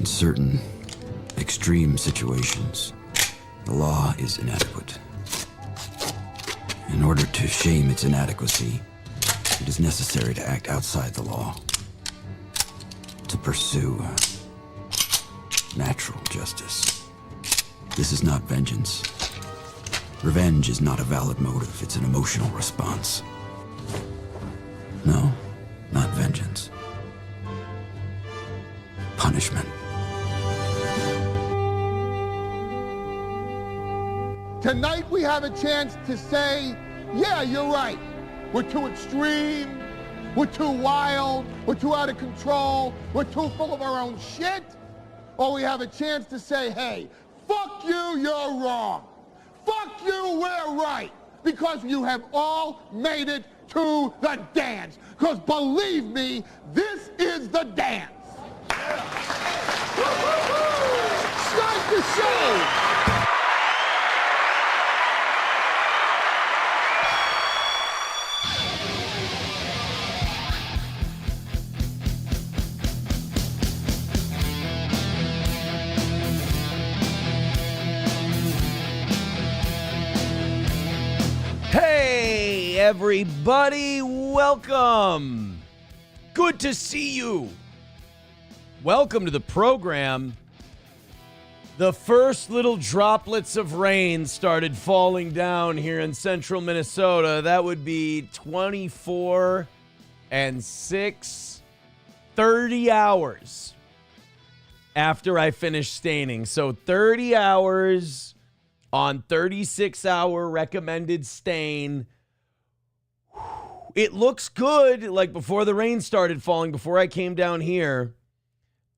In certain extreme situations, the law is inadequate. In order to shame its inadequacy, it is necessary to act outside the law, to pursue natural justice. This is not vengeance. Revenge is not a valid motive, it's an emotional response. No, not vengeance. Punishment. Tonight we have a chance to say, yeah, you're right. We're too extreme, we're too wild, we're too out of control, we're too full of our own shit. Or we have a chance to say, hey, fuck you, you're wrong. Fuck you, we're right. Because you have all made it to the dance. Because believe me, this is the dance. Start the show. Hey, everybody, welcome. Good to see you. Welcome to the program. The first little droplets of rain started falling down here in central Minnesota. That would be 24 and 6, 30 hours after I finished staining. So 30 hours on 36-hour recommended stain. It looks good, like before the rain started falling, before I came down here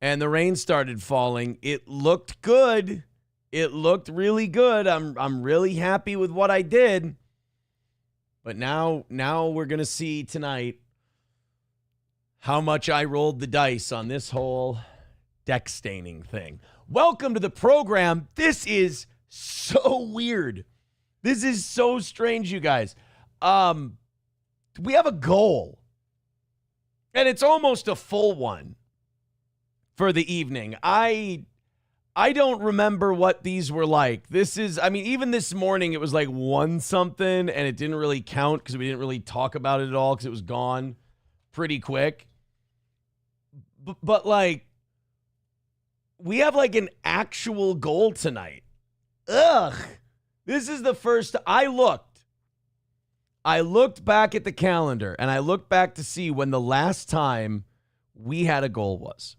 and the rain started falling, it looked good. It looked really good. I'm really happy with what I did. But now we're going to see tonight how much I rolled the dice on this whole deck staining thing. Welcome to the program. This is so weird. This is so strange, you guys. We have a goal, and it's almost a full one for the evening. I don't remember what these were like. This is, I mean, even this morning it was like one something, and it didn't really count because we didn't really talk about it at all because it was gone pretty quick. But like, we have like an actual goal tonight. Ugh. This is the first. I looked back at the calendar, and I looked back to see when the last time we had a goal was.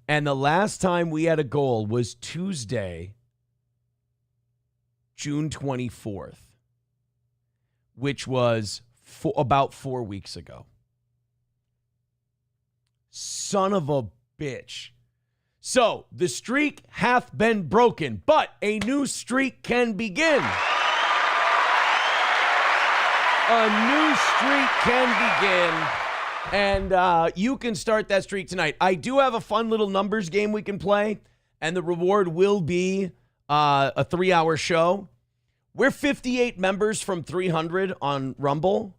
And the last time we had a goal was Tuesday, June 24th, which was about 4 weeks ago. Son of a bitch. So, the streak hath been broken, but a new streak can begin. A new streak can begin, and you can start that streak tonight. I do have a fun little numbers game we can play, and the reward will be a 3-hour show. We're 58 members from 300 on Rumble.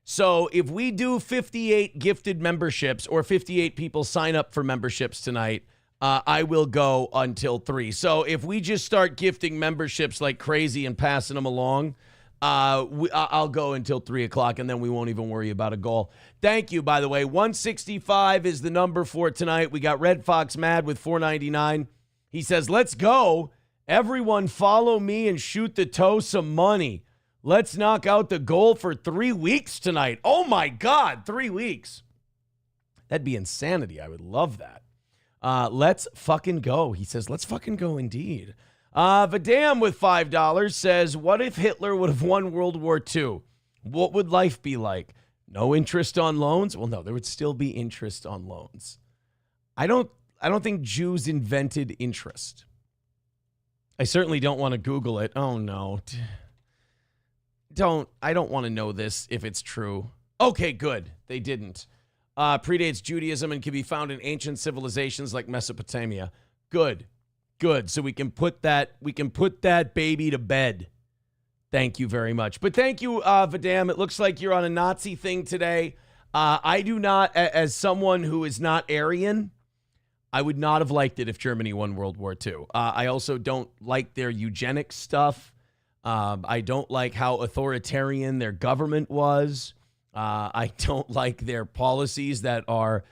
So if we do 58 gifted memberships or 58 people sign up for memberships tonight, I will go until 3. So if we just start gifting memberships like crazy and passing them along, I'll go until 3 o'clock, and then we won't even worry about a goal. Thank you, by the way. 165 is the number for tonight. We got Red Fox Mad with $4.99. He says, let's go. Everyone follow me and shoot the toe some money. Let's knock out the goal for 3 weeks tonight. Oh, my God, 3 weeks. That'd be insanity. I would love that. Let's fucking go. He says, let's fucking go indeed. Vadam with $5 says, what if Hitler would have won World War II? What would life be like? No interest on loans? Well, no, there would still be interest on loans. I don't think Jews invented interest. I certainly don't want to Google it. Oh, no. I don't want to know this if it's true. Okay, good. They didn't. Predates Judaism and can be found in ancient civilizations like Mesopotamia. Good. So we can put that baby to bed. Thank you very much. But thank you, Vadam. It looks like you're on a Nazi thing today. I do not, as someone who is not Aryan, I would not have liked it if Germany won World War II. I also don't like their eugenics stuff. I don't like how authoritarian their government was. I don't like their policies that are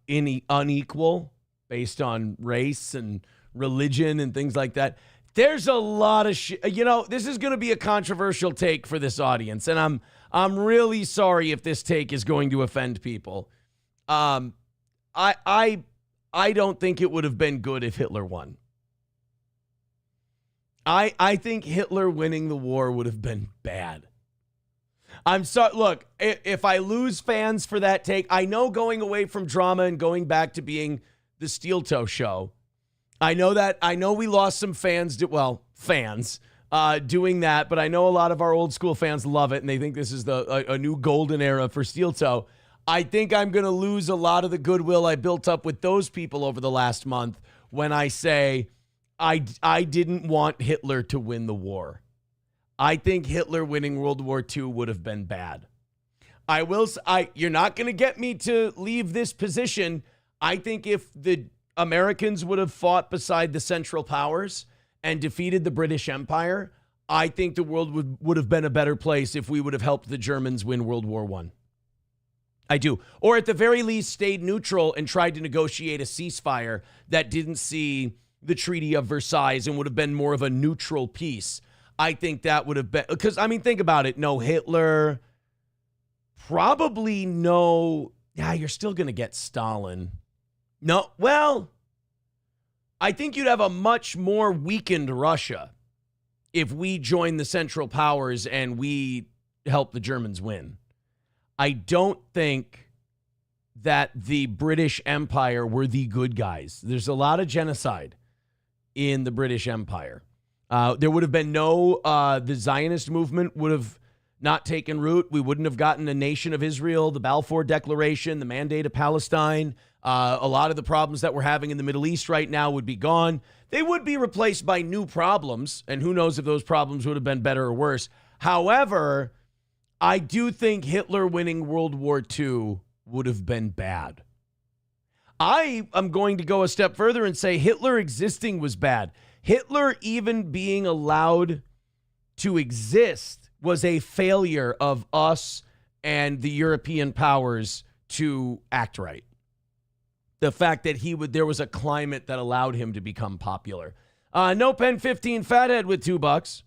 unequal based on race and religion and things like that. There's a lot of shit. This is going to be a controversial take for this audience, and I'm really sorry if this take is going to offend people. I don't think it would have been good if Hitler won. I think Hitler winning the war would have been bad. I'm sorry. Look, if I lose fans for that take, I know going away from drama and going back to being the Steel Toe show, I know we lost some fans, doing that, but I know a lot of our old school fans love it, and they think this is a new golden era for Steel Toe. I think I'm going to lose a lot of the goodwill I built up with those people over the last month when I say I didn't want Hitler to win the war. I think Hitler winning World War II would have been bad. You're not going to get me to leave this position. I think if the Americans would have fought beside the Central Powers and defeated the British Empire, I think the world would have been a better place if we would have helped the Germans win World War I. I do. Or at the very least stayed neutral and tried to negotiate a ceasefire that didn't see the Treaty of Versailles and would have been more of a neutral peace. I think that would have been, because, think about it. No Hitler, probably no, you're still going to get Stalin. No, well, I think you'd have a much more weakened Russia if we joined the Central Powers and we helped the Germans win. I don't think that the British Empire were the good guys. There's a lot of genocide in the British Empire. There would have been the Zionist movement would have not taken root. We wouldn't have gotten a nation of Israel, the Balfour Declaration, the Mandate of Palestine. A lot of the problems that we're having in the Middle East right now would be gone. They would be replaced by new problems, and who knows if those problems would have been better or worse. However, I do think Hitler winning World War II would have been bad. I am going to go a step further and say Hitler existing was bad. Hitler even being allowed to exist was a failure of us and the European powers to act right. The fact that there was a climate that allowed him to become popular. No Pen 15 Fathead with $2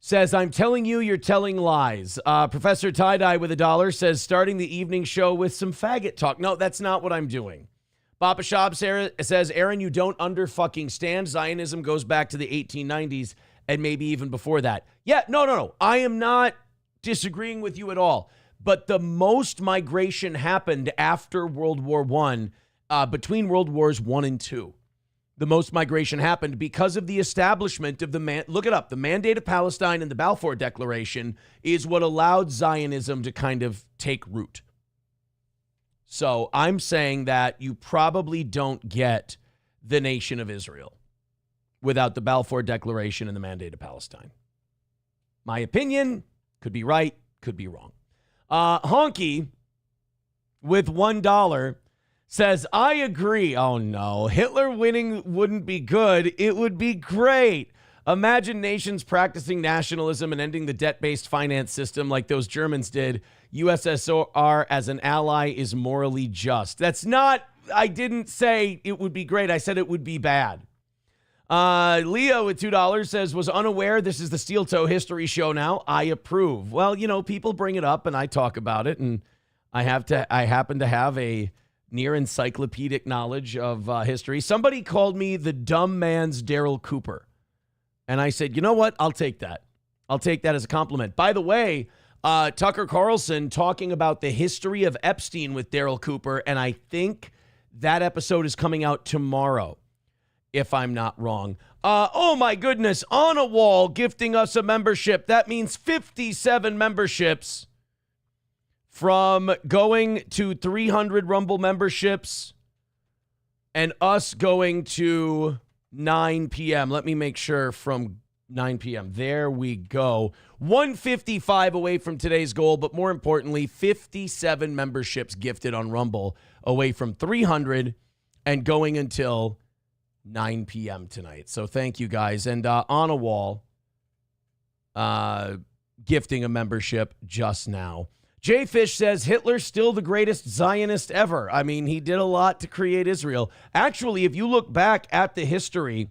says, I'm telling you, you're telling lies. Professor Tie-Dye with $1 says, starting the evening show with some faggot talk. No, that's not what I'm doing. Papa Shab says, Aaron, you don't under-fucking stand. Zionism goes back to the 1890s and maybe even before that. Yeah, no. I am not disagreeing with you at all. But the most migration happened after World War I, between World Wars I and II. The most migration happened because of the establishment of look it up, the Mandate of Palestine and the Balfour Declaration is what allowed Zionism to kind of take root. So I'm saying that you probably don't get the nation of Israel without the Balfour Declaration and the Mandate of Palestine. My opinion, could be right, could be wrong. Honky with $1 says, I agree. Oh no, Hitler winning wouldn't be good. It would be great. Imagine nations practicing nationalism and ending the debt-based finance system like those Germans did. USSR as an ally is morally just. I didn't say it would be great. I said it would be bad. Leo with $2 says, was unaware this is the Steel Toe history show now. I approve. Well, people bring it up and I talk about it, and I happen to have a near encyclopedic knowledge of history. Somebody called me the dumb man's Daryl Cooper. And I said, you know what? I'll take that. I'll take that as a compliment. By the way, Tucker Carlson talking about the history of Epstein with Daryl Cooper, and I think that episode is coming out tomorrow, if I'm not wrong. Oh my goodness, On a Wall gifting us a membership. That means 57 memberships from going to 300 Rumble memberships and us going to 9 p.m. Let me make sure from 9 p.m. There we go. 155 away from today's goal, but more importantly, 57 memberships gifted on Rumble away from 300. and going until 9 p.m. tonight. So thank you guys. And on a wall, gifting a membership just now. Jay Fish says Hitler's still the greatest Zionist ever. I mean, he did a lot to create Israel. Actually, if you look back at the history,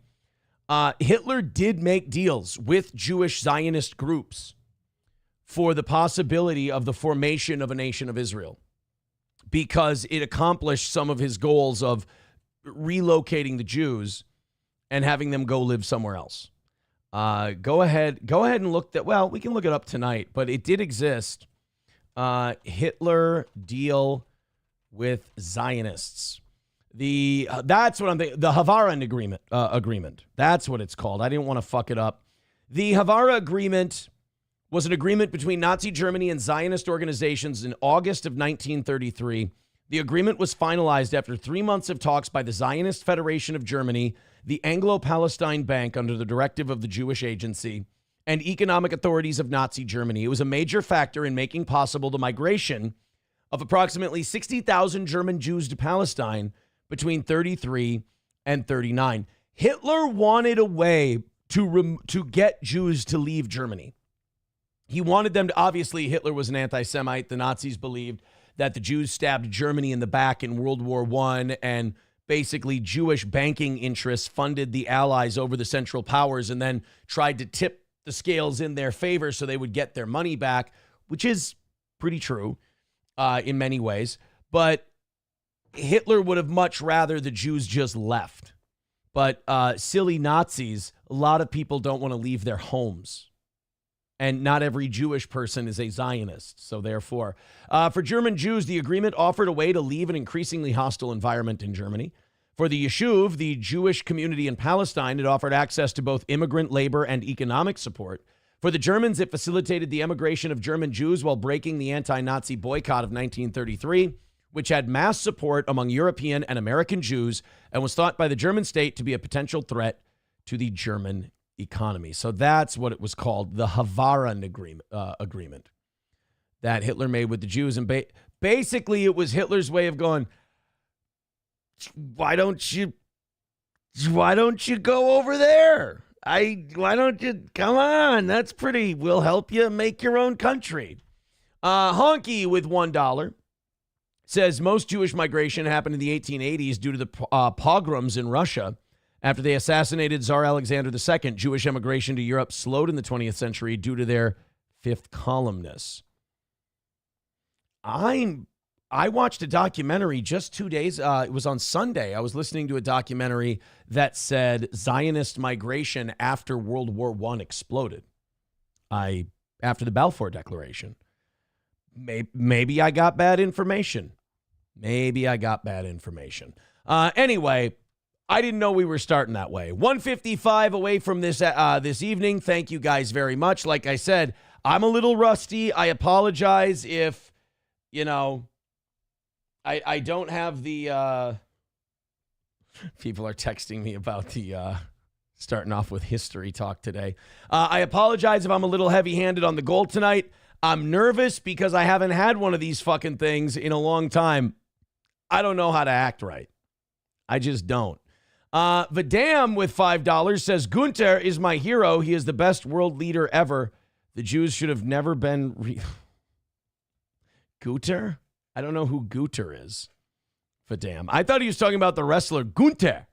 Hitler did make deals with Jewish Zionist groups for the possibility of the formation of a nation of Israel, because it accomplished some of his goals of relocating the Jews and having them go live somewhere else. Go ahead and look that. Well, we can look it up tonight, but it did exist. Hitler deal with Zionists. That's what I'm thinking. The Navarro agreement. That's what it's called. I didn't want to fuck it up. The Navarro agreement was an agreement between Nazi Germany and Zionist organizations in August of 1933. The agreement was finalized after 3 months of talks by the Zionist Federation of Germany, the Anglo-Palestine Bank under the directive of the Jewish Agency, and economic authorities of Nazi Germany. It was a major factor in making possible the migration of approximately 60,000 German Jews to Palestine between 33 and 39. Hitler wanted a way to get Jews to leave Germany. He wanted them to, obviously, Hitler was an anti-Semite. The Nazis believed that the Jews stabbed Germany in the back in World War I, and basically Jewish banking interests funded the Allies over the Central Powers and then tried to tip the scales in their favor so they would get their money back, which is pretty true in many ways. But Hitler would have much rather the Jews just left. But silly Nazis, a lot of people don't want to leave their homes. And not every Jewish person is a Zionist. So therefore, for German Jews, the agreement offered a way to leave an increasingly hostile environment in Germany. For the Yishuv, the Jewish community in Palestine, it offered access to both immigrant labor and economic support. For the Germans, it facilitated the emigration of German Jews while breaking the anti-Nazi boycott of 1933, which had mass support among European and American Jews and was thought by the German state to be a potential threat to the German economy. So that's what it was called, the Navarro agreement that Hitler made with the Jews. And basically, it was Hitler's way of going, why don't you go over there? Why don't you come on? That's pretty. We'll help you make your own country. Honky with $1 says most Jewish migration happened in the 1880s due to the pogroms in Russia. After they assassinated Tsar Alexander II, Jewish immigration to Europe slowed in the 20th century due to their fifth columnists. I watched a documentary just 2 days. It was on Sunday. I was listening to a documentary that said Zionist migration after World War I exploded. After the Balfour Declaration. Maybe I got bad information. Anyway, I didn't know we were starting that way. 1:55 away from this evening. Thank you guys very much. Like I said, I'm a little rusty. I apologize if, I don't have the, people are texting me about the, starting off with history talk today. I apologize if I'm a little heavy-handed on the goal tonight. I'm nervous because I haven't had one of these fucking things in a long time. I don't know how to act right. I just don't. Vidam with $5 says, Gunther is my hero. He is the best world leader ever. The Jews should have never been... Gunther? I don't know who Gunther is. Vidam. I thought he was talking about the wrestler Gunther.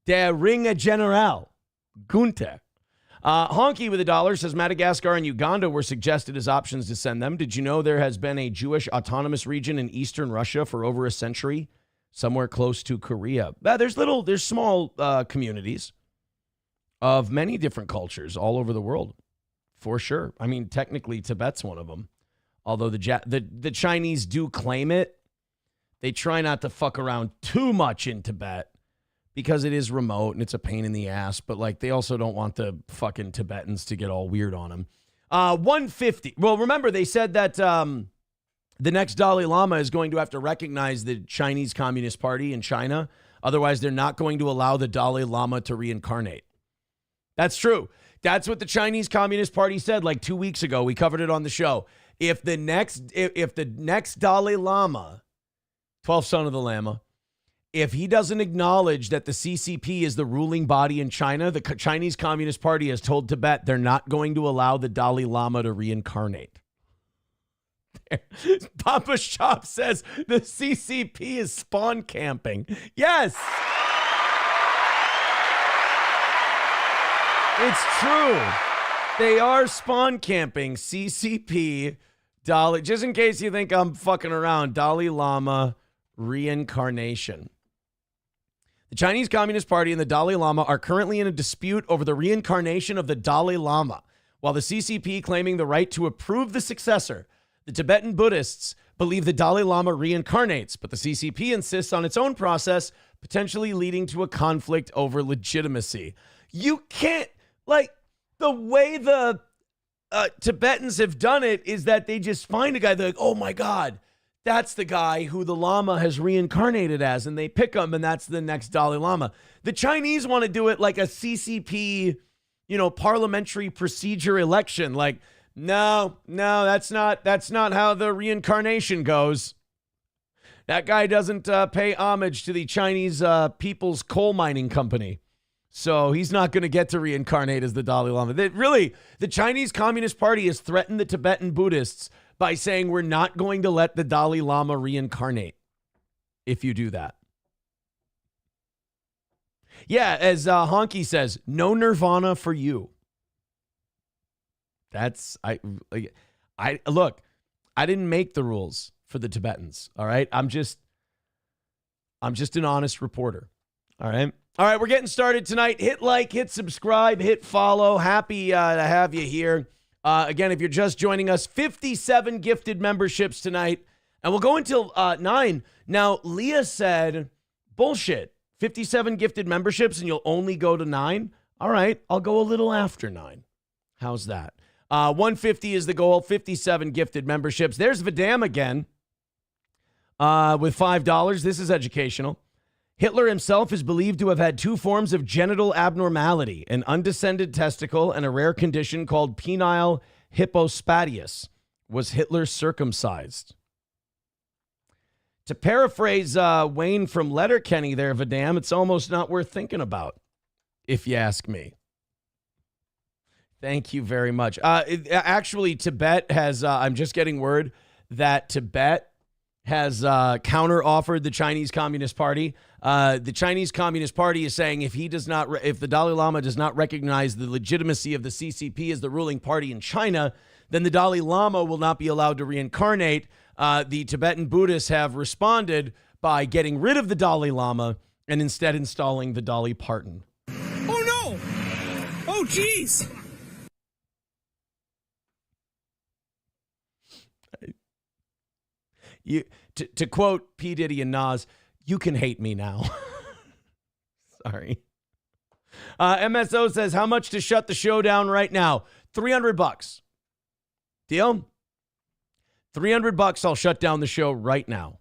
Der Ringe General. Gunther. Honky with $1 says Madagascar and Uganda were suggested as options to send them. Did you know there has been a Jewish autonomous region in eastern Russia for over a century? Somewhere close to Korea. There's small communities of many different cultures all over the world, for sure. I mean, technically, Tibet's one of them. Although the Chinese do claim it, they try not to fuck around too much in Tibet because it is remote and it's a pain in the ass. But they also don't want the fucking Tibetans to get all weird on them. 150. Well, remember they said that the next Dalai Lama is going to have to recognize the Chinese Communist Party in China. Otherwise, they're not going to allow the Dalai Lama to reincarnate. That's true. That's what the Chinese Communist Party said 2 weeks ago. We covered it on the show. If the next Dalai Lama 12th son of the Lama. If he doesn't acknowledge that the CCP is the ruling body in China, the Chinese Communist Party has told Tibet they're not going to allow the Dalai Lama to reincarnate. Papa Shop says the CCP is spawn camping. Yes. It's true. They are spawn camping. CCP, Dalai, just in case you think I'm fucking around, Dalai Lama reincarnation. The Chinese Communist Party and the Dalai Lama are currently in a dispute over the reincarnation of the Dalai Lama, while the CCP claiming the right to approve the successor. The Tibetan Buddhists believe the Dalai Lama reincarnates, but the CCP insists on its own process, potentially leading to a conflict over legitimacy. You can't, like, the way the Tibetans have done it is that they just find a guy, they're like, oh my God, that's the guy who the Lama has reincarnated as, and they pick him, and that's the next Dalai Lama. The Chinese want to do it like a CCP, parliamentary procedure election. Like, no, that's not how the reincarnation goes. That guy doesn't pay homage to the Chinese People's Coal Mining Company. So he's not going to get to reincarnate as the Dalai Lama. The Chinese Communist Party has threatened the Tibetan Buddhists by saying we're not going to let the Dalai Lama reincarnate if you do that. Yeah, as Honky says, no nirvana for you. Look, I didn't make the rules for the Tibetans, all right? I'm just an honest reporter, all right? All right, we're getting started tonight. Hit like, hit subscribe, hit follow. Happy to have you here. Again, if you're just joining us, 57 gifted memberships tonight, and we'll go until 9. Now, Leah said, bullshit, 57 gifted memberships, and you'll only go to 9? All right, I'll go a little after 9. How's that? 150 is the goal, 57 gifted memberships. There's Vidam again with $5. This is educational. Hitler himself is believed to have had 2 forms of genital abnormality, an undescended testicle and a rare condition called penile hypospadias. Was Hitler circumcised? To paraphrase Wayne from Letterkenny there, Vidam, it's almost not worth thinking about, if you ask me. Thank you very much. Actually, Tibet has, I'm just getting word that Tibet has counter-offered the Chinese Communist Party. The Chinese Communist Party is saying if the Dalai Lama does not recognize the legitimacy of the CCP as the ruling party in China, then the Dalai Lama will not be allowed to reincarnate. The Tibetan Buddhists have responded by getting rid of the Dalai Lama and instead installing the Dalai Parton. Oh, no! Oh, jeez! To quote P. Diddy and Nas, you can hate me now. Sorry. MSO says, how much to shut the show down right now? $300. Deal? $300, I'll shut down the show right now.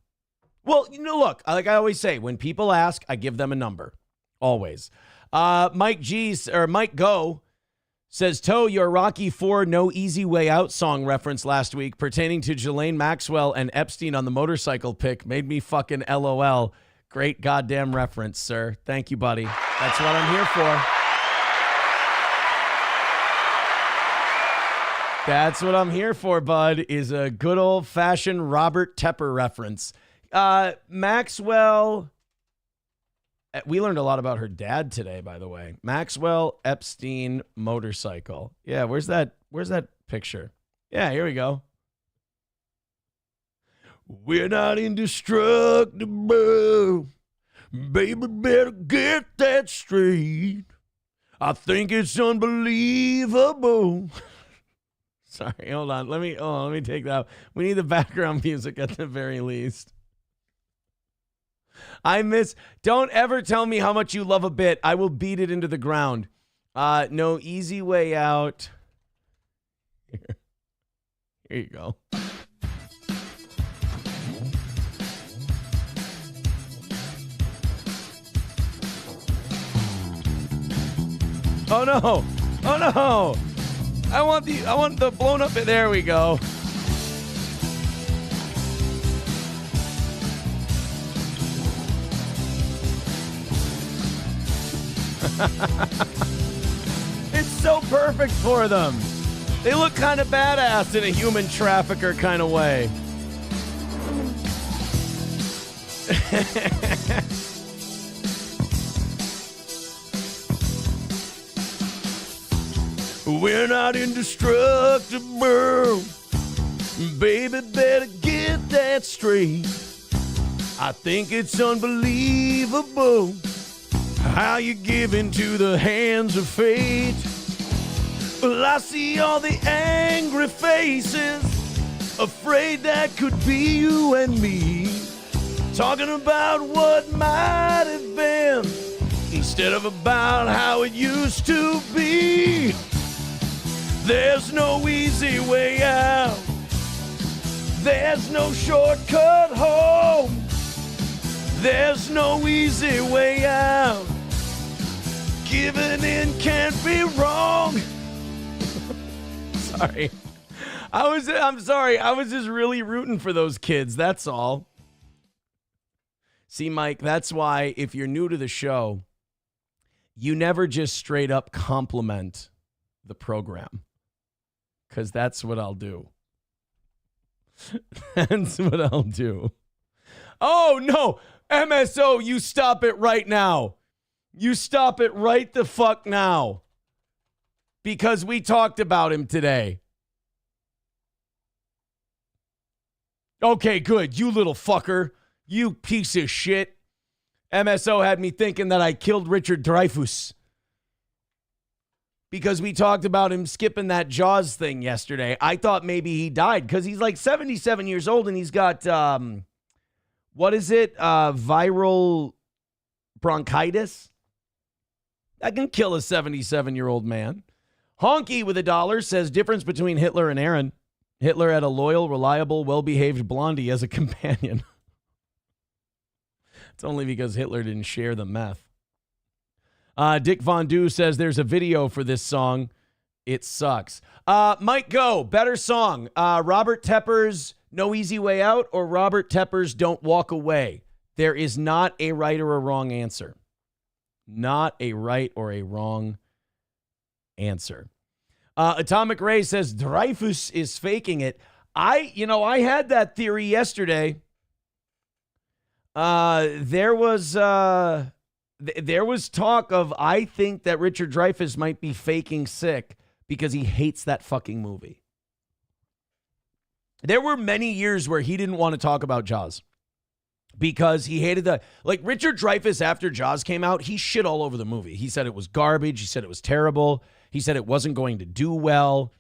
Well, look, like I always say, when people ask, I give them a number. Always. Mike Go says, Toe, your Rocky IV No Easy Way Out song reference last week pertaining to Ghislaine Maxwell and Epstein on the motorcycle pic made me fucking LOL. Great goddamn reference, sir. Thank you, buddy. That's what I'm here for. That's what I'm here for, bud, is a good old-fashioned Robert Tepper reference. Maxwell... We learned a lot about her dad today, by the way. Maxwell Epstein motorcycle. Yeah, where's that picture? Yeah, here we go. We're not indestructible. Baby, better get that straight. I think it's unbelievable. Sorry, hold on. Let me take that. We need the background music at the very least. Don't ever tell me how much you love a bit. I will beat it into the ground. No Easy Way Out. Here you go. Oh no. Oh no. I want the blown up. There we go. It's so perfect for them. They look kind of badass in a human trafficker kind of way. We're not indestructible. Baby, better get that straight. I think it's unbelievable how you give into the hands of fate. Well, I see all the angry faces, afraid that could be you and me, talking about what might have been instead of about how it used to be. There's no easy way out. There's no shortcut home. There's no easy way out. Giving in can't be wrong. Sorry. I'm sorry. I was just really rooting for those kids. That's all. See, Mike, that's why if you're new to the show, you never just straight up compliment the program. Because that's what I'll do. That's what I'll do. Oh, no. MSO, you stop it right now. You stop it right the fuck now. Because we talked about him today. Okay, good. You little fucker. You piece of shit. MSO had me thinking that I killed Richard Dreyfuss. Because we talked about him skipping that Jaws thing yesterday. I thought maybe he died because he's like 77 years old and he's got, what is it? Viral bronchitis? That can kill a 77-year-old man. Honky with $1 says difference between Hitler and Aaron. Hitler had a loyal, reliable, well-behaved blondie as a companion. It's only because Hitler didn't share the meth. Dick Von Du says there's a video for this song. It sucks. Mike Go, better song. Robert Tepper's No Easy Way Out or Robert Tepper's Don't Walk Away. There is not a right or a wrong answer. Not a right or a wrong answer. Atomic Ray says Dreyfuss is faking it. I had that theory yesterday. There was talk of, I think that Richard Dreyfuss might be faking sick because he hates that fucking movie. There were many years where he didn't want to talk about Jaws because he hated Richard Dreyfuss after Jaws came out, he shit all over the movie. He said it was garbage. He said it was terrible. He said it wasn't going to do well.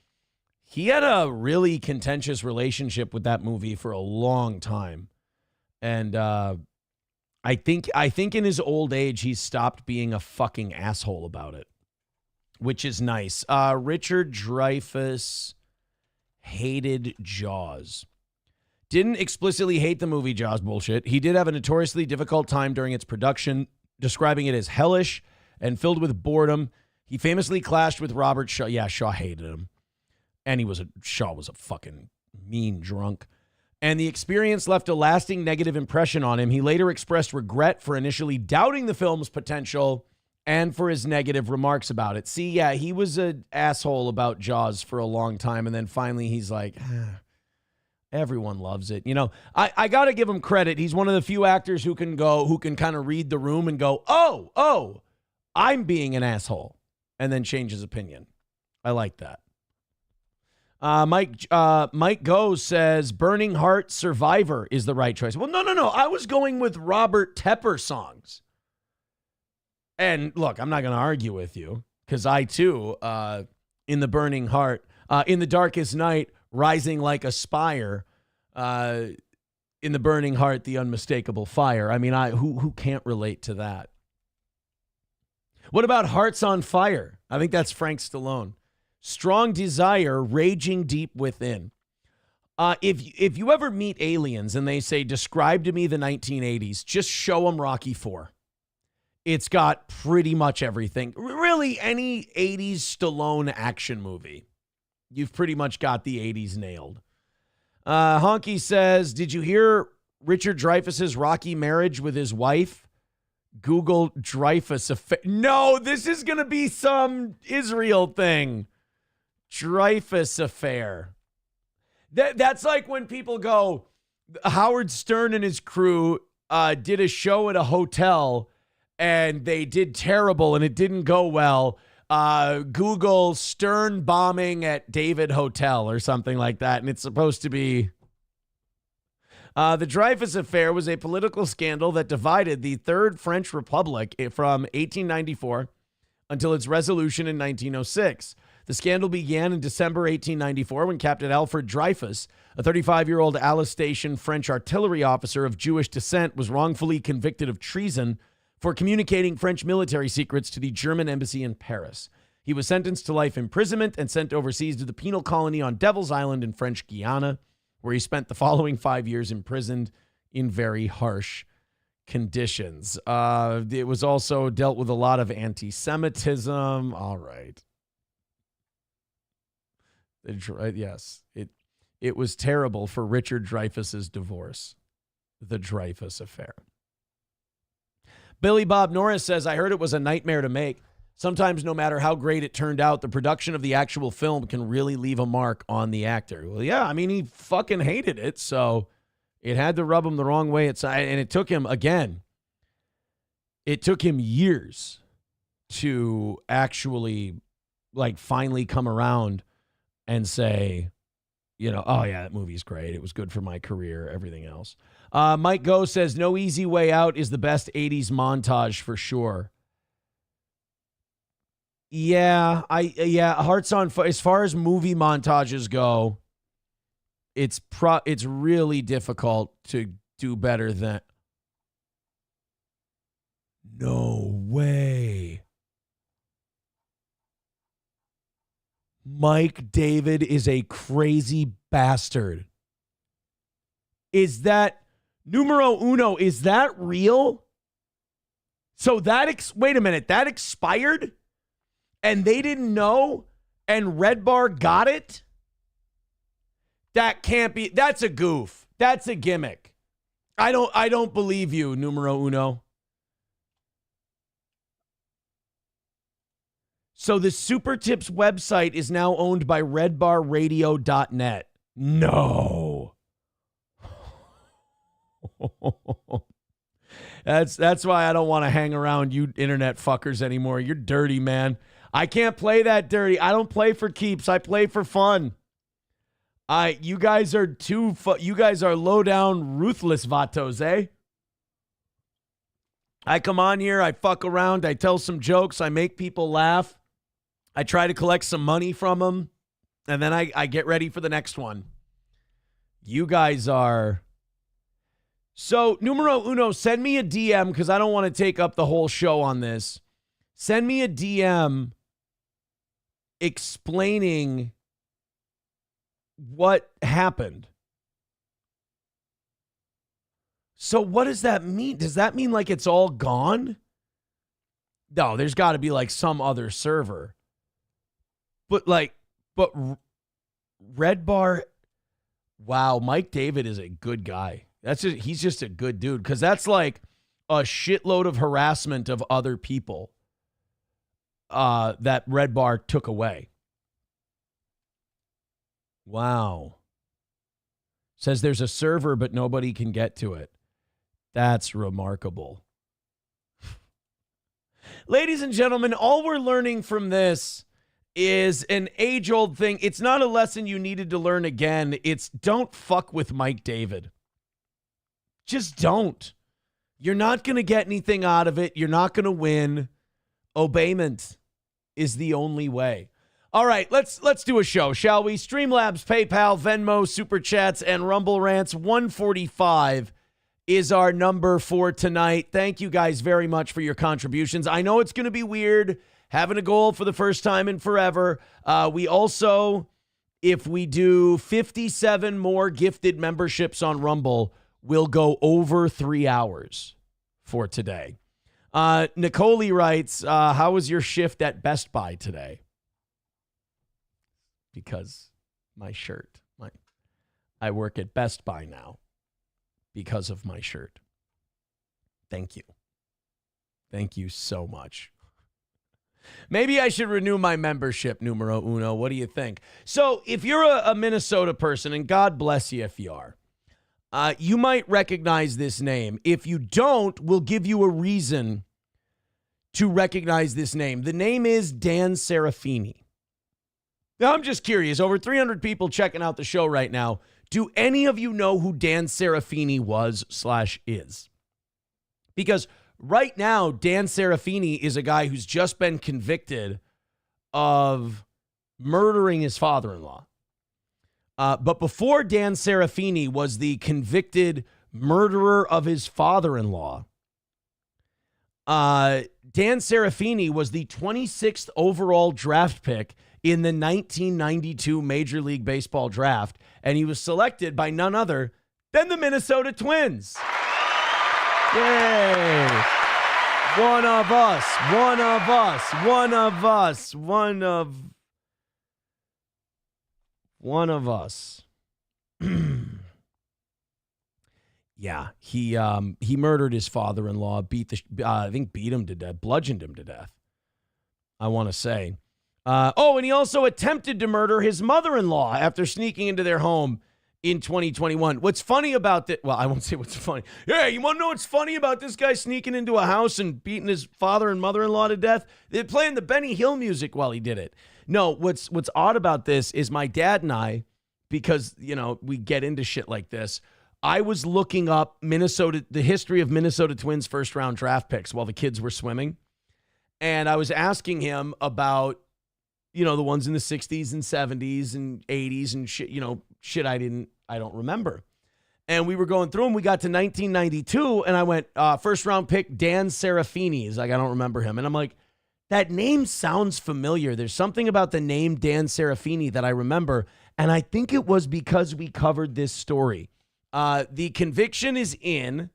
He had a really contentious relationship with that movie for a long time. And, I think in his old age, he's stopped being a fucking asshole about it, which is nice. Richard Dreyfuss hated Jaws. Didn't explicitly hate the movie Jaws, bullshit. He did have a notoriously difficult time during its production, describing it as hellish and filled with boredom. He famously clashed with Robert Shaw. Yeah, Shaw hated him. And Shaw was a fucking mean drunk. And the experience left a lasting negative impression on him. He later expressed regret for initially doubting the film's potential and for his negative remarks about it. See, yeah, he was an asshole about Jaws for a long time, and then finally he's like, everyone loves it. I got to give him credit. He's one of the few actors who can kind of read the room and go, oh, I'm being an asshole, and then change his opinion. I like that. Mike Goes says Burning Heart Survivor is the right choice. Well, no. I was going with Robert Tepper songs. And look, I'm not going to argue with you because I too, in the Burning Heart, in the Darkest Night, Rising Like a Spire, in the Burning Heart, the Unmistakable Fire. I mean, who can't relate to that? What about Hearts on Fire? I think that's Frank Stallone. Strong desire raging deep within. If you ever meet aliens and they say, describe to me the 1980s, just show them Rocky IV. It's got pretty much everything. Really, any 80s Stallone action movie. You've pretty much got the 80s nailed. Honky says, did you hear Richard Dreyfuss's rocky marriage with his wife? Google Dreyfuss affair. No, this is going to be some Israel thing. Dreyfuss affair. That's like when people go, Howard Stern and his crew did a show at a hotel and they did terrible and it didn't go well. Google Stern bombing at David Hotel or something like that. And it's supposed to be... the Dreyfuss affair was a political scandal that divided the Third French Republic from 1894 until its resolution in 1906. The scandal began in December 1894 when Captain Alfred Dreyfuss, a 35-year-old Alsatian French artillery officer of Jewish descent, was wrongfully convicted of treason for communicating French military secrets to the German embassy in Paris. He was sentenced to life imprisonment and sent overseas to the penal colony on Devil's Island in French Guiana, where he spent the following 5 years imprisoned in very harsh conditions. It was also dealt with a lot of anti-Semitism. All right. Yes, it was terrible for Richard Dreyfuss's divorce, the Dreyfuss affair. Billy Bob Norris says, I heard it was a nightmare to make. Sometimes no matter how great it turned out, the production of the actual film can really leave a mark on the actor. Well, yeah, I mean, he fucking hated it, so it had to rub him the wrong way. And it took him, again, it took him years to actually, like, finally come around and say, you know, oh, yeah, that movie's great. It was good for my career, everything else. Mike Go says, No Easy Way Out is the best 80s montage for sure. Yeah, Hearts on Fire. As far as movie montages go, it's really difficult to do better than. No way. Mike David is a crazy bastard. Is that numero uno? Is that real? So wait a minute, that expired? And they didn't know, and Red Bar got it? That can't be. That's a goof. That's a gimmick. I don't believe you, numero uno. So the Super Tips website is now owned by redbarradio.net. No. That's why I don't want to hang around you internet fuckers anymore. You're dirty, man. I can't play that dirty. I don't play for keeps. I play for fun. You guys are you guys are low down ruthless vatos, eh? I come on here, I fuck around, I tell some jokes, I make people laugh. I try to collect some money from them, and then I get ready for the next one. You guys are... So, numero uno, send me a DM, because I don't want to take up the whole show on this. Send me a DM explaining what happened. So what does that mean? Does that mean like it's all gone? No, there's got to be like some other server. But Red Bar, wow, Mike David is a good guy. He's just a good dude, because that's like a shitload of harassment of other people that Red Bar took away. Wow. Says there's a server, but nobody can get to it. That's remarkable. Ladies and gentlemen, all we're learning from this is an age-old thing. It's not a lesson you needed to learn again. It's don't fuck with Mike David. Just don't. You're not going to get anything out of it. You're not going to win. Obeyment is the only way. All right, let's do a show, shall we? Streamlabs, PayPal, Venmo, Super Chats, and Rumble Rants. 145 is our number for tonight. Thank you guys very much for your contributions. I know it's going to be weird having a goal for the first time in forever. We also, if we do 57 more gifted memberships on Rumble, we'll go over 3 hours for today. Nicole writes, how was your shift at Best Buy today? Because my shirt. I work at Best Buy now because of my shirt. Thank you. Thank you so much. Maybe I should renew my membership, numero uno. What do you think? So if you're a Minnesota person, and God bless you if you are, you might recognize this name. If you don't, we'll give you a reason to recognize this name. The name is Dan Serafini. Now, I'm just curious. Over 300 people checking out the show right now. Do any of you know who Dan Serafini was/is? Because right now, Dan Serafini is a guy who's just been convicted of murdering his father-in-law. But before Dan Serafini was the convicted murderer of his father-in-law, Dan Serafini was the 26th overall draft pick in the 1992 Major League Baseball draft, and he was selected by none other than the Minnesota Twins. Yay! One of us, one of us, one of us, one of us. Yeah, he murdered his father-in-law, beat him to death, bludgeoned him to death, I want to say. And he also attempted to murder his mother-in-law after sneaking into their home in 2021. What's funny about that? Well, I won't say what's funny. Yeah, you want to know what's funny about this guy sneaking into a house and beating his father and mother-in-law to death? They're playing the Benny Hill music while he did it. No, what's odd about this is my dad and I, because, we get into shit like this, I was looking up the history of Minnesota Twins first-round draft picks while the kids were swimming. And I was asking him about, the ones in the 60s and 70s and 80s and shit, shit I don't remember. And we were going through them. We got to 1992, and I went, first-round pick, Dan Serafini. He's like, I don't remember him. And I'm like, that name sounds familiar. There's something about the name Dan Serafini that I remember, and I think it was because we covered this story. The conviction is in.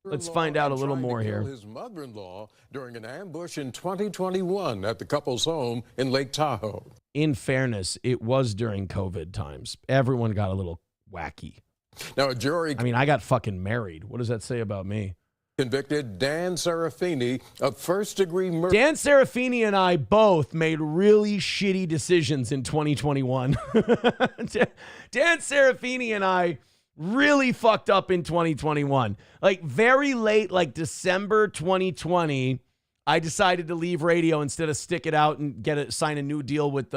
Let's find out a little more here. His mother-in-law during an ambush in 2021 at the couple's home in Lake Tahoe. In fairness, it was during COVID times. Everyone got a little wacky. Now, a jury... I got fucking married. What does that say about me? Convicted Dan Serafini of first-degree murder. Dan Serafini and I both made really shitty decisions in 2021. Dan Serafini and I really fucked up in 2021. Like very late, like December 2020, I decided to leave radio instead of stick it out and sign a new deal with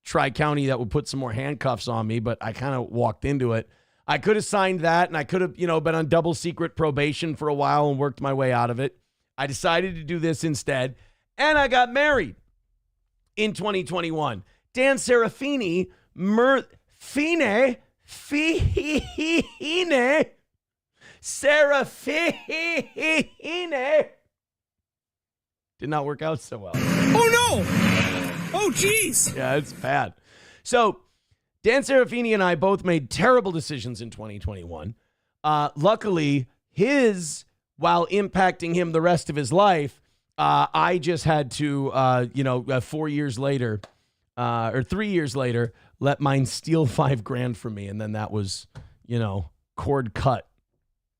Tri-County that would put some more handcuffs on me, but I kind of walked into it. I could have signed that, and I could have, been on double secret probation for a while and worked my way out of it. I decided to do this instead, and I got married in 2021. Dan Serafini, Serafini. Did not work out so well. Oh, no. Oh, jeez. Yeah, it's bad. So Dan Serafini and I both made terrible decisions in 2021. Luckily, while impacting him the rest of his life, I just had to, 4 years later, or 3 years later, let mine steal $5,000 from me. And then that was, cord cut,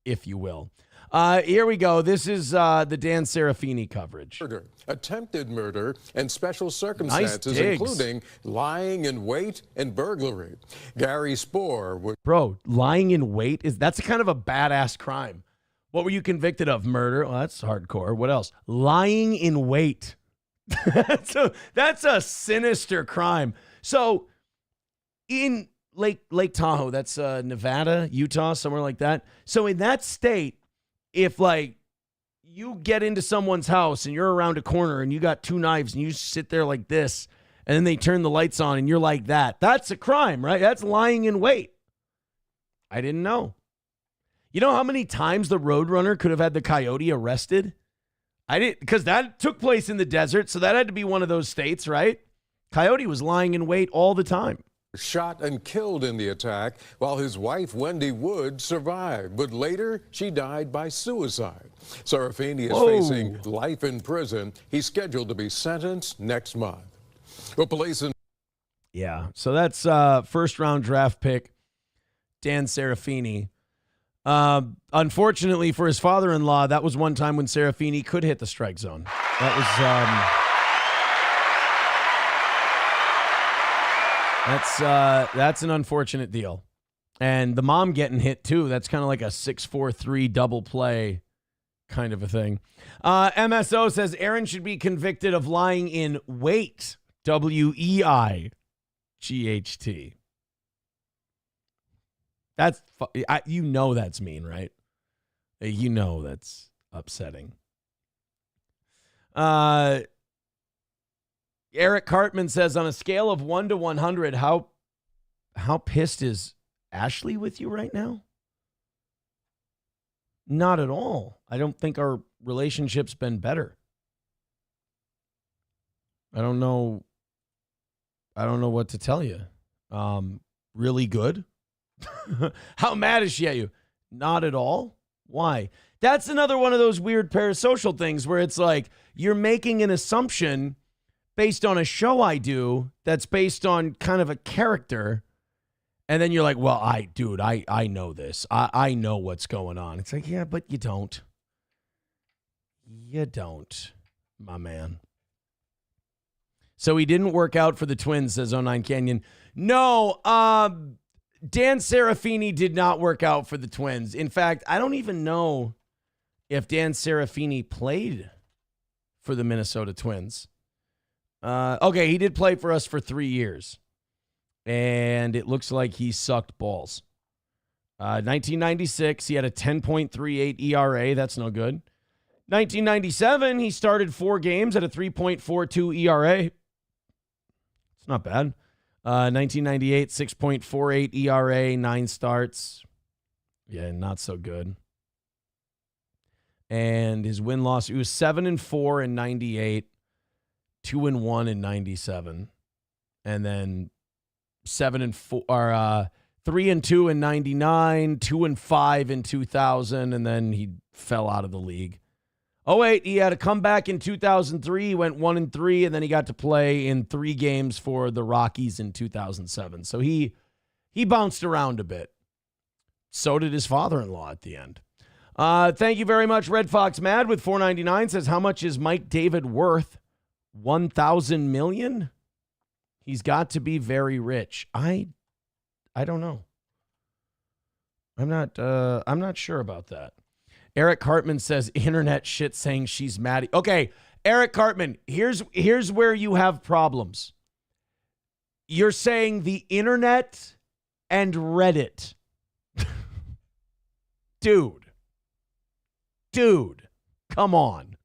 if you will. Here we go. This is the Dan Serafini coverage. Murder, attempted murder, and special circumstances, including lying in wait and burglary. Gary Spohr would... Bro, lying in wait, that's kind of a badass crime. What were you convicted of? Murder? Well, that's hardcore. What else? Lying in wait. That's a sinister crime. So in Lake Tahoe, that's Nevada, Utah, somewhere like that. So in that state, if you get into someone's house and you're around a corner and you got two knives and you sit there like this and then they turn the lights on and you're like that, that's a crime, right? That's lying in wait. I didn't know. You know how many times the Roadrunner could have had the coyote arrested? I didn't, because that took place in the desert, so that had to be one of those states, right? Coyote was lying in wait all the time. Shot and killed in the attack, while his wife, Wendy Wood, survived. But later, she died by suicide. Serafini is facing life in prison. He's scheduled to be sentenced next month. Well, police in... Yeah, so that's first-round draft pick Dan Serafini. Unfortunately for his father-in-law, that was one time when Serafini could hit the strike zone. That's an unfortunate deal. And the mom getting hit too. That's kind of like a 6-4-3 double play kind of a thing. MSO says Aaron should be convicted of lying in wait. WEIGHT. That's that's mean, right? You know that's upsetting. Eric Cartman says, on a scale of 1 to 100, how pissed is Ashley with you right now? Not at all. I don't think our relationship's been better. I don't know what to tell you. Really good. How mad is she at you? Not at all. Why? That's another one of those weird parasocial things where it's like you're making an assumption based on a show I do that's based on kind of a character. And then you're like, well, I know this. I know what's going on. It's like, yeah, but you don't. You don't, my man. So he didn't work out for the Twins, says 09 Canyon. No, Dan Serafini did not work out for the Twins. In fact, I don't even know if Dan Serafini played for the Minnesota Twins. Okay, he did play for us for 3 years. And it looks like he sucked balls. 1996, he had a 10.38 ERA. That's no good. 1997, he started 4 games at a 3.42 ERA. It's not bad. 1998, 6.48 ERA, 9 starts. Yeah, not so good. And his win-loss, he was 7-4 in 98, 2-1 in 97. And then 3-2 in 99, 2-5 in 2000, and then he fell out of the league. Oh wait, he had a comeback in 2003. He went 1-3, and then he got to play in 3 games for the Rockies in 2007. So he bounced around a bit. So did his father-in-law at the end. Thank you very much, Red Fox Mad with $4.99 says, how much is Mike David worth? 1,000 million? He's got to be very rich. I don't know. I'm not sure about that. Eric Cartman says internet shit saying she's mad. Okay, Eric Cartman, here's where you have problems. You're saying the internet and Reddit. Dude, come on.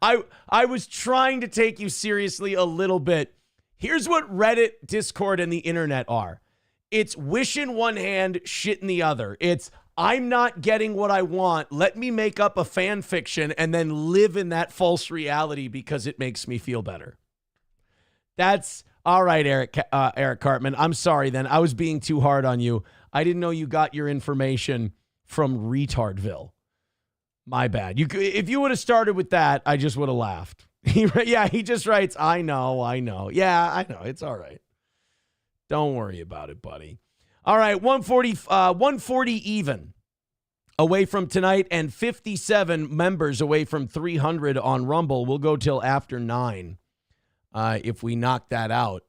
I was trying to take you seriously a little bit. Here's what Reddit, Discord, and the internet are. It's wish in one hand, shit in the other. It's I'm not getting what I want. Let me make up a fan fiction and then live in that false reality because it makes me feel better. That's all right, Eric Cartman. I'm sorry then. I was being too hard on you. I didn't know you got your information from Retardville. My bad. If you would have started with that, I just would have laughed. He just writes, I know. Yeah, I know. It's all right. Don't worry about it, buddy. All right, 140 even away from tonight and 57 members away from 300 on Rumble. We'll go till after 9 if we knock that out,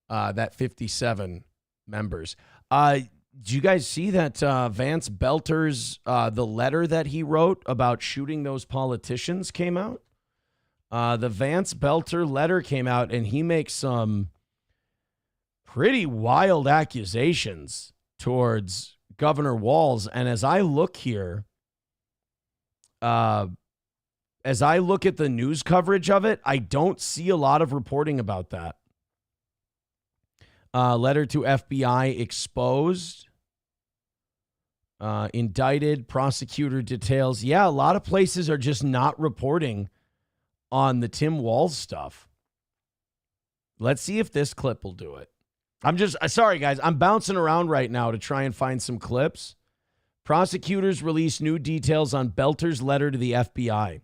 that 57 members. Did you guys see that Vance Beiter's, the letter that he wrote about shooting those politicians came out? The Vance Beiter letter came out, and he makes some pretty wild accusations towards Governor Walz. And as I look here, as I look at the news coverage of it, I don't see a lot of reporting about that. Letter to FBI exposed. Indicted, prosecutor details. Yeah, a lot of places are just not reporting on the Tim Walz stuff. Let's see if this clip will do it. Sorry, guys. I'm bouncing around right now to try and find some clips. Prosecutors release new details on Beiter's letter to the FBI.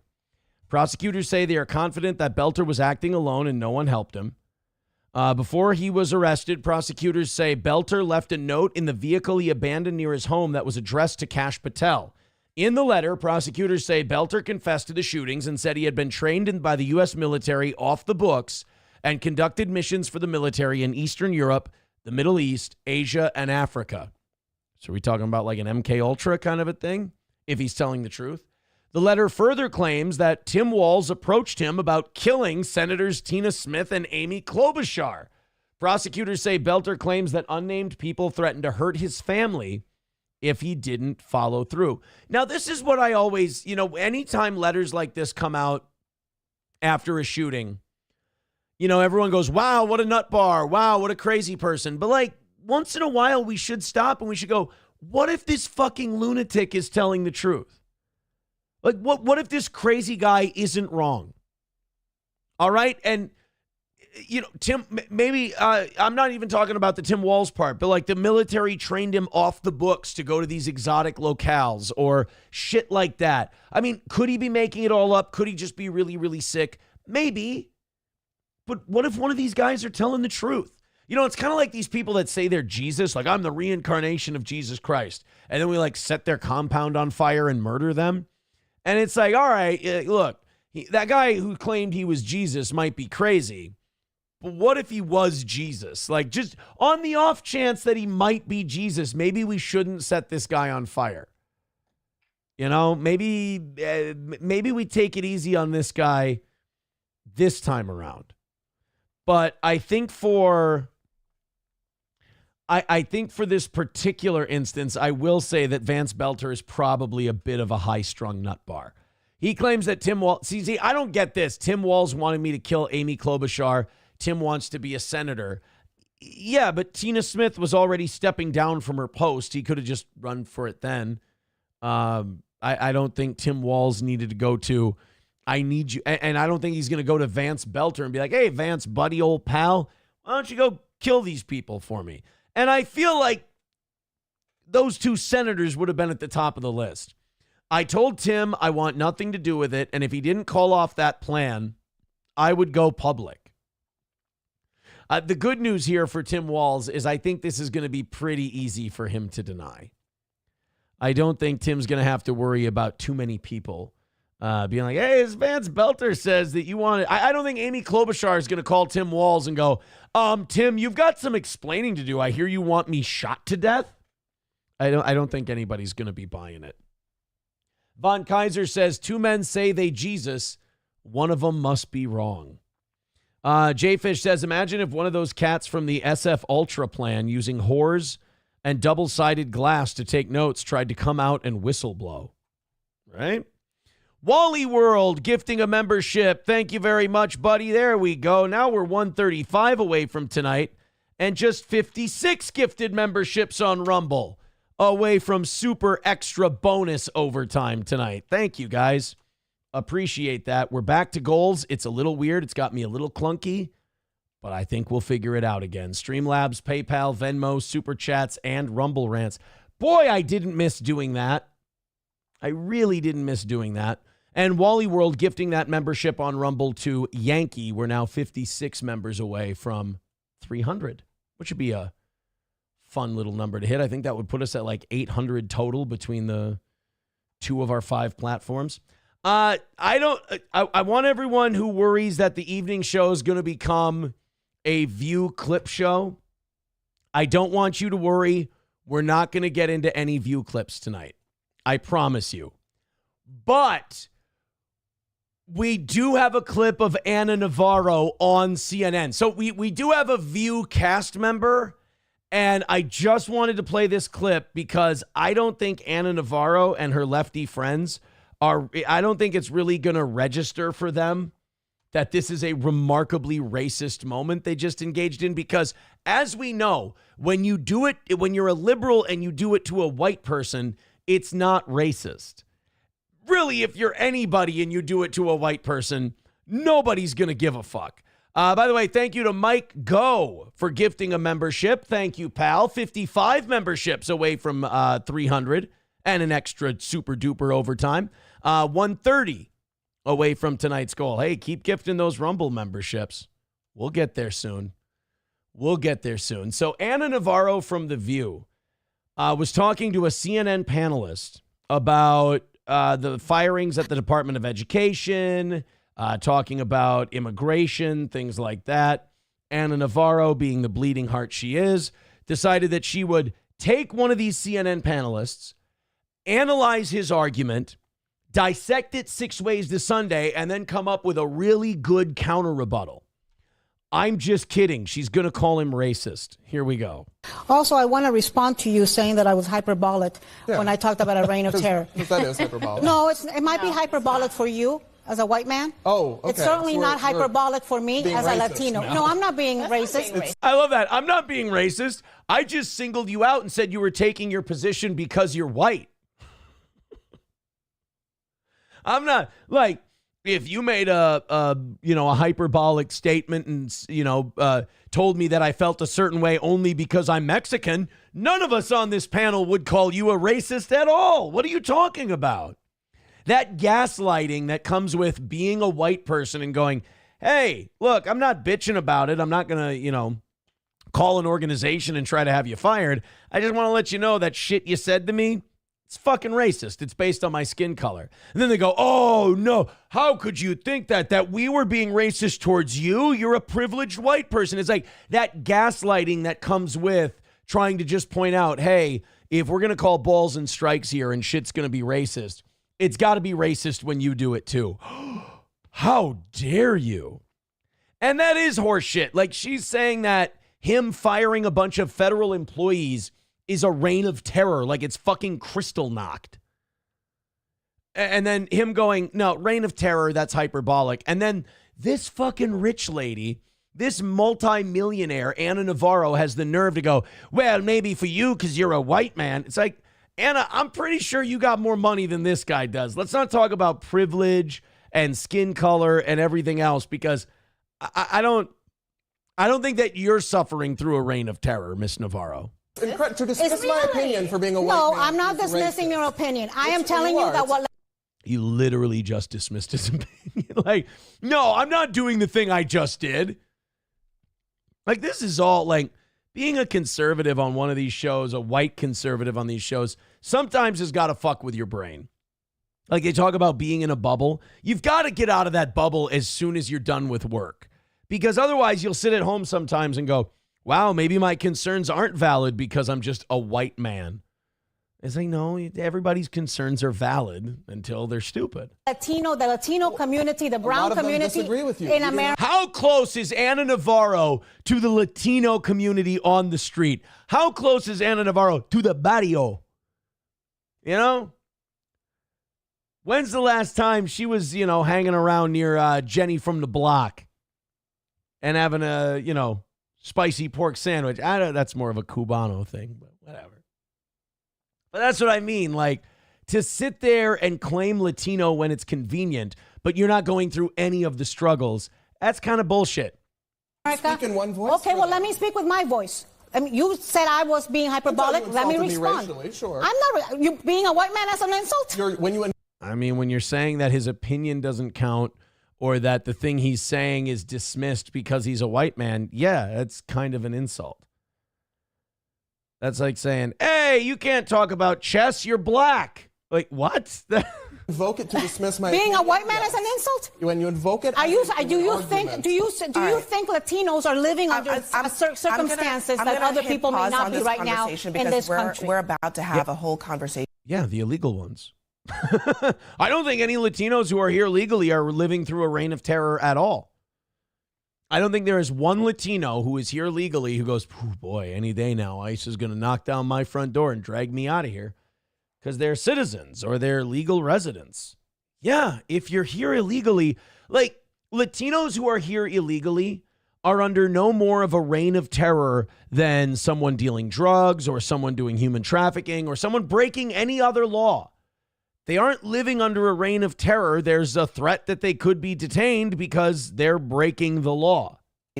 Prosecutors say they are confident that Beiter was acting alone and no one helped him. Before he was arrested, prosecutors say Beiter left a note in the vehicle he abandoned near his home that was addressed to Kash Patel. In the letter, prosecutors say Beiter confessed to the shootings and said he had been trained by the U.S. military off the books and conducted missions for the military in Eastern Europe, the Middle East, Asia, and Africa. So are we talking about like an MK Ultra kind of a thing, if he's telling the truth? The letter further claims that Tim Walz approached him about killing Senators Tina Smith and Amy Klobuchar. Prosecutors say Beiter claims that unnamed people threatened to hurt his family if he didn't follow through. Now, this is what I always, anytime letters like this come out after a shooting, everyone goes, wow, what a nut bar. Wow, what a crazy person. But like once in a while, we should stop and we should go, what if this fucking lunatic is telling the truth? Like, what if this crazy guy isn't wrong? All right? And, Tim, maybe, I'm not even talking about the Tim Walz part, but like the military trained him off the books to go to these exotic locales or shit like that. I mean, could he be making it all up? Could he just be really, really sick? Maybe. But what if one of these guys are telling the truth? It's kind of like these people that say they're Jesus, like I'm the reincarnation of Jesus Christ. And then we like set their compound on fire and murder them. And it's like, all right, look, that guy who claimed he was Jesus might be crazy. But what if he was Jesus? Like just on the off chance that he might be Jesus, maybe we shouldn't set this guy on fire. Maybe we take it easy on this guy this time around. But I think for this particular instance, I will say that Vance Beiter is probably a bit of a high-strung nut bar. He claims that Tim Walz... See, I don't get this. Tim Walz wanted me to kill Amy Klobuchar. Tim wants to be a senator. Yeah, but Tina Smith was already stepping down from her post. He could have just run for it then. I don't think Tim Walz needed to go to... I need you... And I don't think he's going to go to Vance Beiter and be like, hey, Vance, buddy, old pal, why don't you go kill these people for me? And I feel like those two senators would have been at the top of the list. I told Tim I want nothing to do with it, and if he didn't call off that plan, I would go public. The good news here for Tim Walz is I think this is going to be pretty easy for him to deny. I don't think Tim's going to have to worry about too many people being like, hey, as Vance Beiter says that you want it. I don't think Amy Klobuchar is going to call Tim Walz and go, Tim, you've got some explaining to do. I hear you want me shot to death. I don't think anybody's going to be buying it. Von Kaiser says, two men say they Jesus. One of them must be wrong. J-Fish says, imagine if one of those cats from the SF Ultra plan using whores and double-sided glass to take notes tried to come out and whistle blow. Right? Wally World gifting a membership. Thank you very much, buddy. There we go. Now we're 135 away from tonight and just 56 gifted memberships on Rumble away from super extra bonus overtime tonight. Thank you, guys. Appreciate that. We're back to goals. It's a little weird. It's got me a little clunky, but I think we'll figure it out again. Streamlabs, PayPal, Venmo, Super Chats, and Rumble Rants. Boy, I didn't miss doing that. I really didn't miss doing that. And Wally World gifting that membership on Rumble to Yankee. We're now 56 members away from 300, which would be a fun little number to hit. I think that would put us at like 800 total between the two of our 5 platforms. I want everyone who worries that the evening show is going to become a view clip show. I don't want you to worry. We're not going to get into any view clips tonight. I promise you. But we do have a clip of Anna Navarro on CNN. So we do have a View cast member, and I just wanted to play this clip because I don't think Anna Navarro and her lefty friends I don't think it's really going to register for them that this is a remarkably racist moment they just engaged in, because as we know, when you do it, when you're a liberal and you do it to a white person, it's not racist. Really, if you're anybody and you do it to a white person, nobody's going to give a fuck. By the way, thank you to Mike Go for gifting a membership. Thank you, pal. 55 memberships away from 300 and an extra super duper overtime. 130 away from tonight's goal. Hey, keep gifting those Rumble memberships. We'll get there soon. We'll get there soon. So Anna Navarro from The View was talking to a CNN panelist about the firings at the Department of Education, talking about immigration, things like that. Anna Navarro, being the bleeding heart she is, decided that she would take one of these CNN panelists, analyze his argument, dissect it 6 ways to Sunday, and then come up with a really good counter rebuttal. I'm just kidding. She's going to call him racist. Here we go. Also, I want to respond to you saying that I was hyperbolic when I talked about a reign of terror. That is hyperbolic. No, it might be hyperbolic for you as a white man. Oh, okay. It's certainly not hyperbolic for me as a Latino. No, I'm not being racist. I love that. I'm not being racist. I just singled you out and said you were taking your position because you're white. I'm not, like, if you made a hyperbolic statement and, told me that I felt a certain way only because I'm Mexican, none of us on this panel would call you a racist at all. What are you talking about? That gaslighting that comes with being a white person and going, hey, look, I'm not bitching about it. I'm not going to, call an organization and try to have you fired. I just want to let you know that shit you said to me, it's fucking racist. It's based on my skin color. And then they go, oh, no, how could you think that we were being racist towards you? You're a privileged white person. It's like that gaslighting that comes with trying to just point out, hey, if we're going to call balls and strikes here and shit's going to be racist, it's got to be racist when you do it too. How dare you? And that is horseshit. Like, she's saying that him firing a bunch of federal employees is a reign of terror, like it's fucking crystal knocked. And then him going, no, reign of terror, that's hyperbolic. And then this fucking rich lady, this multimillionaire, Anna Navarro, has the nerve to go, well, maybe for you because you're a white man. It's like, Anna, I'm pretty sure you got more money than this guy does. Let's not talk about privilege and skin color and everything else, because I don't think that you're suffering through a reign of terror, Miss Navarro. To dismiss my opinion for being a white man. No, I'm not dismissing your opinion. I am telling you that what... You literally just dismissed his opinion. Like, no, I'm not doing the thing I just did. Like, this is all, like, being a conservative on one of these shows, a white conservative on these shows, sometimes has got to fuck with your brain. Like, they talk about being in a bubble. You've got to get out of that bubble as soon as you're done with work. Because otherwise you'll sit at home sometimes and go, wow, maybe my concerns aren't valid because I'm just a white man. It's like, no, everybody's concerns are valid until they're stupid. The Latino community, the brown community in America. How close is Anna Navarro to the Latino community on the street? How close is Anna Navarro to the barrio? You know? When's the last time she was, hanging around near Jenny from the block and having a, spicy pork sandwich? That's more of a Cubano thing, but whatever. But that's what I mean. Like, to sit there and claim Latino when it's convenient, but you're not going through any of the struggles, that's kind of bullshit. Speak in one voice. Okay, well, let me speak with my voice. I mean, you said I was being hyperbolic. Let me respond. Racially, sure. I'm not. You being a white man as an insult? When you're saying that his opinion doesn't count, or that the thing he's saying is dismissed because he's a white man, yeah, that's kind of an insult. That's like saying, hey, you can't talk about chess, you're black. Like, what? Invoke it to dismiss my being a white man is an insult? When you invoke it, do you think Latinos are living under circumstances that other people may not be right now in this country? We're about to have a whole conversation. Yeah, the illegal ones. I don't think any Latinos who are here legally are living through a reign of terror at all. I don't think there is one Latino who is here legally who goes, oh boy, any day now, ICE is going to knock down my front door and drag me out of here because they're citizens or they're legal residents. Yeah, if you're here illegally, like Latinos who are here illegally are under no more of a reign of terror than someone dealing drugs or someone doing human trafficking or someone breaking any other law. They aren't living under a reign of terror. There's a threat that they could be detained because they're breaking the law.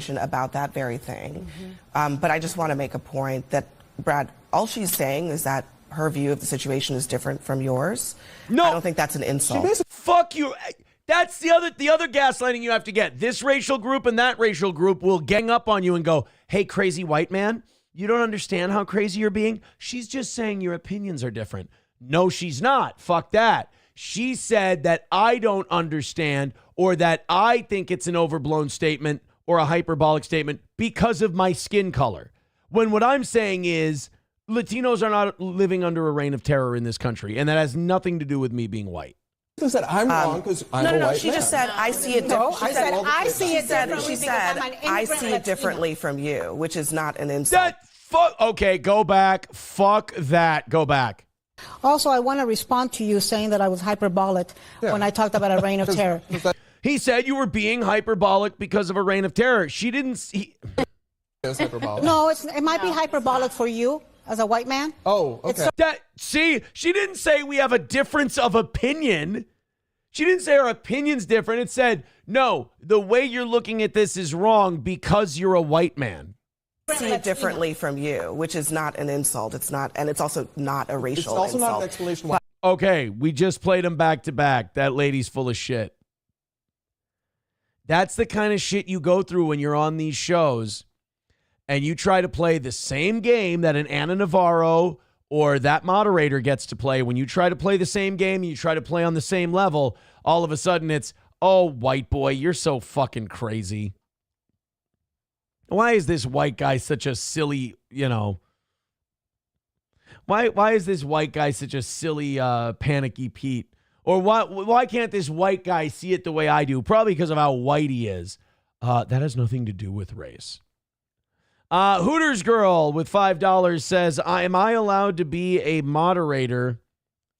About that very thing. But I just want to make a point that, Brad, all she's saying is that her view of the situation is different from yours. No. I don't think that's an insult. Fuck you. That's the other gaslighting you have to get. This racial group and that racial group will gang up on you and go, hey, crazy white man, you don't understand how crazy you're being? She's just saying your opinions are different. No, she's not. Fuck that. She said that I don't understand or that I think it's an overblown statement or a hyperbolic statement because of my skin color. When what I'm saying is Latinos are not living under a reign of terror in this country, and that has nothing to do with me being white. She said I'm wrong because I'm a white man. She just said I see it. I see it differently. She said I see it differently from you, which is not an insult. Okay, go back. Fuck that. Go back. Also, I want to respond to you saying that I was hyperbolic when I talked about a reign of terror. He said you were being hyperbolic because of a reign of terror. She didn't. It's hyperbolic. No, it might be hyperbolic for you as a white man. Oh, okay. See, she didn't say we have a difference of opinion. She didn't say our opinion's different. It said, no, the way you're looking at this is wrong because you're a white man. I see it differently from you, which is not an insult. It's not, and it's also not a racial insult. It's also not an explanation why. Okay, we just played them back to back. That lady's full of shit. That's the kind of shit you go through when you're on these shows and you try to play the same game that an Anna Navarro or that moderator gets to play. When you try to play the same game, you try to play on the same level, all of a sudden it's, oh, white boy, you're so fucking crazy. Why is this white guy such a silly, why is this white guy such a silly, panicky Pete? Or why can't this white guy see it the way I do? Probably because of how white he is. That has nothing to do with race. Hooters Girl with $5 says, am I allowed to be a moderator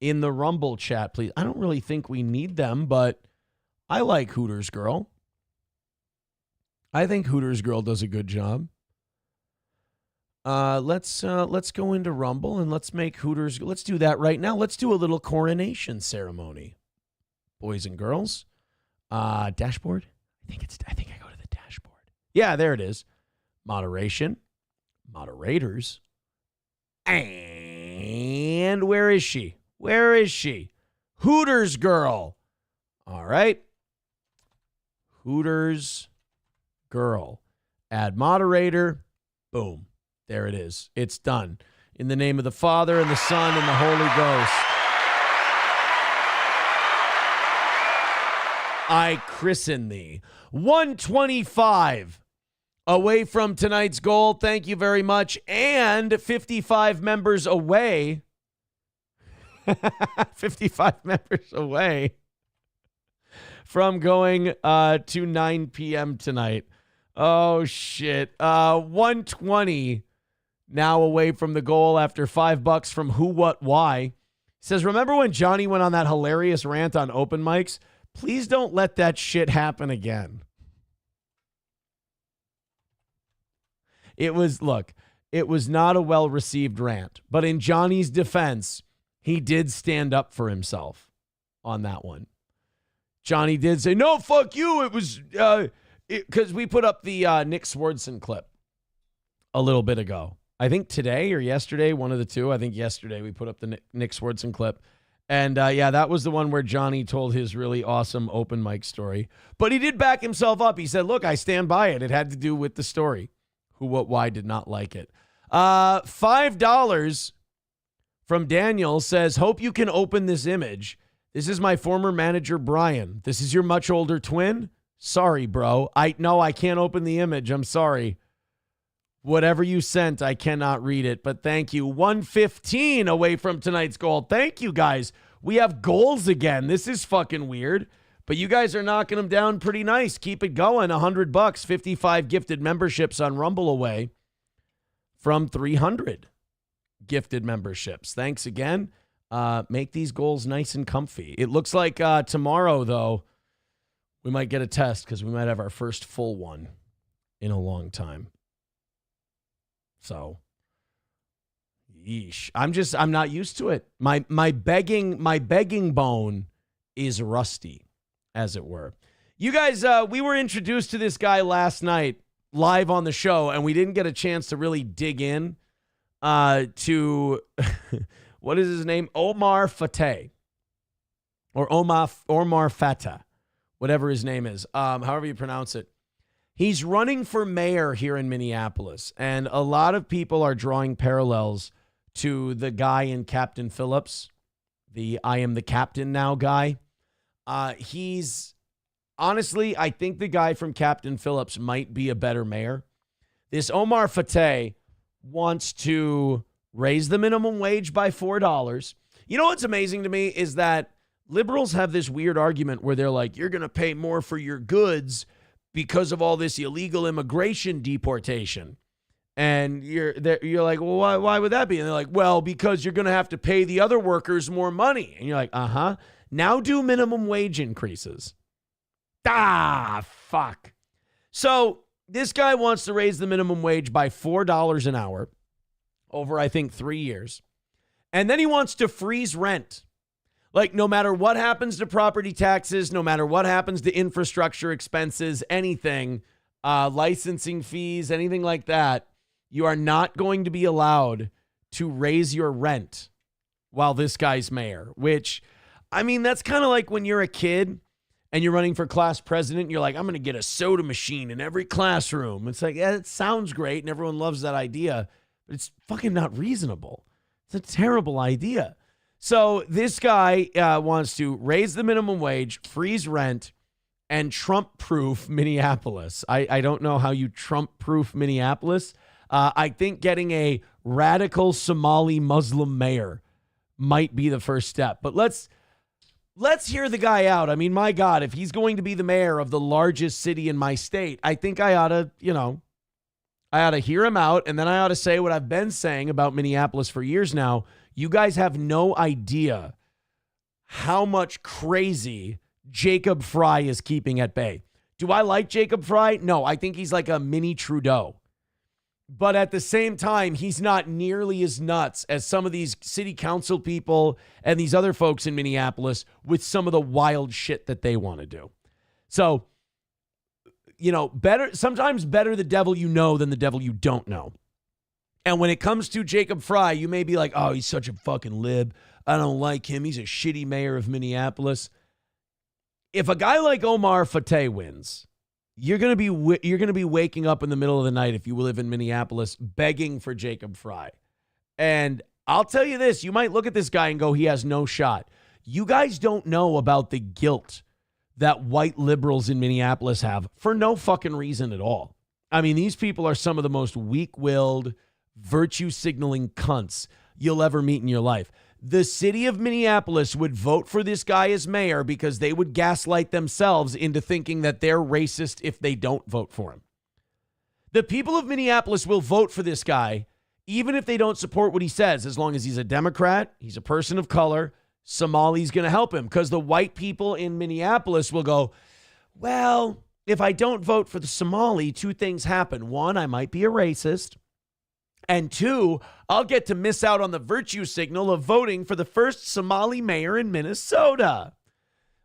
in the Rumble chat, please? I don't really think we need them, but I like Hooters Girl. I think Hooters Girl does a good job. Let's go into Rumble and let's make Hooters. Let's do that right now. Let's do a little coronation ceremony, boys and girls. Dashboard. I think I go to the dashboard. Yeah, there it is. Moderation, moderators, and where is she? Where is she? Hooters Girl. All right. Hooters Girl. Add moderator. Boom. There it is. It's done. In the name of the Father and the Son and the Holy Ghost. I christen thee. 125 away from tonight's goal. Thank you very much. And 55 members away. 55 members away from going to 9 p.m. tonight. Oh, shit. 120 now away from the goal after $5 from Who, What, Why. He says, remember when Johnny went on that hilarious rant on open mics? Please don't let that shit happen again. It was not a well-received rant, but in Johnny's defense, he did stand up for himself on that one. Johnny did say, no, fuck you. It was, because we put up the Nick Swardson clip a little bit ago. I think today or yesterday, one of the two. I think yesterday we put up the Nick Swardson clip. And yeah, that was the one where Johnny told his really awesome open mic story. But he did back himself up. He said, look, I stand by it. It had to do with the story. Who, What, Why did not like it. $5 from Daniel says, hope you can open this image. This is my former manager, Brian. This is your much older twin? Sorry, bro. I can't open the image. I'm sorry. Whatever you sent, I cannot read it, but thank you. 115 away from tonight's goal. Thank you, guys. We have goals again. This is fucking weird, but you guys are knocking them down pretty nice. Keep it going. $100, 55 gifted memberships on Rumble away from 300 gifted memberships. Thanks again. Make these goals nice and comfy. It looks like tomorrow, though, we might get a test because we might have our first full one in a long time. So, yeesh. I'm not used to it. My begging bone is rusty, as it were. You guys, we were introduced to this guy last night live on the show, and we didn't get a chance to really dig in to what is his name? Omar Fateh. Or Omar Fateh. whatever his name is, however you pronounce it. He's running for mayor here in Minneapolis, and a lot of people are drawing parallels to the guy in Captain Phillips, the I am the captain now guy. He's honestly, I think the guy from Captain Phillips might be a better mayor. This Omar Fateh wants to raise the minimum wage by $4. You know what's amazing to me is that liberals have this weird argument where they're like, you're going to pay more for your goods because of all this illegal immigration deportation. And you're like, well, why would that be? And they're like, well, because you're going to have to pay the other workers more money. And you're like, uh-huh. Now do minimum wage increases. Fuck. So this guy wants to raise the minimum wage by $4 an hour over, I think, 3 years. And then he wants to freeze rent. Like, no matter what happens to property taxes, no matter what happens to infrastructure expenses, anything, licensing fees, anything like that, you are not going to be allowed to raise your rent while this guy's mayor. Which, I mean, that's kind of like when you're a kid and you're running for class president. You're like, I'm going to get a soda machine in every classroom. It's like, yeah, it sounds great and everyone loves that idea, but it's fucking not reasonable. It's a terrible idea. So this guy wants to raise the minimum wage, freeze rent, and Trump-proof Minneapolis. I don't know how you Trump-proof Minneapolis. I think getting a radical Somali Muslim mayor might be the first step. But let's hear the guy out. I mean, my God, if he's going to be the mayor of the largest city in my state, I think I ought to, I ought to hear him out, and then I ought to say what I've been saying about Minneapolis for years now. You guys have no idea how much crazy Jacob Fry is keeping at bay. Do I like Jacob Fry? No, I think he's like a mini Trudeau. But at the same time, he's not nearly as nuts as some of these city council people and these other folks in Minneapolis with some of the wild shit that they want to do. So, sometimes better the devil you know than the devil you don't know. And when it comes to Jacob Fry, you may be like, oh, he's such a fucking lib. I don't like him. He's a shitty mayor of Minneapolis. If a guy like Omar Fateh wins, you're going to be waking up in the middle of the night if you live in Minneapolis begging for Jacob Fry. And I'll tell you this, you might look at this guy and go, he has no shot. You guys don't know about the guilt that white liberals in Minneapolis have for no fucking reason at all. I mean, these people are some of the most weak-willed, virtue-signaling cunts you'll ever meet in your life. The city of Minneapolis would vote for this guy as mayor because they would gaslight themselves into thinking that they're racist if they don't vote for him. The people of Minneapolis will vote for this guy even if they don't support what he says, as long as he's a Democrat, he's a person of color, Somali's going to help him, because the white people in Minneapolis will go, well, if I don't vote for the Somali, two things happen. One, I might be a racist. And two, I'll get to miss out on the virtue signal of voting for the first Somali mayor in Minnesota.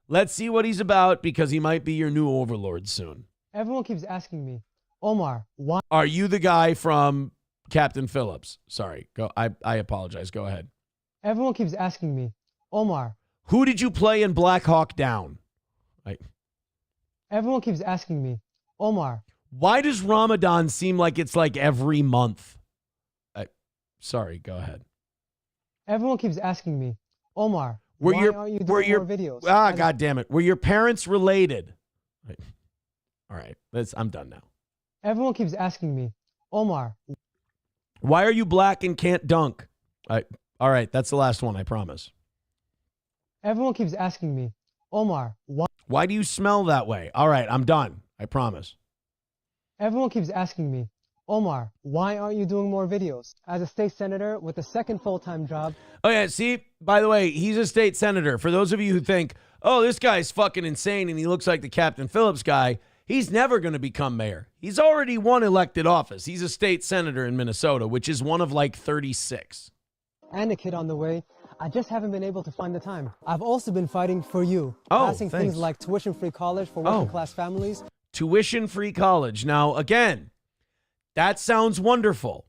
Let's see what he's about, because he might be your new overlord soon. Everyone keeps asking me, Omar, why? Are you the guy from Captain Phillips? Sorry, go. I apologize. Go ahead. Everyone keeps asking me, Omar. Who did you play in Black Hawk Down? Everyone keeps asking me, Omar. Why does Ramadan seem like it's like every month? Sorry, go ahead. Everyone keeps asking me, Omar, why aren't you doing more videos? God damn it. Were your parents related? All right, I'm done now. Everyone keeps asking me, Omar. Why are you black and can't dunk? All right, that's the last one, I promise. Everyone keeps asking me, Omar, why do you smell that way? All right, I'm done, I promise. Everyone keeps asking me, Omar, why aren't you doing more videos? As a state senator with a second full-time job. Oh, yeah, see, by the way, he's a state senator. For those of you who think, oh, this guy's fucking insane and he looks like the Captain Phillips guy, he's never going to become mayor. He's already won elected office. He's a state senator in Minnesota, which is one of like 36. And a kid on the way. I just haven't been able to find the time. I've also been fighting for you. Oh, passing thanks. Things like tuition-free college for working-class families. Tuition-free college. Now, again, that sounds wonderful.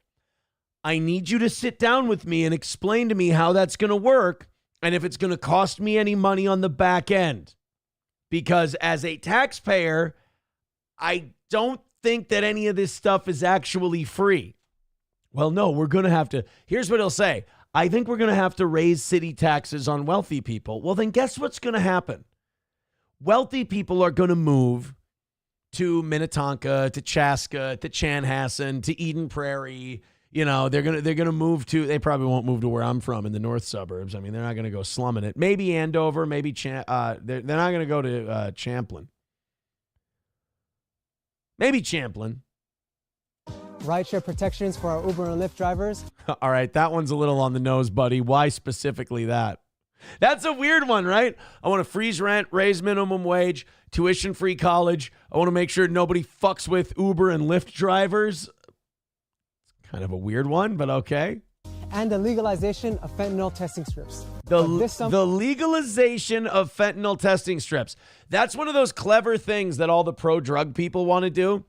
I need you to sit down with me and explain to me how that's going to work and if it's going to cost me any money on the back end. Because as a taxpayer, I don't think that any of this stuff is actually free. Well, no, we're going to have to. Here's what he'll say. I think we're going to have to raise city taxes on wealthy people. Well, then guess what's going to happen? Wealthy people are going to move to Minnetonka, to Chaska, to Chanhassen, to Eden Prairie. You know, they're gonna move to. They probably won't move to where I'm from in the north suburbs. I mean, they're not going to go slumming it. Maybe Andover, maybe they're not going to go to Champlin. Maybe Champlin. Rideshare protections for our Uber and Lyft drivers. All right, that one's a little on the nose, buddy. Why specifically that? That's a weird one, right? I want to freeze rent, raise minimum wage, tuition-free college. I want to make sure nobody fucks with Uber and Lyft drivers. Kind of a weird one, but okay. And the legalization of fentanyl testing strips. The legalization of fentanyl testing strips. That's one of those clever things that all the pro-drug people want to do.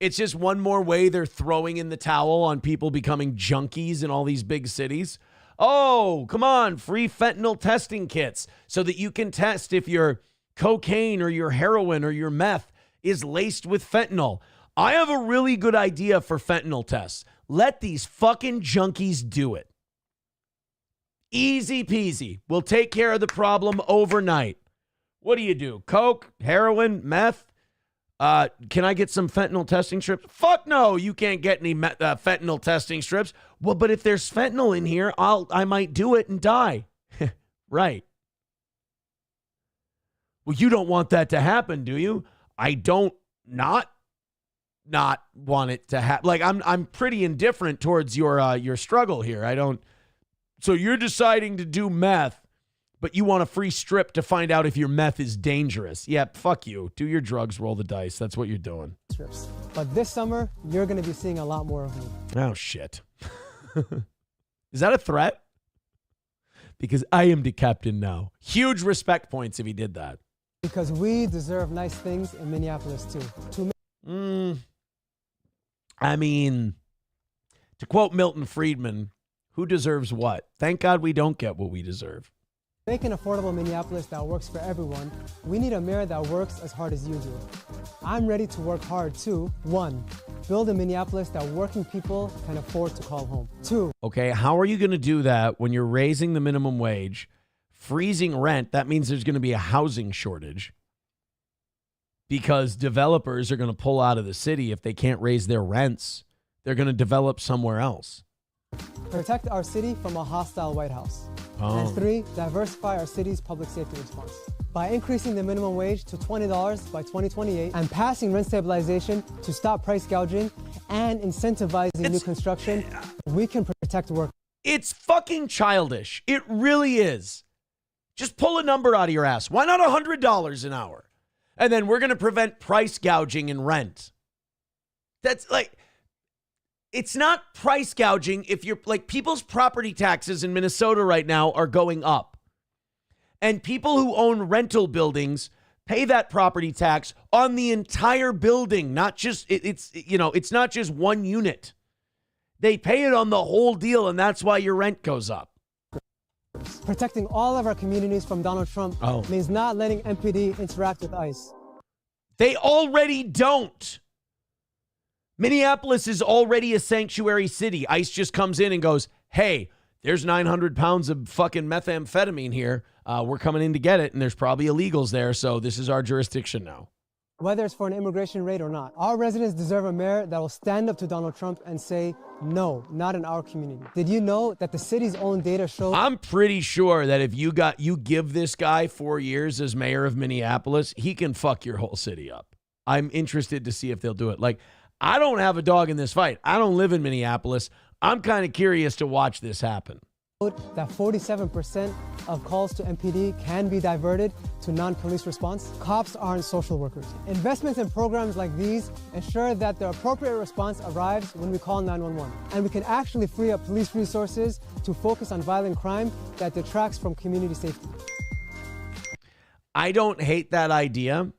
It's just one more way they're throwing in the towel on people becoming junkies in all these big cities. Oh, come on, free fentanyl testing kits so that you can test if your cocaine or your heroin or your meth is laced with fentanyl. I have a really good idea for fentanyl tests. Let these fucking junkies do it. Easy peasy. We'll take care of the problem overnight. What do you do? Coke, heroin, meth? Can I get some fentanyl testing strips? Fuck no, you can't get any fentanyl testing strips. Well, but if there's fentanyl in here, I might do it and die. Right. Well, you don't want that to happen, do you? I don't not want it to happen. Like I'm pretty indifferent towards your struggle here. I don't. So you're deciding to do meth, but you want a free strip to find out if your meth is dangerous. Yeah, fuck you. Do your drugs, roll the dice. That's what you're doing. Strips. But this summer, you're going to be seeing a lot more of me. Oh, shit. Is that a threat? Because I am the captain now. Huge respect points if he did that. Because we deserve nice things in Minneapolis, too. I mean, to quote Milton Friedman, who deserves what? Thank God we don't get what we deserve. Make an affordable Minneapolis that works for everyone. We need a mayor that works as hard as you do. I'm ready to work hard too. 1, build a Minneapolis that working people can afford to call home. 2. Okay, how are you going to do that when you're raising the minimum wage, freezing rent? That means there's going to be a housing shortage because developers are going to pull out of the city if they can't raise their rents. They're going to develop somewhere else. Protect our city from a hostile White House. And 3, diversify our city's public safety response. By increasing the minimum wage to $20 by 2028 and passing rent stabilization to stop price gouging and incentivizing new construction, we can protect workers. It's fucking childish. It really is. Just pull a number out of your ass. Why not $100 an hour? And then we're going to prevent price gouging in rent. That's like... It's not price gouging if you're like people's property taxes in Minnesota right now are going up. And people who own rental buildings pay that property tax on the entire building, not just it's not just one unit. They pay it on the whole deal, and that's why your rent goes up. Protecting all of our communities from Donald Trump means not letting MPD interact with ICE. They already don't. Minneapolis is already a sanctuary city. ICE just comes in and goes, hey, there's 900 pounds of fucking methamphetamine here. We're coming in to get it, and there's probably illegals there, so this is our jurisdiction now. Whether it's for an immigration raid or not, our residents deserve a mayor that will stand up to Donald Trump and say, no, not in our community. Did you know that the city's own data shows... I'm pretty sure that if you give this guy 4 years as mayor of Minneapolis, he can fuck your whole city up. I'm interested to see if they'll do it. Like, I don't have a dog in this fight. I don't live in Minneapolis. I'm kind of curious to watch this happen. That 47% of calls to MPD can be diverted to non-police response. Cops aren't social workers. Investments in programs like these ensure that the appropriate response arrives when we call 911. And we can actually free up police resources to focus on violent crime that detracts from community safety. I don't hate that idea,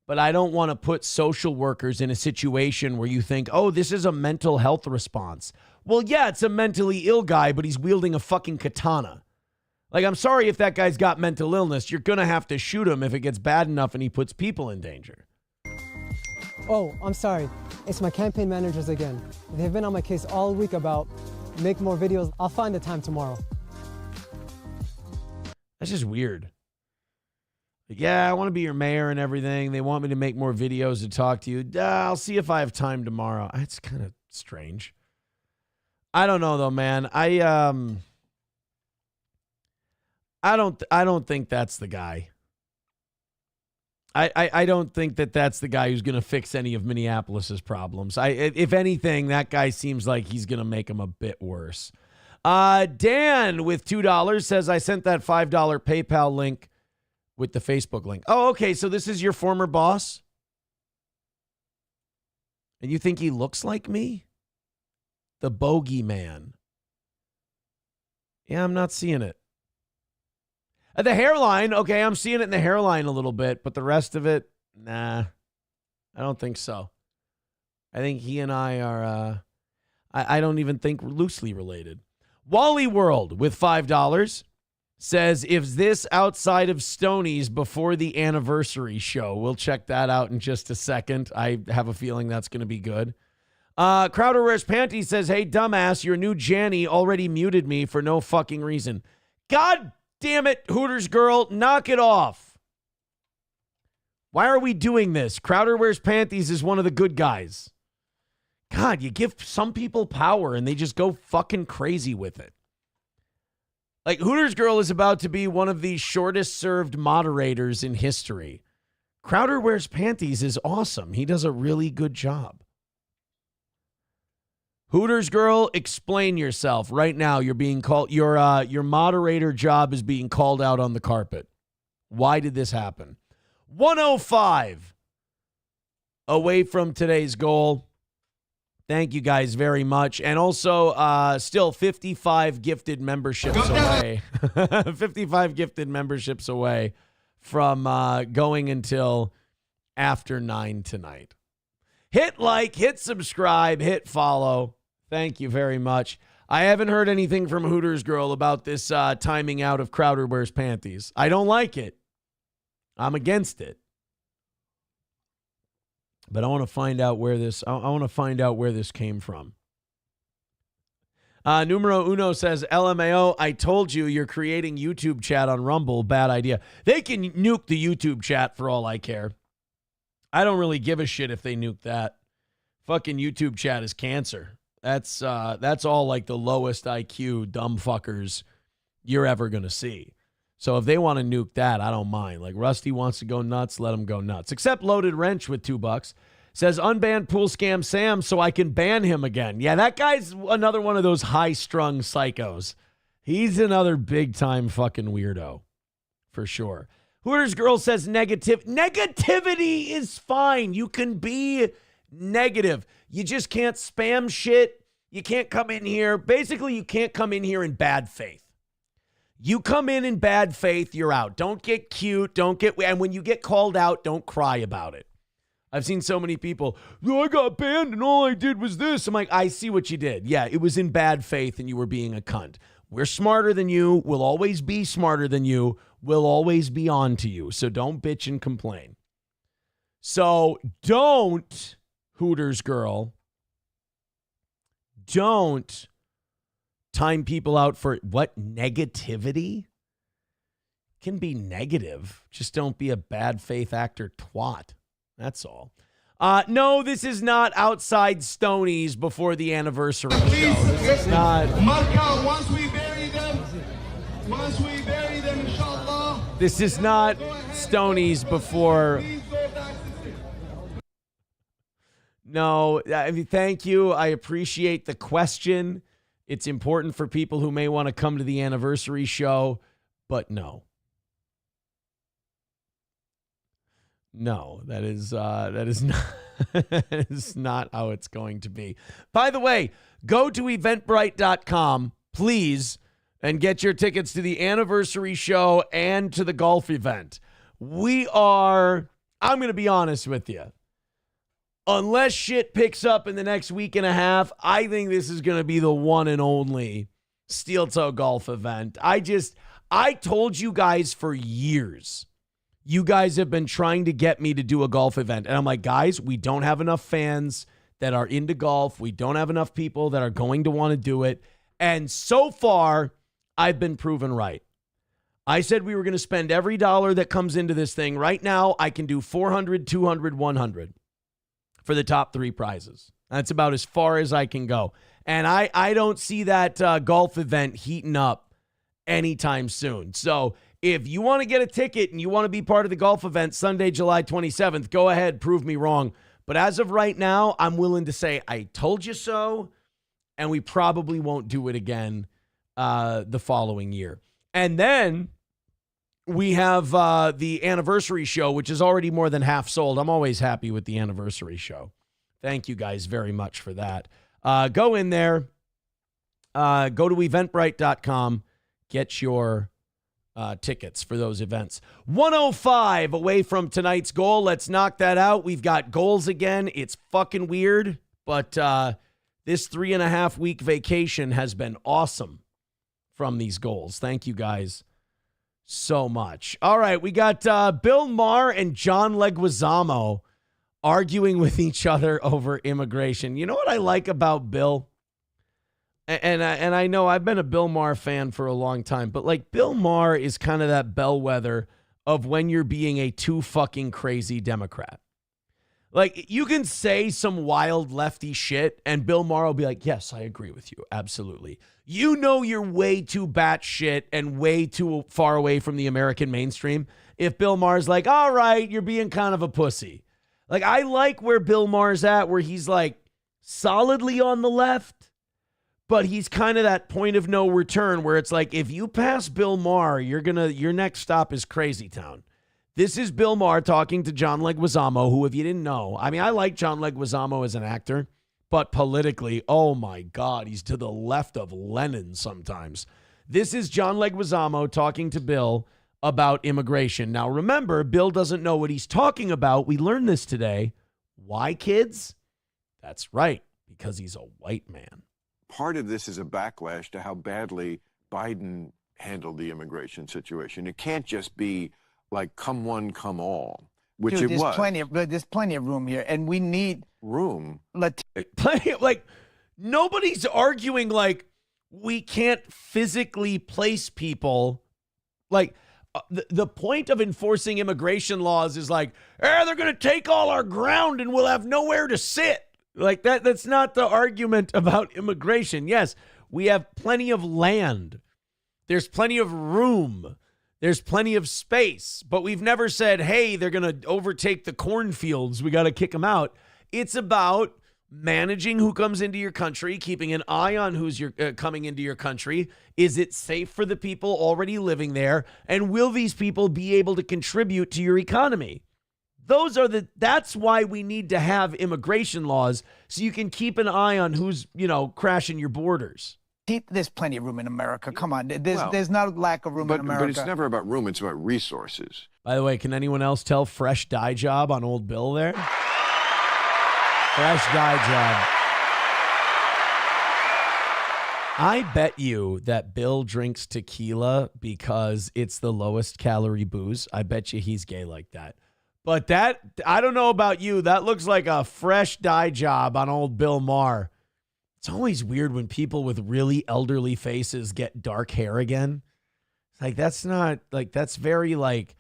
but I don't want to put social workers in a situation where you think, oh, this is a mental health response. Well, yeah, it's a mentally ill guy, but he's wielding a fucking katana. Like, I'm sorry if that guy's got mental illness. You're going to have to shoot him if it gets bad enough and he puts people in danger. Oh, I'm sorry. It's my campaign managers again. They've been on my case all week about make more videos. I'll find the time tomorrow. That's just weird. Like, yeah, I want to be your mayor and everything. They want me to make more videos to talk to you. I'll see if I have time tomorrow. It's kind of strange. I don't know though, man. I don't think that's the guy. I don't think that's the guy who's going to fix any of Minneapolis's problems. If anything, that guy seems like he's going to make them a bit worse. Dan with $2 says, I sent that $5 PayPal link with the Facebook link. Oh, okay. So this is your former boss? And you think he looks like me? The bogeyman. Yeah, I'm not seeing it. The hairline, okay, I'm seeing it in the hairline a little bit, but the rest of it, nah, I don't think so. I think he and I are, I don't even think we're loosely related. Wally World with $5 says, is this outside of Stoney's before the anniversary show? We'll check that out in just a second. I have a feeling that's going to be good. Crowder Wears Panties says, hey, dumbass, your new Janny already muted me for no fucking reason. God damn it, Hooters girl, knock it off. Why are we doing this? Crowder Wears Panties is one of the good guys. God, you give some people power and they just go fucking crazy with it. Like, Hooters girl is about to be one of the shortest served moderators in history. Crowder Wears Panties is awesome. He does a really good job. Hooters girl, explain yourself right now. You're being called. Your moderator job is being called out on the carpet. Why did this happen? 105 away from today's goal. Thank you guys very much, and also still 55 gifted memberships away. 55 gifted memberships away from going until after 9 tonight. Hit like, hit subscribe, hit follow. Thank you very much. I haven't heard anything from Hooters girl about this timing out of Crowder Wears Panties. I don't like it. I'm against it. But I want to find out where this. I want to find out where this came from. Numero Uno says, LMAO, I told you you're creating YouTube chat on Rumble. Bad idea. They can nuke the YouTube chat for all I care. I don't really give a shit if they nuke that. Fucking YouTube chat is cancer. That's all like the lowest IQ dumb fuckers you're ever going to see. So if they want to nuke that, I don't mind. Like Rusty wants to go nuts, let him go nuts. Except Loaded Wrench with $2 says, unban Pool Scam Sam so I can ban him again. Yeah, that guy's another one of those high-strung psychos. He's another big-time fucking weirdo, for sure. Hooters girl says negativity is fine. You can be negative. You just can't spam shit. You can't come in here. Basically, you can't come in here in bad faith. You come in bad faith, you're out. Don't get cute. And when you get called out, don't cry about it. I've seen so many people, I got banned and all I did was this. I'm like, I see what you did. Yeah, it was in bad faith and you were being a cunt. We're smarter than you. We'll always be smarter than you. We'll always be on to you. So don't bitch and complain. So don't, Hooters girl, don't time people out for what? Negativity? Can be negative. Just don't be a bad faith actor twat. That's all. No, this is not outside Stoney's before the anniversary show. This is not. Once we bury them, inshallah. This is not Stoney's before. No, I mean, thank you. I appreciate the question. It's important for people who may want to come to the anniversary show, but no. No, that is not that is not how it's going to be. By the way, go to eventbrite.com, please, and get your tickets to the anniversary show and to the golf event. I'm going to be honest with you. Unless shit picks up in the next week and a half, I think this is going to be the one and only Steel Toe Golf event. I told you guys for years, you guys have been trying to get me to do a golf event. And I'm like, guys, we don't have enough fans that are into golf. We don't have enough people that are going to want to do it. And so far, I've been proven right. I said we were going to spend every dollar that comes into this thing. Right now, I can do 400, 200, 100 for the top 3 prizes. That's about as far as I can go. And I don't see that golf event heating up anytime soon. So if you want to get a ticket and you want to be part of the golf event Sunday, July 27th, go ahead, prove me wrong. But as of right now, I'm willing to say I told you so, and we probably won't do it again the following year. And then we have the anniversary show, which is already more than half sold. I'm always happy with the anniversary show. Thank you guys very much for that. Go in there. Go to eventbrite.com. Get your tickets for those events. 105 away from tonight's goal. Let's knock that out. We've got goals again. It's fucking weird, but this 3.5 week vacation has been awesome from these goals. Thank you guys so much. All right, we got Bill Maher and John Leguizamo arguing with each other over immigration. You know what I like about Bill? And I know I've been a Bill Maher fan for a long time, but like Bill Maher is kind of that bellwether of when you're being a too fucking crazy Democrat. Like you can say some wild lefty shit and Bill Maher will be like, yes, I agree with you. Absolutely. You know you're way too batshit and way too far away from the American mainstream if Bill Maher's like, all right, you're being kind of a pussy. Like I like where Bill Maher's at, where he's like solidly on the left, but he's kind of that point of no return where it's like, if you pass Bill Maher, your next stop is Crazy Town. This is Bill Maher talking to John Leguizamo, who, if you didn't know, I mean, I like John Leguizamo as an actor, but politically, oh my God, he's to the left of Lenin sometimes. This is John Leguizamo talking to Bill about immigration. Now, remember, Bill doesn't know what he's talking about. We learned this today. Why, kids? That's right, because he's a white man. Part of this is a backlash to how badly Biden handled the immigration situation. It can't just be like come one, come all, which Dude, it was. There's plenty of room here, and we need room. Plenty. Like nobody's arguing like we can't physically place people. Like the point of enforcing immigration laws is like, they're going to take all our ground and we'll have nowhere to sit. Like that's not the argument about immigration. Yes, we have plenty of land. There's plenty of room. There's plenty of space, but we've never said, hey, they're going to overtake the cornfields. We got to kick them out. It's about managing who comes into your country, keeping an eye on who's coming into your country. Is it safe for the people already living there? And will these people be able to contribute to your economy? That's why we need to have immigration laws, so you can keep an eye on who's, crashing your borders. There's plenty of room in America. Come on. There's no lack of room in America. But it's never about room. It's about resources. By the way, can anyone else tell fresh dye job on old Bill there? Fresh dye job. I bet you that Bill drinks tequila because it's the lowest calorie booze. I bet you he's gay like that. But I don't know about you. That looks like a fresh dye job on old Bill Maher. It's always weird when people with really elderly faces get dark hair again. It's like, that's very like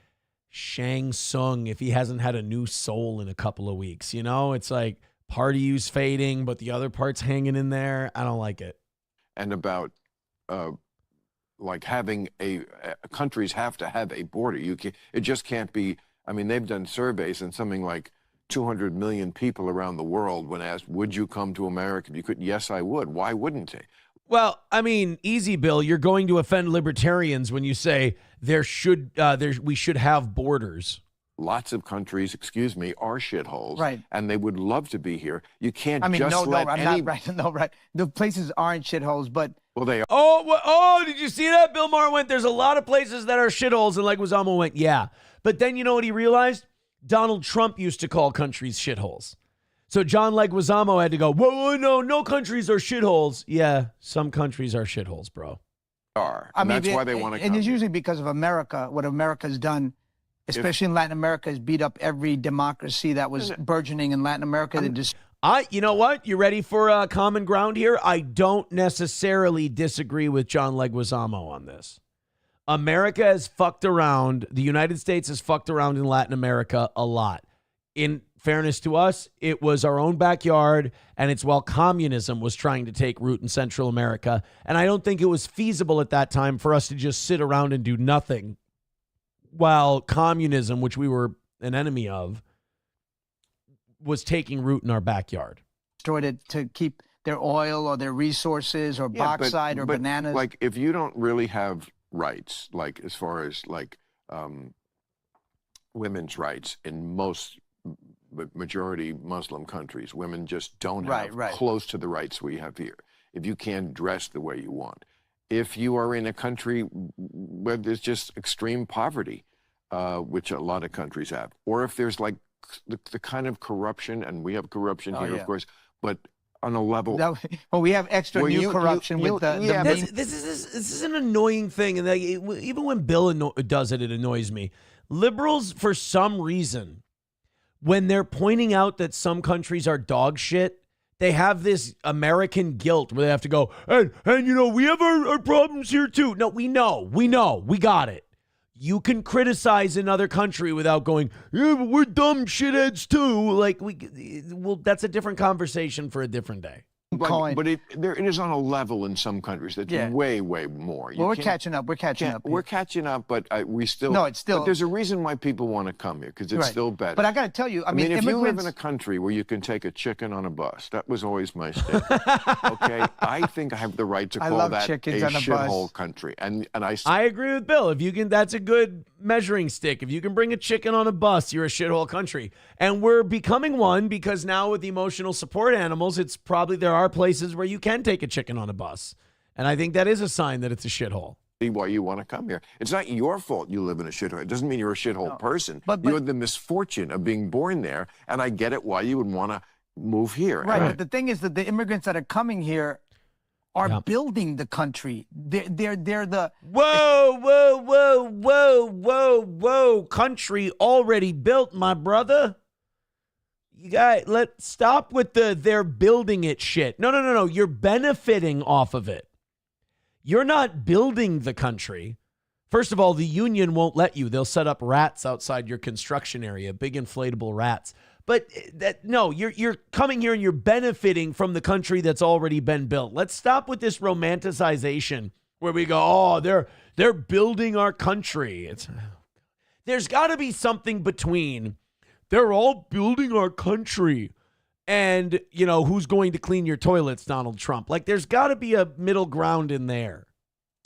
Shang Tsung if he hasn't had a new soul in a couple of weeks. It's like part of you's fading, but the other part's hanging in there. I don't like it. And about like having countries have to have a border. It just can't be. I mean, they've done surveys and something like 200 million people around the world, when asked, would you come to America if you could? Yes, I would. Why wouldn't they? Well, I mean, easy, Bill. You're going to offend libertarians when you say we should have borders. Lots of countries, are shitholes. Right. And they would love to be here. You can't I'm let not right. No, right. The places aren't shitholes, but... Well, they are. Oh, did you see that? Bill Maher went, there's a lot of places that are shitholes, and Leguizamo went, yeah. But then you know what he realized? Donald Trump used to call countries shitholes. So John Leguizamo had to go, whoa, no countries are shitholes. Yeah, some countries are shitholes, bro. And that's why they want to come. And it's usually because of America. What America's done, especially in Latin America, has beat up every democracy that was burgeoning in Latin America. You know what? You ready for common ground here? I don't necessarily disagree with John Leguizamo on this. America has fucked around. The United States has fucked around in Latin America a lot. In fairness to us, it was our own backyard, and it's while communism was trying to take root in Central America. And I don't think it was feasible at that time for us to just sit around and do nothing while communism, which we were an enemy of, was taking root in our backyard. Destroyed it to keep their oil or their resources or bauxite or bananas. Like, if you don't really have rights, like as far as like women's rights in most majority Muslim countries, women just don't have close to the rights we have here. If you can't dress the way you want, if you are in a country where there's just extreme poverty, which a lot of countries have, or if there's like the kind of corruption, and we have corruption here, of course, but on a level. Well, we have extra new corruption with the This is an annoying thing, and even when Bill does it, it annoys me. Liberals, for some reason, when they're pointing out that some countries are dog shit, they have this American guilt where they have to go, and you know, we have our problems here too. No, we know, we got it. You can criticize another country without going, yeah, but we're dumb shitheads too. Like, that's a different conversation for a different day. But it is on a level in some countries that's way, way more. Well, we're catching up. We're catching up. We're catching up, but we still. No, it's still. But there's a reason why people want to come here, because it's still better. But I got to tell you, I mean, if you live in a country where you can take a chicken on a bus, that was always my statement. Okay, I think I have the right to call that a shithole country, and I agree with Bill. If you can, that's a good measuring stick. If you can bring a chicken on a bus, you're a shithole country, and we're becoming one because now with emotional support animals, it's probably there are places where you can take a chicken on a bus. And I think that is a sign that it's a shithole. See why you want to come here. It's not your fault you live in a shithole. It doesn't mean you're a shithole person. But you had the misfortune of being born there, and I get it why you would want to move here. Right, but the thing is that the immigrants that are coming here are building the country. They're the... Whoa. Country already built, my brother. You guys, let's stop with they're building it shit. No. You're benefiting off of it. You're not building the country. First of all, the union won't let you. They'll set up rats outside your construction area, big inflatable rats. But you're coming here and you're benefiting from the country that's already been built. Let's stop with this romanticization where we go, oh, they're building our country. There's got to be something between they're all building our country and, you know, who's going to clean your toilets, Donald Trump. Like, there's got to be a middle ground in there.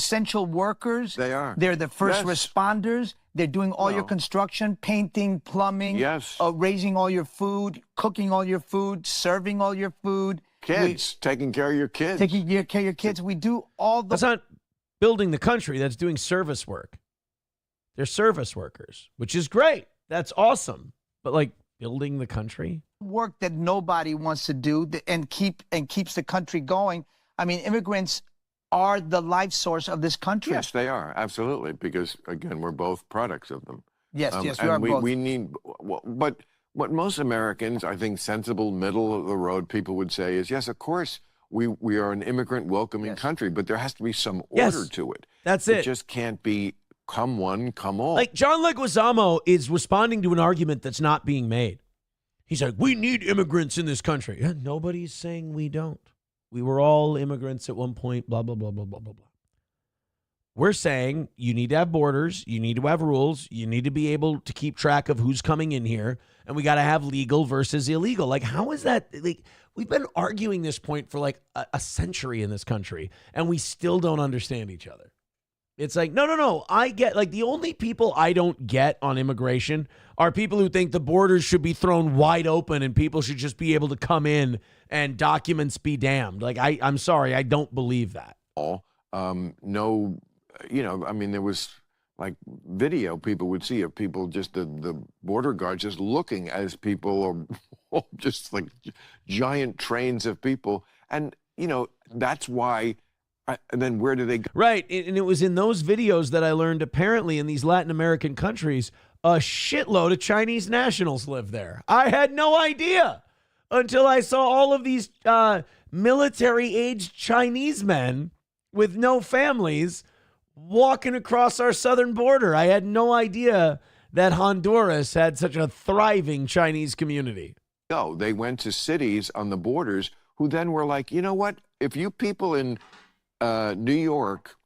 Essential workers. They are. They're the first responders. They're doing all your construction, painting, plumbing. Yes. Raising all your food, cooking all your food, serving all your food. Kids, taking care of your kids. Taking care of your kids. We do all the... That's not building the country. That's doing service work. They're service workers, which is great. That's awesome. But, like, building the country? Work that nobody wants to do and keeps the country going. I mean, immigrants are the life source of this country. Yes, they are. Absolutely. Because, again, we're both products of them. Yes, we are both. We need... But what most Americans, I think sensible, middle-of-the-road people would say is, yes, of course, we are an immigrant welcoming country, but there has to be some order to it. That's it. It just can't be come one, come all. Like, John Leguizamo is responding to an argument that's not being made. He's like, we need immigrants in this country. And nobody's saying we don't. We were all immigrants at one point, blah, blah, blah, blah, blah, blah, blah. We're saying you need to have borders, you need to have rules, you need to be able to keep track of who's coming in here, and we got to have legal versus illegal. Like, how is that? Like, we've been arguing this point for like a century in this country, and we still don't understand each other. It's like, no. I get, like, the only people I don't get on immigration are people who think the borders should be thrown wide open and people should just be able to come in and documents be damned. Like, I'm sorry, I don't believe that. No, you know, I mean, there was like video people would see of people just the border guards just looking as people are just like giant trains of people. And, you know, that's why And then where do they go? Right. And it was in those videos that I learned apparently in these Latin American countries, a shitload of Chinese nationals live there. I had no idea until I saw all of these military-aged Chinese men with no families walking across our southern border. I had no idea that Honduras had such a thriving Chinese community. No, they went to cities on the borders who then were like, you know what? If you people in New York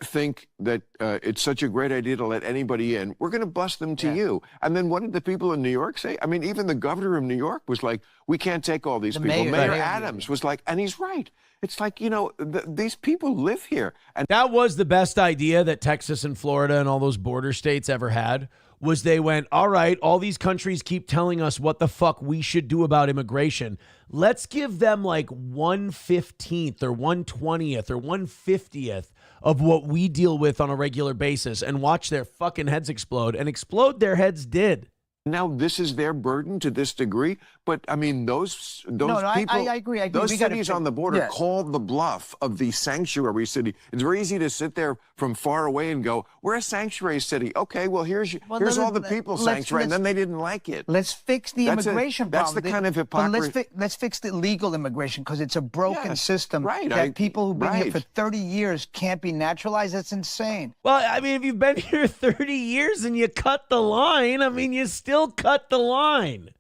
think that it's such a great idea to let anybody in, we're going to bust them to you. And then what did the people in New York say? I mean, even the governor of New York was like, we can't take all these people. Mayor Adams was like, and he's right. It's like, you know, these people live here. And that was the best idea that Texas and Florida and all those border states ever had, was they went, all right, all these countries keep telling us what the fuck we should do about immigration. Let's give them like 1/15th or 1/20th or 1/50th of what we deal with on a regular basis and watch their fucking heads explode. And explode their heads did. Now this is their burden to this degree, but I mean those people. I agree. Those cities on the border called the bluff of the sanctuary city. It's very easy to sit there from far away and go, "We're a sanctuary city." Okay, well here's all the people sanctuary, and then they didn't like it. Let's fix the immigration problem. That's the kind of hypocrisy. But let's fix the legal immigration because it's a broken system. Right. That people who've been here for 30 years can't be naturalized. That's insane. Well, I mean, if you've been here 30 years and you cut the line, I mean, you still cut the line.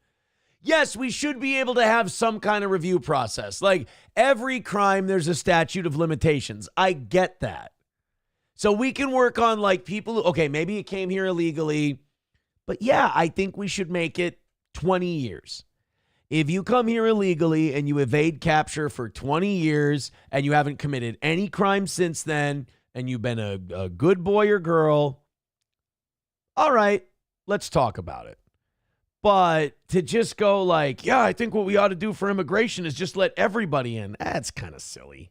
Yes, we should be able to have some kind of review process. Like every crime, there's a statute of limitations. I get that. So we can work on like people, okay, maybe you came here illegally, but yeah, I think we should make it 20 years. If you come here illegally and you evade capture for 20 years and you haven't committed any crime since then, and you've been a good boy or girl, all right, let's talk about it. But to just go like, yeah, I think what we ought to do for immigration is just let everybody in. That's kind of silly.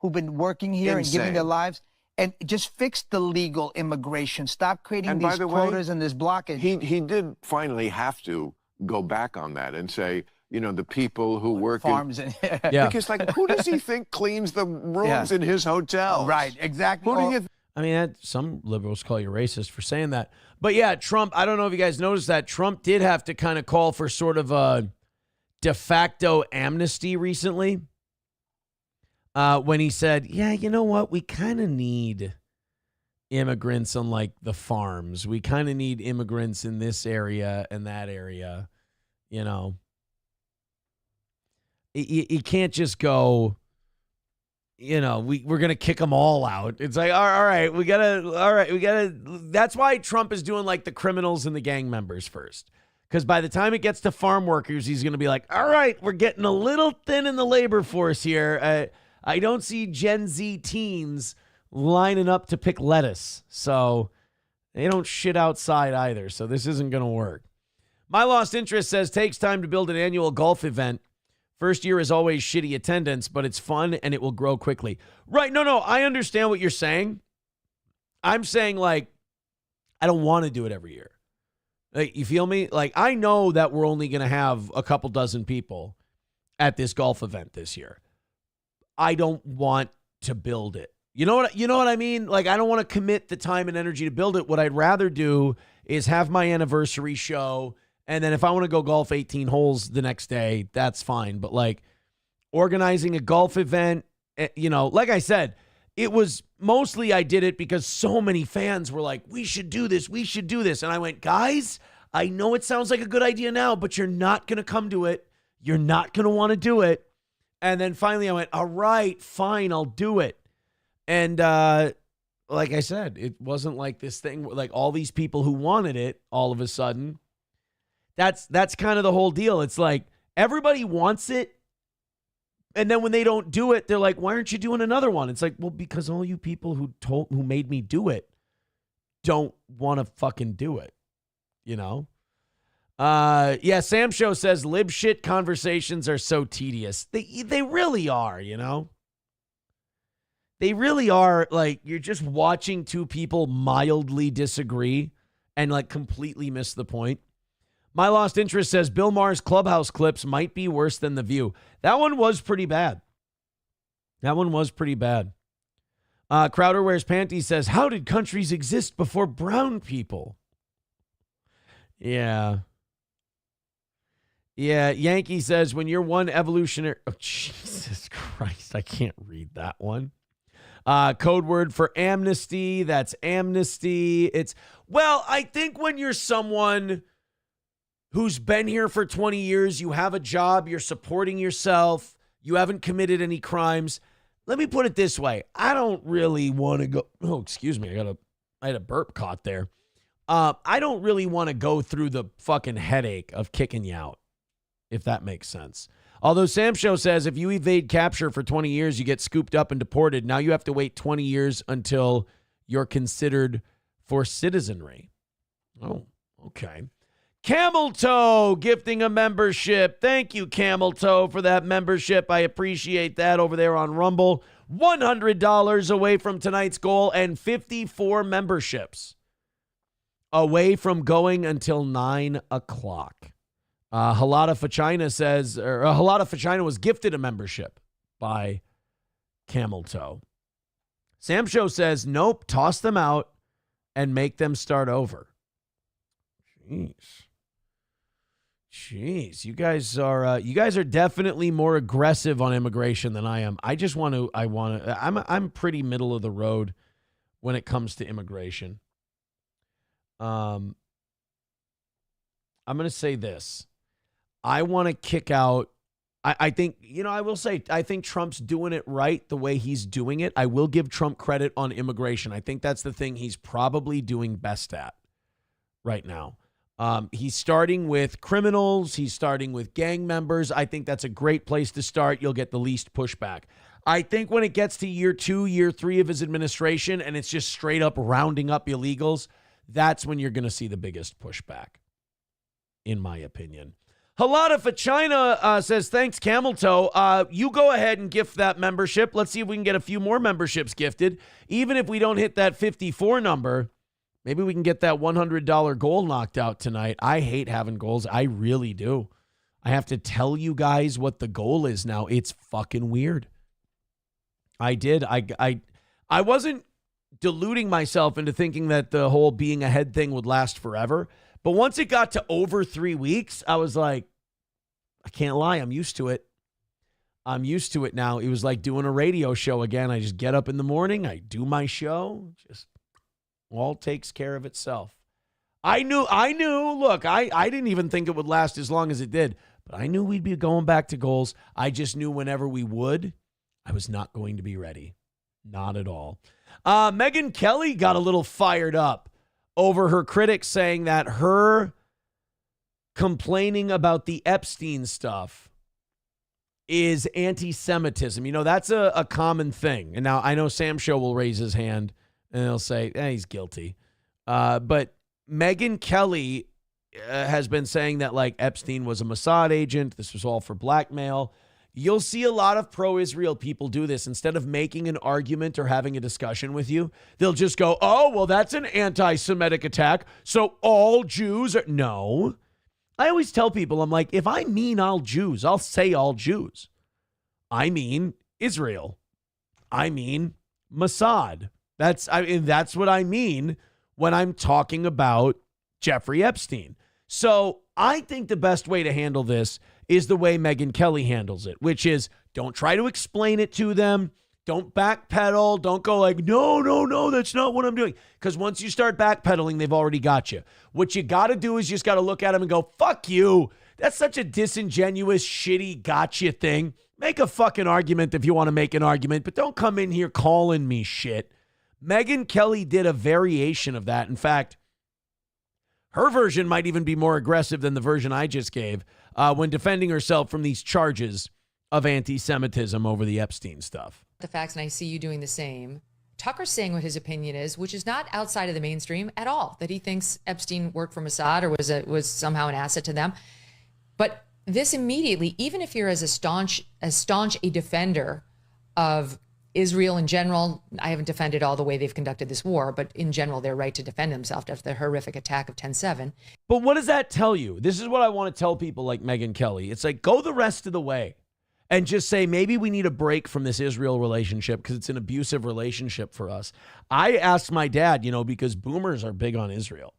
Who've been working here and giving their lives. And just fix the legal immigration. Stop creating these quotas and this blockage. He did finally have to go back on that and say, you know, the people who work farms in... Because, like, who does he think cleans the rooms in his hotel? Right, exactly. Who do you I mean, some liberals call you racist for saying that. But yeah, Trump, I don't know if you guys noticed that. Trump did have to kind of call for sort of a de facto amnesty recently when he said, yeah, you know what? We kind of need immigrants on like the farms. We kind of need immigrants in this area and that area, you know. You can't just go... You know, we're going to kick them all out. It's like, all right, we got to, that's why Trump is doing like the criminals and the gang members first. Because by the time it gets to farm workers, he's going to be like, all right, we're getting a little thin in the labor force here. I don't see Gen Z teens lining up to pick lettuce. So they don't shit outside either. So this isn't going to work. My Lost Interest says, takes time to build an annual golf event. First year is always shitty attendance, but it's fun and it will grow quickly. Right. No, I understand what you're saying. I'm saying, like, I don't want to do it every year. Like, you feel me? Like, I know that we're only going to have a couple dozen people at this golf event this year. I don't want to build it. You know what I mean? Like, I don't want to commit the time and energy to build it. What I'd rather do is have my anniversary show. And then if I want to go golf 18 holes the next day, that's fine. But like organizing a golf event, you know, like I said, it was mostly I did it because so many fans were like, we should do this. We should do this. And I went, guys, I know it sounds like a good idea now, but you're not going to come to it. You're not going to want to do it. And then finally I went, all right, fine, I'll do it. And like I said, it wasn't like this thing, like all these people who wanted it all of a sudden. That's kind of the whole deal. It's like everybody wants it. And then when they don't do it, they're like, why aren't you doing another one? It's like, well, because all you people who made me do it don't want to fucking do it. You know? Yeah, Samsho says lib shit conversations are so tedious. They really are, you know? They really are. Like, you're just watching two people mildly disagree and like completely miss the point. My Lost Interest says Bill Maher's clubhouse clips might be worse than The View. That one was pretty bad. Crowder Wears Panties says, how did countries exist before brown people? Yeah. Yeah, Yankee says, when you're one evolutionary... Oh, Jesus Christ, I can't read that one. Code word for amnesty, that's amnesty. Well, I think when you're someone who's been here for 20 years, you have a job, you're supporting yourself, you haven't committed any crimes. Let me put it this way. I don't really want to go... Oh, excuse me, I had a burp caught there. I don't really want to go through the fucking headache of kicking you out, if that makes sense. Although Samsho says if you evade capture for 20 years, you get scooped up and deported. Now you have to wait 20 years until you're considered for citizenry. Oh, okay. Camel Toe gifting a membership. Thank you, Camel Toe, for that membership. I appreciate that over there on Rumble. $100 away from tonight's goal and 54 memberships away from going until 9 o'clock. Halada Fachina says, or Halada Fachina was gifted a membership by Camel Toe. Samsho says, nope, toss them out and make them start over. Jeez, you guys are definitely more aggressive on immigration than I am. I'm pretty middle of the road when it comes to immigration. I'm going to say this. I want to kick out. I think, I will say, I think Trump's doing it right the way he's doing it. I will give Trump credit on immigration. I think that's the thing he's probably doing best at right now. He's starting with criminals. He's starting with gang members. I think that's a great place to start. You'll get the least pushback. I think when it gets to year 2, year 3 of his administration, and it's just straight up rounding up illegals, that's when you're going to see the biggest pushback, in my opinion. Halada Fachina says, thanks, Camel Toe. You go ahead and gift that membership. Let's see if we can get a few more memberships gifted. Even if we don't hit that 54 number, maybe we can get that $100 goal knocked out tonight. I hate having goals. I really do. I have to tell you guys what the goal is now. It's fucking weird. I wasn't deluding myself into thinking that the whole being ahead thing would last forever. But once it got to over 3 weeks, I was like, I can't lie. I'm used to it. I'm used to it now. It was like doing a radio show again. I just get up in the morning. I do my show. Just all takes care of itself. I knew. Look, I didn't even think it would last as long as it did. But I knew we'd be going back to goals. I just knew whenever we would, I was not going to be ready. Not at all. Megyn Kelly got a little fired up over her critics saying that her complaining about the Epstein stuff is anti-Semitism. That's a common thing. And now I know Samsho will raise his hand and he'll say, he's guilty. But Megyn Kelly has been saying that like Epstein was a Mossad agent. This was all for blackmail. You'll see a lot of pro-Israel people do this. Instead of making an argument or having a discussion with you, they'll just go, oh, well, that's an anti-Semitic attack, so all Jews are... No. I always tell people, I'm like, if I mean all Jews, I'll say all Jews. I mean Israel. I mean Mossad. That's what I mean when I'm talking about Jeffrey Epstein. So I think the best way to handle this is the way Megyn Kelly handles it, which is don't try to explain it to them. Don't backpedal. Don't go like, no, that's not what I'm doing. Because once you start backpedaling, they've already got you. What you got to do is you just got to look at them and go, fuck you. That's such a disingenuous, shitty gotcha thing. Make a fucking argument if you want to make an argument, but don't come in here calling me shit. Megyn Kelly did a variation of that. In fact, her version might even be more aggressive than the version I just gave when defending herself from these charges of anti-Semitism over the Epstein stuff. The facts, and I see you doing the same. Tucker's saying what his opinion is, which is not outside of the mainstream at all, that he thinks Epstein worked for Mossad or was somehow an asset to them. But this immediately, even if you're as staunch a defender of Israel in general, I haven't defended all the way they've conducted this war, but in general, their right to defend themselves after the horrific attack of 10/7. But what does that tell you? This is what I want to tell people like Megyn Kelly. It's like, go the rest of the way. and just say, maybe we need a break from this Israel relationship because it's an abusive relationship for us. I asked my dad, because boomers are big on Israel.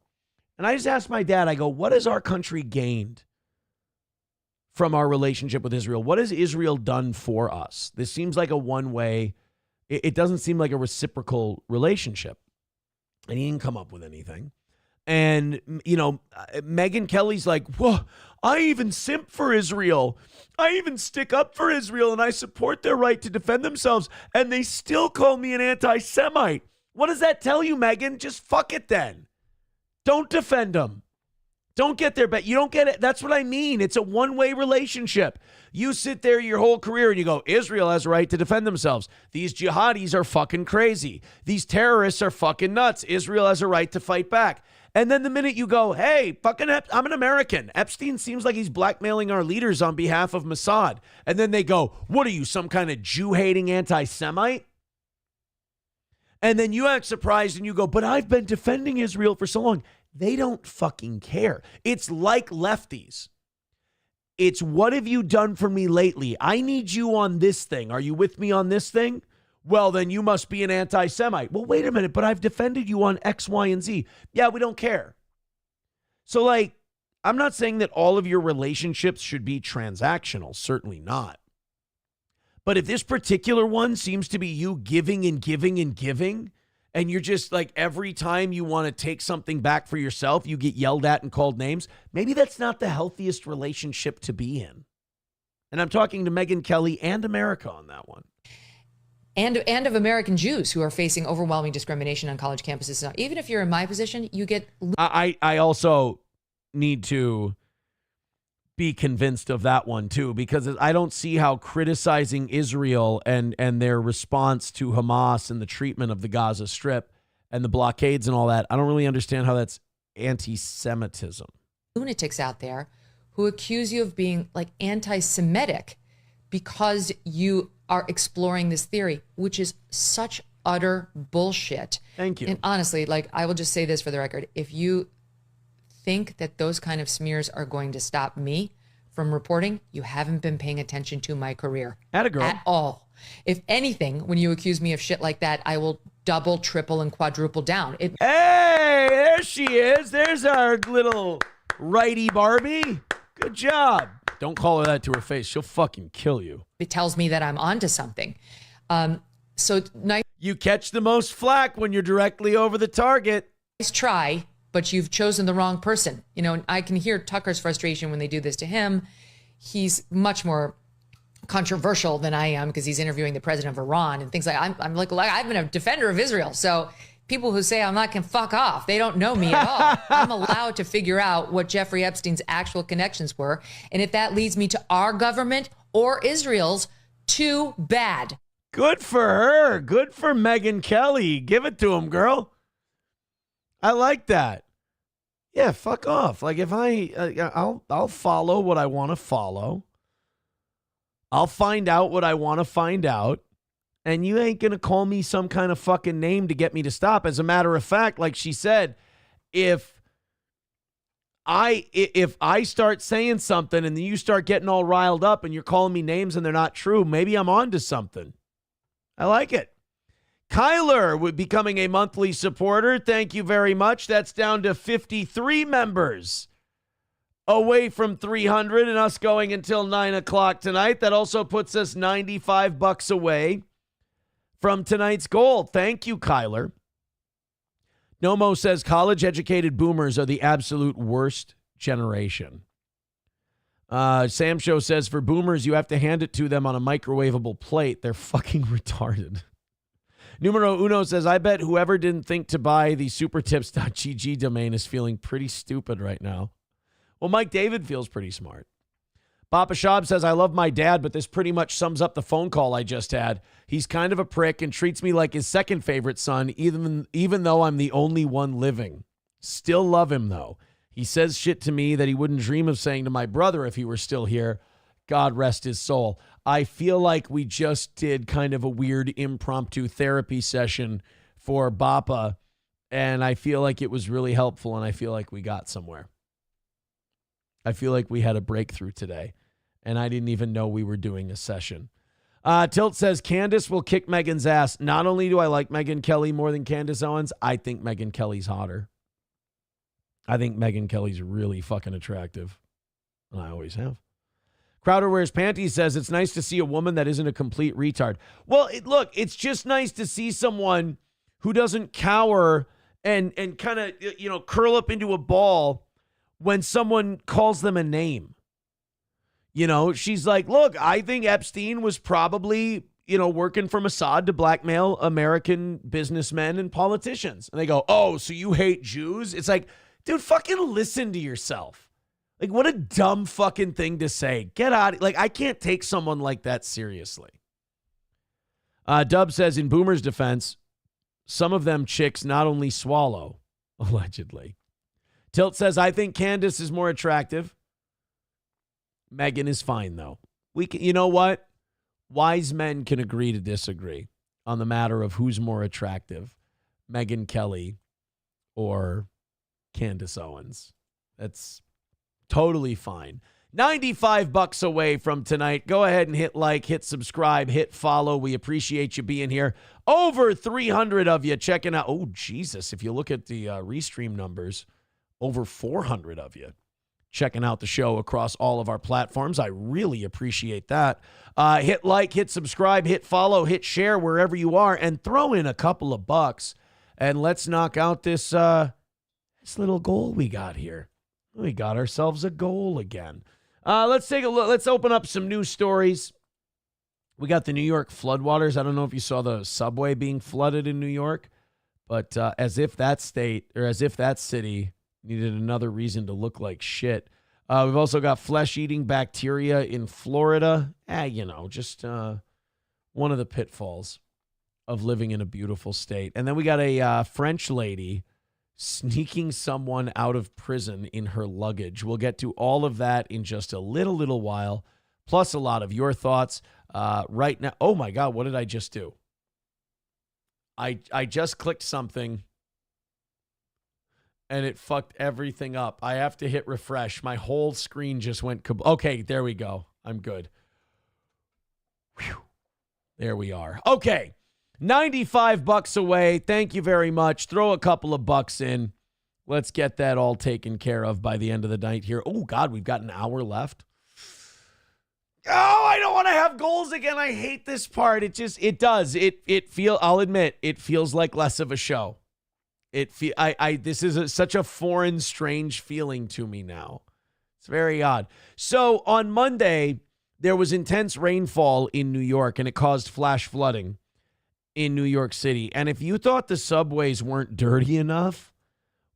And I just asked my dad, I go, what has our country gained from our relationship with Israel? What has Israel done for us? This seems like a one-way. It doesn't seem like a reciprocal relationship. And he didn't come up with anything. And, Megyn Kelly's like, whoa, I even simp for Israel. I even stick up for Israel and I support their right to defend themselves. And they still call me an anti-Semite. What does that tell you, Megyn? Just fuck it then. Don't defend them. Don't get there, but you don't get it. That's what I mean. It's a one-way relationship. You sit there your whole career and you go, Israel has a right to defend themselves. These jihadis are fucking crazy. These terrorists are fucking nuts. Israel has a right to fight back. And then the minute you go, hey, fucking, I'm an American. Epstein seems like he's blackmailing our leaders on behalf of Mossad. And then they go, what are you, some kind of Jew-hating anti-Semite? And then you act surprised and you go, but I've been defending Israel for so long. They don't fucking care. It's like lefties. It's what have you done for me lately? I need you on this thing. Are you with me on this thing? Well, then you must be an anti-Semite. Well, wait a minute, but I've defended you on X, Y, and Z. Yeah, we don't care. So, I'm not saying that all of your relationships should be transactional. Certainly not. But if this particular one seems to be you giving and giving and giving, and you're just every time you want to take something back for yourself, you get yelled at and called names, maybe that's not the healthiest relationship to be in. And I'm talking to Megyn Kelly and America on that one. And of American Jews who are facing overwhelming discrimination on college campuses. Now, even if you're in my position, you get... I also need to be convinced of that one too, because I don't see how criticizing Israel and their response to Hamas and the treatment of the Gaza Strip and the blockades and all that, I don't really understand how that's anti-Semitism. Lunatics out there who accuse you of being anti-Semitic because you are exploring this theory, which is such utter bullshit. Thank you. And honestly, I will just say this for the record. If you think that those kind of smears are going to stop me from reporting, you haven't been paying attention to my career at all. If anything, when you accuse me of shit like that, I will double, triple, and quadruple down. Hey, there she is. There's our little righty Barbie. Good job. Don't call her that to her face. She'll fucking kill you. It tells me that I'm onto something. So nice. You catch the most flack when you're directly over the target. Nice try, but you've chosen the wrong person. I can hear Tucker's frustration when they do this to him. He's much more controversial than I am because he's interviewing the president of Iran and things like I'm I've been a defender of Israel. So people who say I'm not can fuck off. They don't know me at all. I'm allowed to figure out what Jeffrey Epstein's actual connections were. And if that leads me to our government or Israel's, too bad. Good for her. Good for Megyn Kelly. Give it to him, girl. I like that. Yeah, fuck off. If I'll follow what I want to follow. I'll find out what I want to find out. And you ain't going to call me some kind of fucking name to get me to stop. As a matter of fact, like she said, if I start saying something and then you start getting all riled up and you're calling me names and they're not true, maybe I'm on to something. I like it. Kyler would becoming a monthly supporter. Thank you very much. That's down to 53 members. Away from 300 and us going until 9 o'clock tonight. That also puts us $95 away from tonight's goal. Thank you, Kyler. Nomo says college-educated boomers are the absolute worst generation. Samsho says for boomers, you have to hand it to them on a microwavable plate. They're fucking retarded. Numero Uno says, I bet whoever didn't think to buy the supertips.gg domain is feeling pretty stupid right now. Well, Mike David feels pretty smart. Papa Shab says, I love my dad, but this pretty much sums up the phone call I just had. He's kind of a prick and treats me like his second favorite son, even though I'm the only one living. Still love him, though. He says shit to me that he wouldn't dream of saying to my brother if he were still here. God rest his soul. I feel like we just did kind of a weird impromptu therapy session for Bappa, and I feel like it was really helpful, and I feel like we got somewhere. I feel like we had a breakthrough today. and I didn't even know we were doing a session. Tilt says, Candace will kick Megyn's ass. Not only do I like Megyn Kelly more than Candace Owens, I think Megyn Kelly's hotter. I think Megyn Kelly's really fucking attractive. And I always have. Crowder Wears Panties says, it's nice to see a woman that isn't a complete retard. Well, look, it's just nice to see someone who doesn't cower and kind of, curl up into a ball when someone calls them a name. She's like, look, I think Epstein was probably, working for Mossad to blackmail American businessmen and politicians. And they go, oh, so you hate Jews? It's like, dude, fucking listen to yourself. Like, what a dumb fucking thing to say. Get out. Like, I can't take someone like that seriously. Dub says, in Boomer's defense, some of them chicks not only swallow, allegedly. Tilt says, I think Candace is more attractive. Megyn is fine, though. You know what? Wise men can agree to disagree on the matter of who's more attractive, Megyn Kelly or Candace Owens. That's totally fine. $95 away from tonight. Go ahead and hit like, hit subscribe, hit follow. We appreciate you being here. Over 300 of you checking out. Oh, Jesus. If you look at the restream numbers, over 400 of you checking out the show across all of our platforms. I really appreciate that. Hit like, hit subscribe, hit follow, hit share wherever you are, and throw in a couple of bucks. And let's knock out this little goal we got here. We got ourselves a goal again. Let's take a look. Let's open up some news stories. We got the New York floodwaters. I don't know if you saw the subway being flooded in New York, but as if that state or as if that city needed another reason to look like shit. We've also got flesh-eating bacteria in Florida. Just one of the pitfalls of living in a beautiful state. And then we got a French lady sneaking someone out of prison in her luggage. We'll get to all of that in just a little while, plus a lot of your thoughts right now. Oh, my God, what did I just do? I just clicked something, and it fucked everything up. I have to hit refresh. My whole screen just went okay, there we go. I'm good. Whew. There we are. Okay. $95 away. Thank you very much. Throw a couple of bucks in. Let's get that all taken care of by the end of the night here. Oh, God, we've got an hour left. Oh, I don't want to have goals again. I hate this part. It does. I'll admit, it feels like less of a show. This is such a foreign, strange feeling to me now. It's very odd. So on Monday, there was intense rainfall in New York, and it caused flash flooding in New York City. And if you thought the subways weren't dirty enough,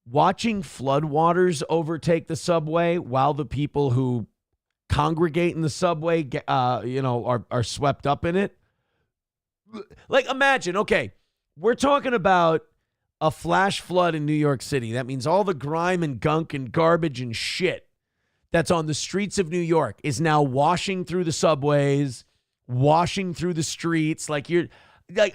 watching floodwaters overtake the subway while the people who congregate in the subway, are swept up in it. Like, imagine, okay, we're talking about a flash flood in New York City. That means all the grime and gunk and garbage and shit that's on the streets of New York is now washing through the subways, washing through the streets. Like,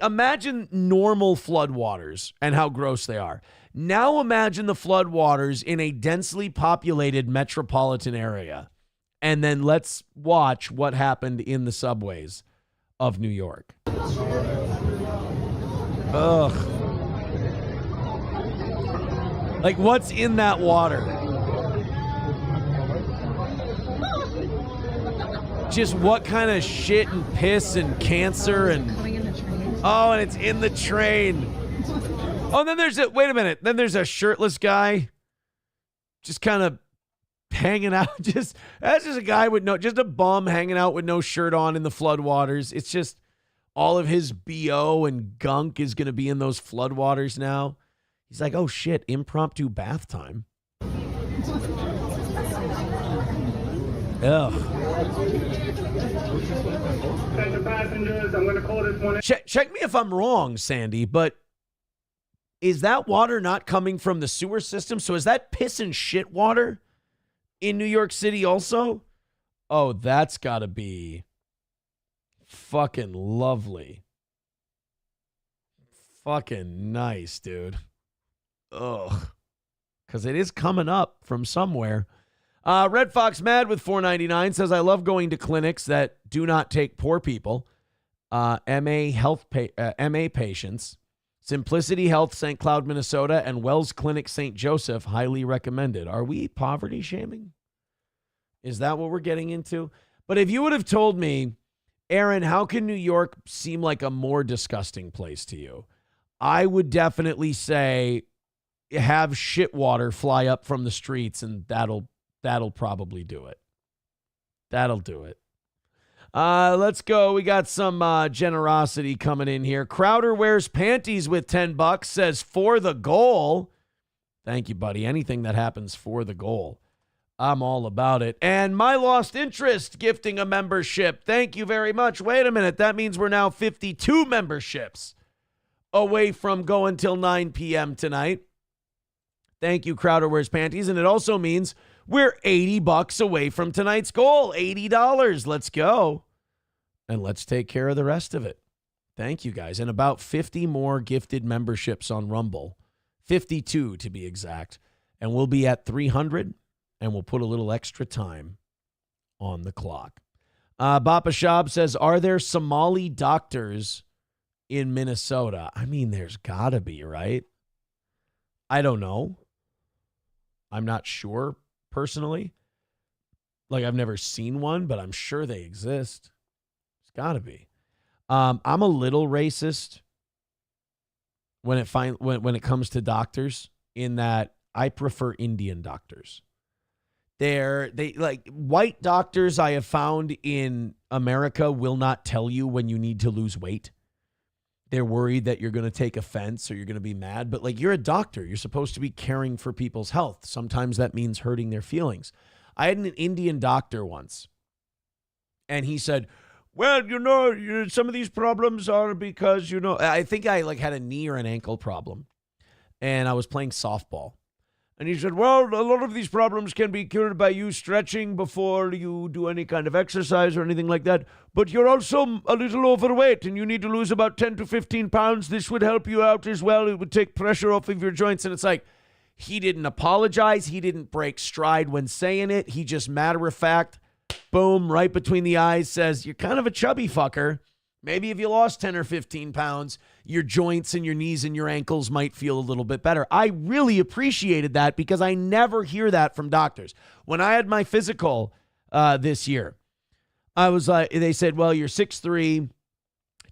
imagine normal floodwaters and how gross they are. Now imagine the floodwaters in a densely populated metropolitan area. And then let's watch what happened in the subways of New York. Ugh. Like, what's in that water? Just what kind of shit and piss and cancer and... Oh, and it's in the train. Oh, and then wait a minute. Then there's a shirtless guy just kind of hanging out. That's just a guy with just a bum hanging out with no shirt on in the floodwaters. It's just all of his BO and gunk is going to be in those floodwaters now. He's like, oh shit, impromptu bath time. Ugh. Check me if I'm wrong, Sandy, but is that water not coming from the sewer system? So is that piss and shit water in New York City also? Oh, that's got to be fucking lovely. Fucking nice, dude. Ugh. Because it is coming up from somewhere. Red Fox Mad with $4.99 says, I love going to clinics that do not take poor people. MA patients. Simplicity Health, St. Cloud, Minnesota, and Wells Clinic, St. Joseph, highly recommended. Are we poverty shaming? Is that what we're getting into? But if you would have told me, Aaron, how can New York seem like a more disgusting place to you? I would definitely say have shit water fly up from the streets, and that'll probably do it. That'll do it. Let's go. We got some generosity coming in here. Crowder wears panties with $10, says for the goal. Thank you, buddy. Anything that happens for the goal, I'm all about it. And My Lost Interest gifting a membership. Thank you very much. Wait a minute. That means we're now 52 memberships away from going till 9 p.m. tonight. Thank you, Crowder wears panties. And it also means we're $80 away from tonight's goal. $80. Let's go. And let's take care of the rest of it. Thank you, guys. And about 50 more gifted memberships on Rumble. 52 to be exact. And we'll be at 300, and we'll put a little extra time on the clock. Bapa Shab says, are there Somali doctors in Minnesota? I mean, there's got to be, right? I don't know. I'm not sure. Personally, like I've never seen one, but I'm sure they exist. It's got to be. I'm a little racist when it comes to doctors, in that I prefer Indian doctors. They like white doctors I have found in America will not tell you when you need to lose weight. They're worried that you're going to take offense or you're going to be mad. But like, you're a doctor. You're supposed to be caring for people's health. Sometimes that means hurting their feelings. I had an Indian doctor once, and he said, well, some of these problems are because, I think I like had a knee or an ankle problem, and I was playing softball. And he said, well, a lot of these problems can be cured by you stretching before you do any kind of exercise or anything like that. But you're also a little overweight and you need to lose about 10 to 15 pounds. This would help you out as well. It would take pressure off of your joints. And it's like, he didn't apologize. He didn't break stride when saying it. He just matter of fact, boom, right between the eyes says, you're kind of a chubby fucker. Maybe if you lost 10 or 15 pounds, your joints and your knees and your ankles might feel a little bit better. I really appreciated that because I never hear that from doctors. When I had my physical this year, I was like, they said, well, you're 6'3",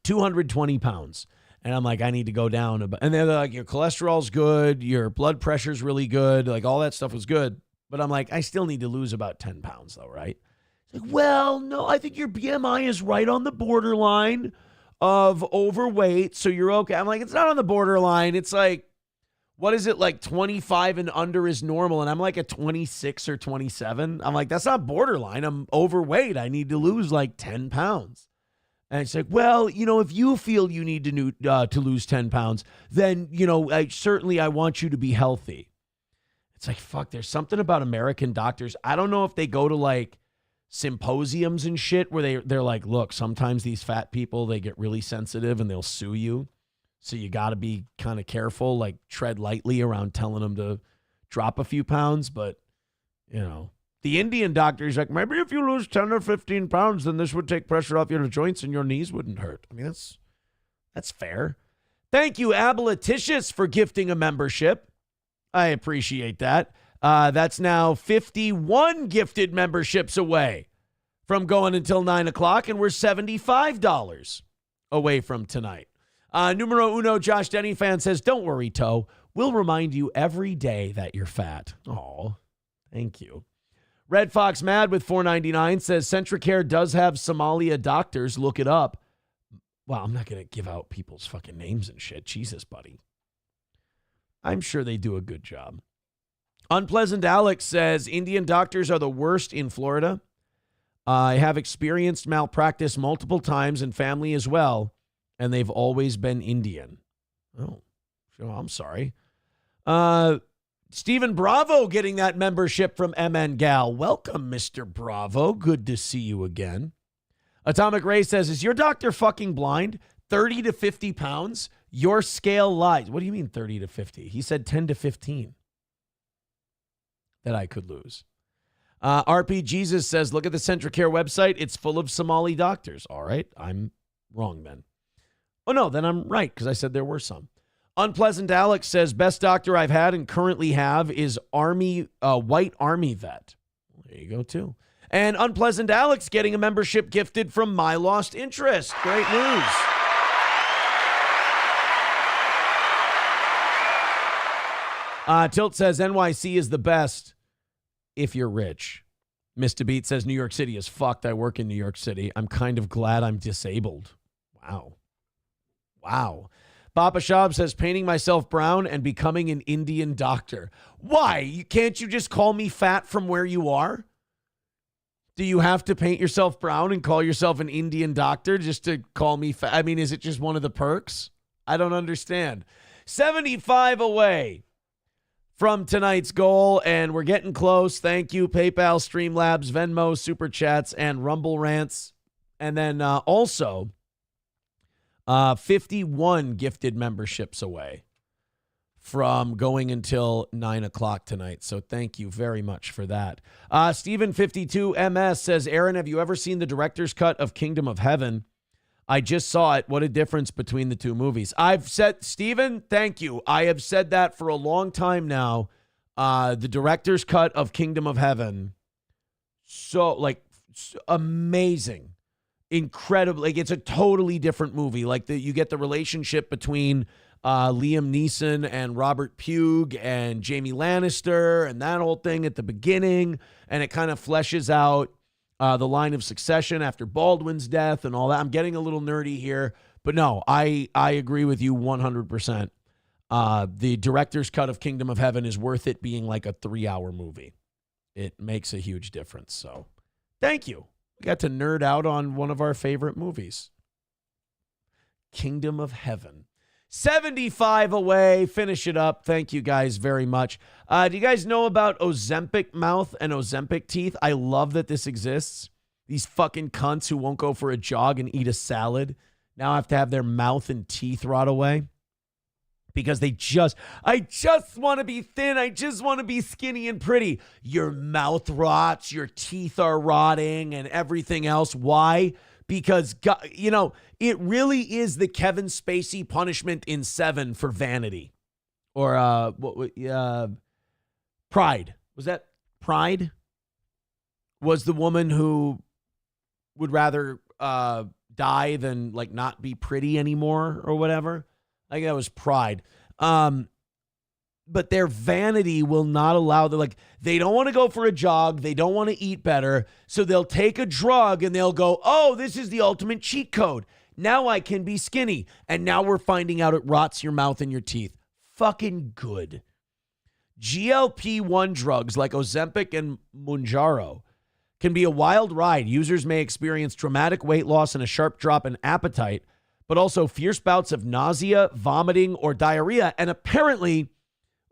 220 pounds. And I'm like, I need to go down. And they're like, your cholesterol's good. Your blood pressure's really good. Like all that stuff was good. But I'm like, I still need to lose about 10 pounds though, right? Like, well, no, I think your BMI is right on the borderline of overweight, so you're okay. I'm like, it's not on the borderline. It's like, what is it, like 25 and under is normal, and I'm like a 26 or 27. I'm like, that's not borderline. I'm overweight. I need to lose like 10 pounds. And it's like, well, if you feel you need to lose 10 pounds, then, I want you to be healthy. It's like, fuck, there's something about American doctors. I don't know if they go to like symposiums and shit where they're like, look, sometimes these fat people, they get really sensitive and they'll sue you. So you got to be kind of careful, like tread lightly around telling them to drop a few pounds. But, the Indian doctor is like, maybe if you lose 10 or 15 pounds, then this would take pressure off your joints and your knees wouldn't hurt. I mean, that's fair. Thank you, Aboliticious, for gifting a membership. I appreciate that. That's now 51 gifted memberships away from going until 9 o'clock, and we're $75 away from tonight. Numero uno, Josh Denny fan says, don't worry, Toe. We'll remind you every day that you're fat. Oh, thank you. Red Fox Mad with $4.99 says, Centricare does have Somalia doctors. Look it up. Well, I'm not going to give out people's fucking names and shit. Jesus, buddy. I'm sure they do a good job. Unpleasant Alex says, Indian doctors are the worst in Florida. I have experienced malpractice multiple times in family as well, and they've always been Indian. Oh, I'm sorry. Stephen Bravo getting that membership from MN Gal. Welcome, Mr. Bravo. Good to see you again. Atomic Ray says, is your doctor fucking blind? 30 to 50 pounds? Your scale lies. What do you mean 30 to 50? He said 10 to 15 that I could lose. RP Jesus says, look at the Centricare website. It's full of Somali doctors. All right. I'm wrong then. Oh, no, then I'm right because I said there were some. Unpleasant Alex says, best doctor I've had and currently have is white Army vet. There you go, too. And Unpleasant Alex getting a membership gifted from My Lost Interest. Great news. Tilt says, NYC is the best if you're rich. Mr. Beat says, New York City is fucked. I work in New York City. I'm kind of glad I'm disabled. Wow. Wow. Papa Shab says, painting myself brown and becoming an Indian doctor. Why? Can't you just call me fat from where you are? Do you have to paint yourself brown and call yourself an Indian doctor just to call me fat? I mean, is it just one of the perks? I don't understand. 75 away from tonight's goal, and we're getting close. Thank you, PayPal, Streamlabs, Venmo, Super Chats, and Rumble Rants. And then also 51 gifted memberships away from going until 9 o'clock tonight. So thank you very much for that. Stephen52MS says, Aaron, have you ever seen the director's cut of Kingdom of Heaven? I just saw it. What a difference between the two movies. I've said, Stephen, thank you. I have said that for a long time now. The director's cut of Kingdom of Heaven, amazing. Incredible. Like, it's a totally different movie. Like, you get the relationship between Liam Neeson and Robert Pugh and Jamie Lannister and that whole thing at the beginning, and it kind of fleshes out the line of succession after Baldwin's death and all that. I'm getting a little nerdy here, but no, I agree with you 100%. The director's cut of Kingdom of Heaven is worth it being like a 3-hour movie. It makes a huge difference. So thank you. We got to nerd out on one of our favorite movies. Kingdom of Heaven. 75 away. Finish it up. Thank you guys very much. Do you guys know about Ozempic mouth and Ozempic teeth? I love that this exists. These fucking cunts who won't go for a jog and eat a salad now have to have their mouth and teeth rot away because I just want to be thin. I just want to be skinny and pretty. Your mouth rots, your teeth are rotting and everything else. Why? Because, it really is the Kevin Spacey punishment in Seven for Vanity. Or Pride. Was that Pride? Was the woman who would rather die than, like, not be pretty anymore or whatever? I think that was Pride. But their vanity will not allow they don't want to go for a jog. They don't want to eat better. So they'll take a drug and they'll go, oh, this is the ultimate cheat code. Now I can be skinny. And now we're finding out it rots your mouth and your teeth. Fucking good. GLP-1 drugs like Ozempic and Mounjaro can be a wild ride. Users may experience dramatic weight loss and a sharp drop in appetite, but also fierce bouts of nausea, vomiting, or diarrhea. And apparently,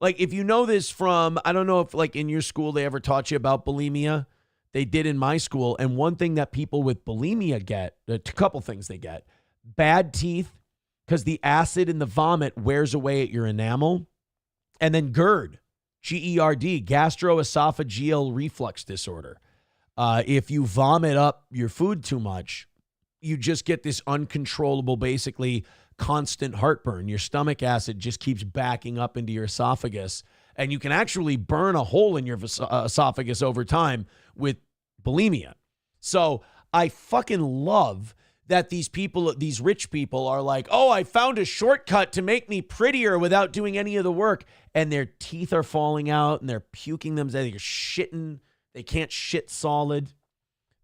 if you know this from, I don't know if in your school they ever taught you about bulimia. They did in my school. And one thing that people with bulimia get, a couple things they get, bad teeth because the acid in the vomit wears away at your enamel. And then GERD, G-E-R-D, gastroesophageal reflux disorder. If you vomit up your food too much, you just get this uncontrollable, basically constant heartburn. Your stomach acid just keeps backing up into your esophagus, and you can actually burn a hole in your esophagus over time with bulimia. So I fucking love that these people, these rich people are like, oh, I found a shortcut to make me prettier without doing any of the work. And their teeth are falling out and they're puking them. They're shitting. They can't shit solid.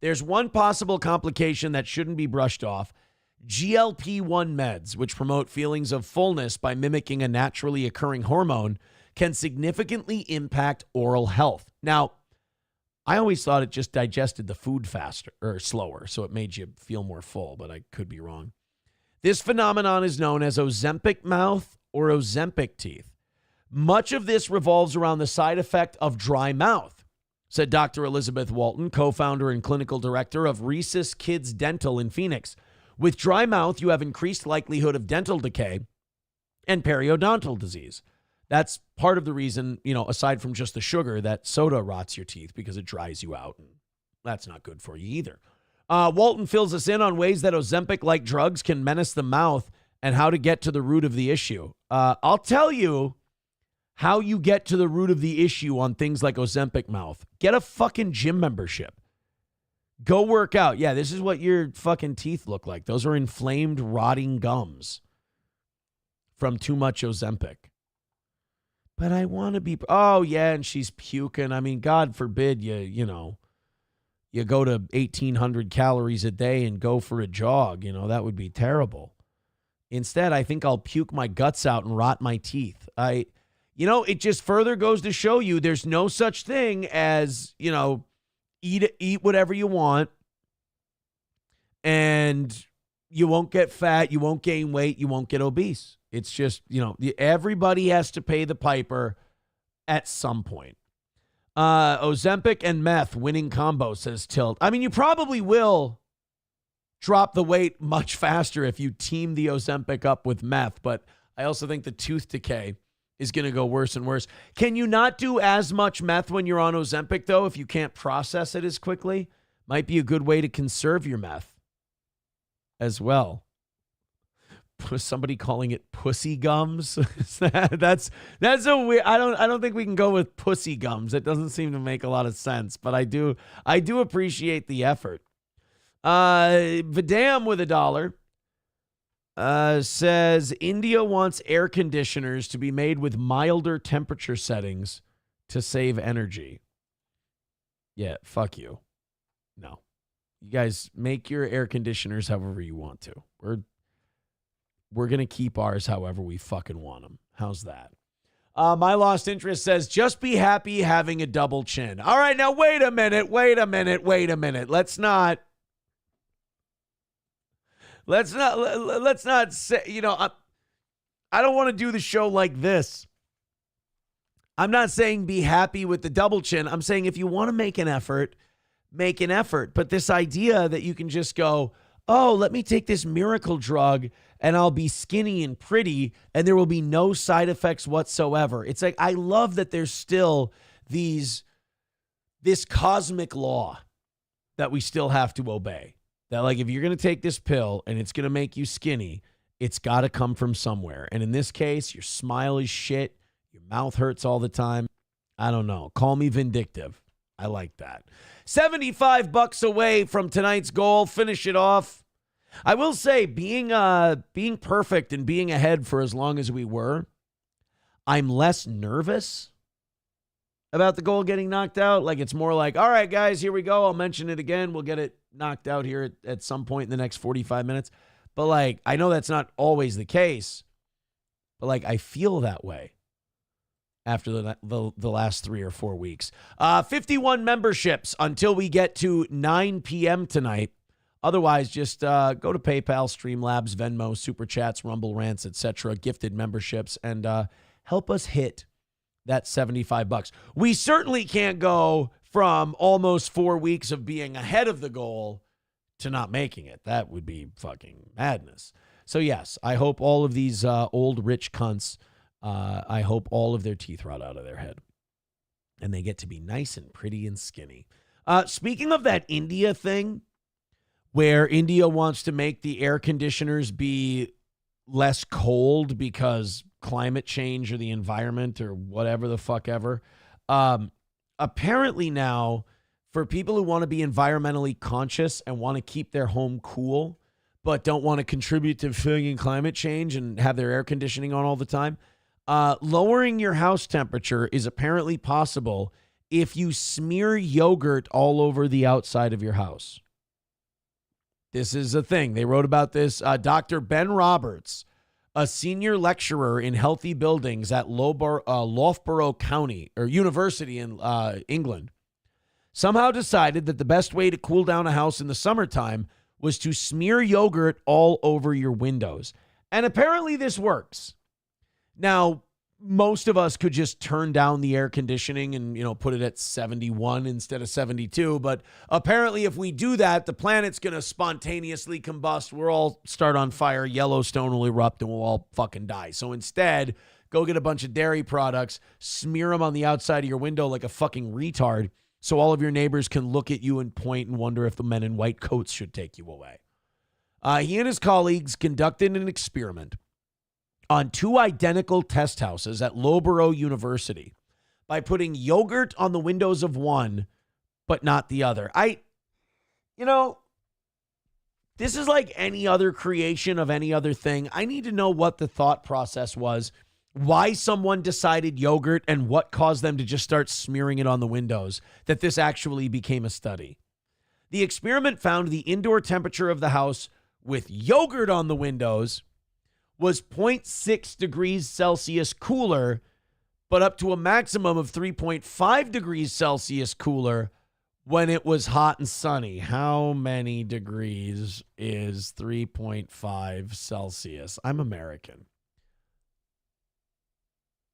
There's one possible complication that shouldn't be brushed off. GLP-1 meds, which promote feelings of fullness by mimicking a naturally occurring hormone, can significantly impact oral health. Now, I always thought it just digested the food faster or slower, so it made you feel more full, but I could be wrong. This phenomenon is known as Ozempic mouth or Ozempic teeth. Much of this revolves around the side effect of dry mouth, said Dr. Elizabeth Walton, co-founder and clinical director of Rhesus Kids Dental in Phoenix. With dry mouth, you have increased likelihood of dental decay and periodontal disease. That's part of the reason, aside from just the sugar, that soda rots your teeth because it dries you out. And that's not good for you either. Walton fills us in on ways that Ozempic-like drugs can menace the mouth and how to get to the root of the issue. I'll tell you how you get to the root of the issue on things like Ozempic mouth. Get a fucking gym membership. Go work out. Yeah, this is what your fucking teeth look like. Those are inflamed, rotting gums from too much Ozempic. But I want to be, oh yeah, and she's puking. I mean, God forbid you go to 1,800 calories a day and go for a jog. That would be terrible. Instead, I think I'll puke my guts out and rot my teeth. It just further goes to show you there's no such thing as, eat whatever you want and you won't get fat, you won't gain weight, you won't get obese. It's just, everybody has to pay the piper at some point. Ozempic and meth winning combo, says Tilt. I mean, you probably will drop the weight much faster if you team the Ozempic up with meth, but I also think the tooth decay is going to go worse and worse. Can you not do as much meth when you're on Ozempic, though, if you can't process it as quickly? Might be a good way to conserve your meth as well. Somebody calling it pussy gums. that's a weird. I don't think we can go with pussy gums. It doesn't seem to make a lot of sense, but I do appreciate the effort. Vidam with $1 says India wants air conditioners to be made with milder temperature settings to save energy. Yeah, fuck you. No. You guys make your air conditioners however you want to. We're going to keep ours however we fucking want them. How's that? My Lost Interest says, just be happy having a double chin. All right, now wait a minute. Let's not say, I don't want to do the show like this. I'm not saying be happy with the double chin. I'm saying if you want to make an effort, make an effort. But this idea that you can just go, oh, let me take this miracle drug and I'll be skinny and pretty and there will be no side effects whatsoever. It's like, I love that there's still this cosmic law that we still have to obey. That like, if you're going to take this pill and it's going to make you skinny, it's got to come from somewhere. And in this case, your smile is shit. Your mouth hurts all the time. I don't know. Call me vindictive. I like that. $75 away from tonight's goal. Finish it off. I will say, being perfect and being ahead for as long as we were, I'm less nervous about the goal getting knocked out. Like, it's more like, all right, guys, here we go. I'll mention it again. We'll get it knocked out here at some point in the next 45 minutes. But, like, I know that's not always the case. But, like, I feel that way after the last 3 or 4 weeks. 51 memberships until we get to 9 p.m. tonight. Otherwise, just go to PayPal, Streamlabs, Venmo, Super Chats, Rumble Rants, etc., gifted memberships, and help us hit that $75. We certainly can't go from almost 4 weeks of being ahead of the goal to not making it. That would be fucking madness. So, yes, I hope all of these old rich cunts, I hope all of their teeth rot out of their head and they get to be nice and pretty and skinny. Speaking of that India thing, where India wants to make the air conditioners be less cold because climate change or the environment or whatever the fuck ever. Apparently now, for people who want to be environmentally conscious and want to keep their home cool, but don't want to contribute to fucking climate change and have their air conditioning on all the time, lowering your house temperature is apparently possible if you smear yogurt all over the outside of your house. This is a thing. They wrote about this. Dr. Ben Roberts, a senior lecturer in healthy buildings at Loughborough County or University in England, somehow decided that the best way to cool down a house in the summertime was to smear yogurt all over your windows. And apparently this works. Now, most of us could just turn down the air conditioning and, put it at 71 instead of 72. But apparently if we do that, the planet's going to spontaneously combust. We'll all start on fire. Yellowstone will erupt and we'll all fucking die. So instead, go get a bunch of dairy products, smear them on the outside of your window like a fucking retard so all of your neighbors can look at you and point and wonder if the men in white coats should take you away. He and his colleagues conducted an experiment on 2 identical test houses at Loughborough University by putting yogurt on the windows of one, but not the other. This is like any other creation of any other thing. I need to know what the thought process was, why someone decided yogurt, and what caused them to just start smearing it on the windows, that this actually became a study. The experiment found the indoor temperature of the house with yogurt on the windows was 0.6 degrees Celsius cooler, but up to a maximum of 3.5 degrees Celsius cooler when it was hot and sunny. How many degrees is 3.5 Celsius? I'm American.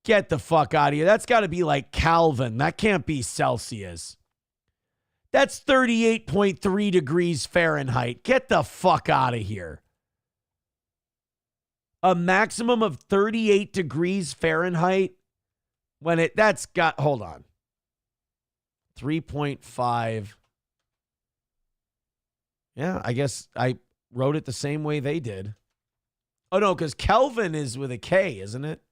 Get the fuck out of here. That's got to be like Kelvin. That can't be Celsius. That's 38.3 degrees Fahrenheit. Get the fuck out of here. A maximum of 38 degrees Fahrenheit when hold on. 3.5. Yeah, I guess I wrote it the same way they did. Oh, no, because Kelvin is with a K, isn't it?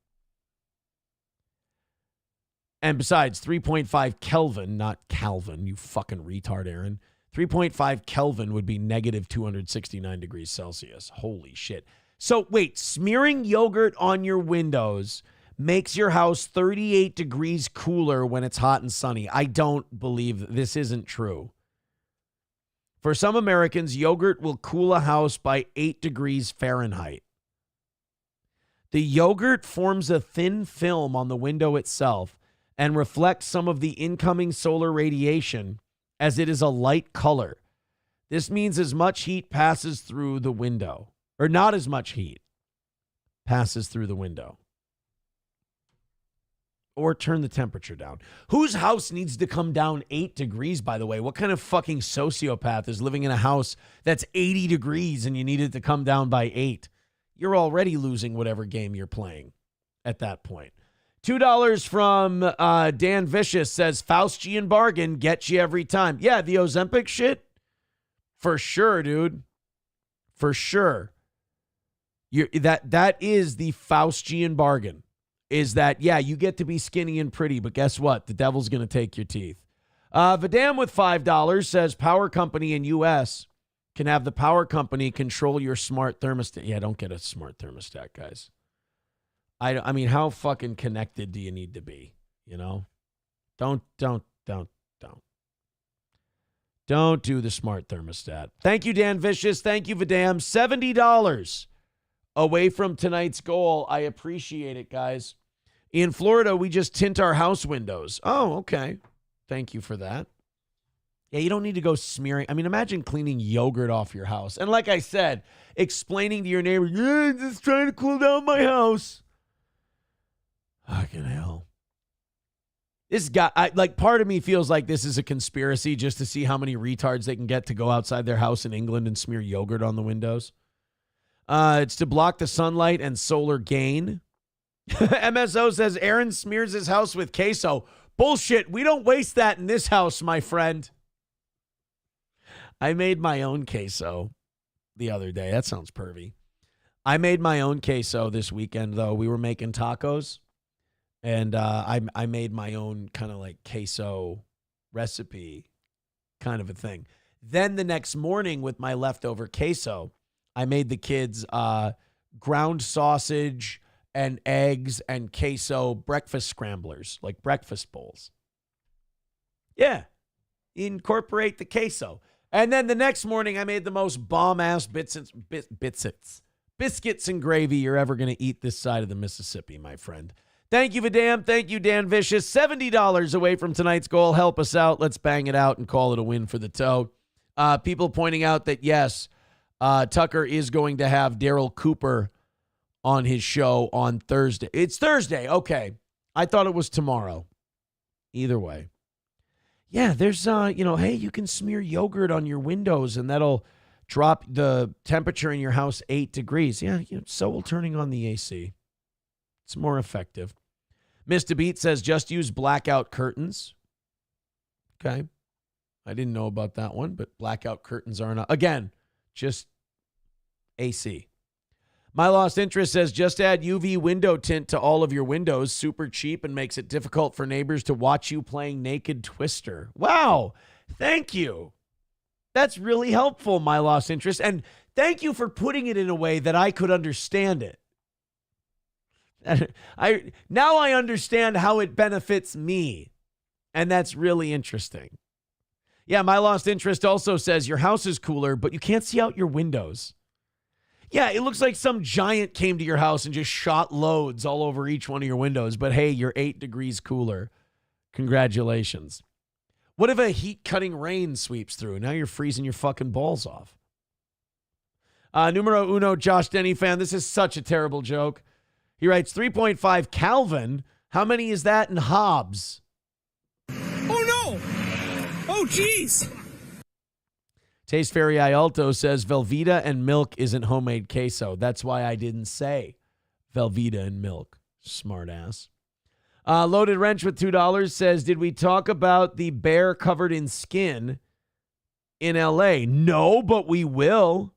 And besides, 3.5 Kelvin, not Calvin, you fucking retard, Aaron. 3.5 Kelvin would be negative 269 degrees Celsius. Holy shit. So wait, smearing yogurt on your windows makes your house 38 degrees cooler when it's hot and sunny. I don't believe this isn't true. For some Americans, yogurt will cool a house by 8 degrees Fahrenheit. The yogurt forms a thin film on the window itself and reflects some of the incoming solar radiation as it is a light color. This means as much heat passes through the window. Or not as much heat passes through the window. Or turn the temperature down. Whose house needs to come down 8 degrees, by the way? What kind of fucking sociopath is living in a house that's 80 degrees and you need it to come down by 8? You're already losing whatever game you're playing at that point. $2 from Dan Vicious says, Faustian bargain gets you every time. Yeah, the Ozempic shit? For sure, dude. For sure. That is the Faustian bargain, is that, yeah, you get to be skinny and pretty, but guess what? The devil's going to take your teeth. Vidam with $5 says power company in U.S. can have the power company control your smart thermostat. Yeah, don't get a smart thermostat, guys. I mean, how fucking connected do you need to be? Don't do the smart thermostat. Thank you, Dan Vicious. Thank you, Vidam. $70 away from tonight's goal. I appreciate it, guys. In Florida, we just tint our house windows. Oh, okay. Thank you for that. Yeah, you don't need to go smearing. I mean, imagine cleaning yogurt off your house. And like I said, explaining to your neighbor, yeah, just trying to cool down my house. Fucking hell. This guy, part of me feels like this is a conspiracy just to see how many retards they can get to go outside their house in England and smear yogurt on the windows. It's to block the sunlight and solar gain. MSO says Aaron smears his house with queso. Bullshit. We don't waste that in this house, my friend. I made my own queso the other day. That sounds pervy. I made my own queso this weekend, though. We were making tacos. And I made my own kind of like queso recipe kind of a thing. Then the next morning with my leftover queso, I made the kids ground sausage and eggs and queso breakfast scramblers, like breakfast bowls. Yeah, incorporate the queso. And then the next morning, I made the most bomb-ass biscuits and gravy you're ever going to eat this side of the Mississippi, my friend. Thank you, Vidam. Thank you, Dan Vicious. $70 away from tonight's goal. Help us out. Let's bang it out and call it a win for the toe. People pointing out that, yes, Tucker is going to have Daryl Cooper on his show on Thursday. It's Thursday. Okay. I thought it was tomorrow. Either way. Yeah, there's, hey, you can smear yogurt on your windows and that'll drop the temperature in your house 8 degrees. Yeah, so will turning on the AC. It's more effective. Mr. Beat says just use blackout curtains. Okay. I didn't know about that one, but blackout curtains are not. Again, just AC. My Lost Interest says just add UV window tint to all of your windows. Super cheap and makes it difficult for neighbors to watch you playing Naked Twister. Wow. Thank you. That's really helpful, My Lost Interest. And thank you for putting it in a way that I could understand it. Now I understand how it benefits me. And that's really interesting. Yeah, My Lost Interest also says your house is cooler, but you can't see out your windows. Yeah, it looks like some giant came to your house and just shot loads all over each one of your windows. But hey, you're 8 degrees cooler. Congratulations. What if a heat-cutting rain sweeps through? Now you're freezing your fucking balls off. Numero uno, Josh Denny fan. This is such a terrible joke. He writes 3.5 Calvin. How many is that in Hobbs? Oh, no. Oh, jeez. Taste Fairy Ialto says Velveeta and milk isn't homemade queso. That's why I didn't say Velveeta and milk. Smart ass. Loaded Wrench with $2 says, did we talk about the bear covered in skin in L.A.? No, but we will.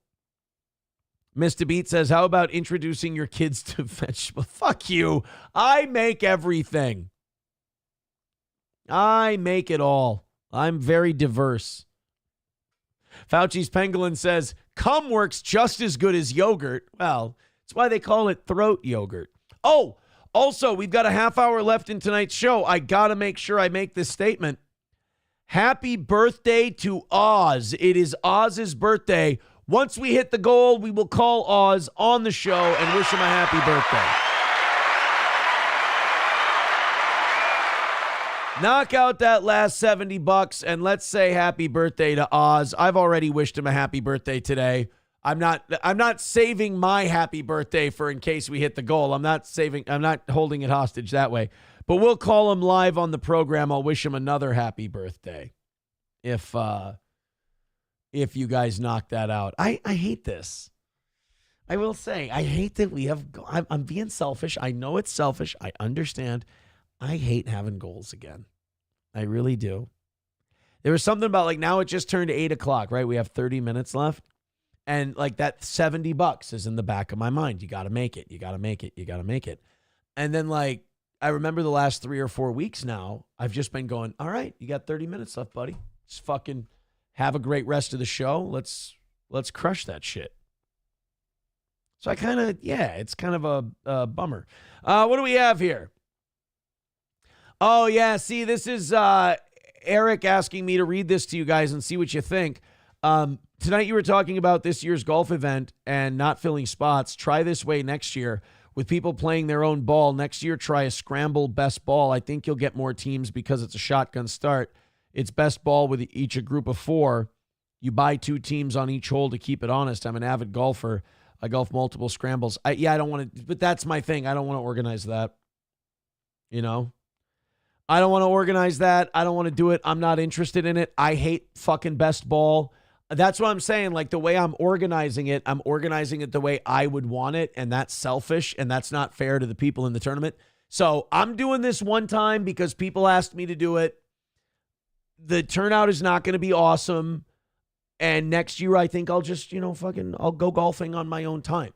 Mr. Beat says, how about introducing your kids to vegetable? Fuck you. I make everything. I make it all. I'm very diverse. Fauci's Pangolin says, cum works just as good as yogurt. Well, that's why they call it throat yogurt. Oh, also, we've got a half hour left in tonight's show. I got to make sure I make this statement. Happy birthday to Oz. It is Oz's birthday. Once we hit the goal, we will call Oz on the show and wish him a happy birthday. Knock out that last $70 and let's say happy birthday to Oz. I've already wished him a happy birthday today. I'm not saving my happy birthday for in case we hit the goal. I'm not holding it hostage that way. But we'll call him live on the program. I'll wish him another happy birthday. If you guys knock that out. I hate this. I will say, I hate that we have, I'm being selfish. I know it's selfish. I understand. I hate having goals again. I really do. There was something about now it just turned 8 o'clock, right? We have 30 minutes left. And that $70 is in the back of my mind. You got to make it. You got to make it. You got to make it. And then I remember the last 3 or 4 weeks now, I've just been going, all right, you got 30 minutes left, buddy. Just fucking have a great rest of the show. Let's crush that shit. So I kind of, it's kind of a bummer. What do we have here? Oh, yeah. See, this is Eric asking me to read this to you guys and see what you think. Tonight you were talking about this year's golf event and not filling spots. Try this way next year with people playing their own ball. Next year, try a scramble best ball. I think you'll get more teams because it's a shotgun start. It's best ball with each a group of 4. You buy 2 teams on each hole to keep it honest. I'm an avid golfer. I golf multiple scrambles. I don't want to, but that's my thing. I don't want to organize that. I don't want to organize that. I don't want to do it. I'm not interested in it. I hate fucking best ball. That's what I'm saying. The way I'm organizing it the way I would want it. And that's selfish. And that's not fair to the people in the tournament. So I'm doing this one time because people asked me to do it. The turnout is not going to be awesome. And next year, I think I'll just, I'll go golfing on my own time.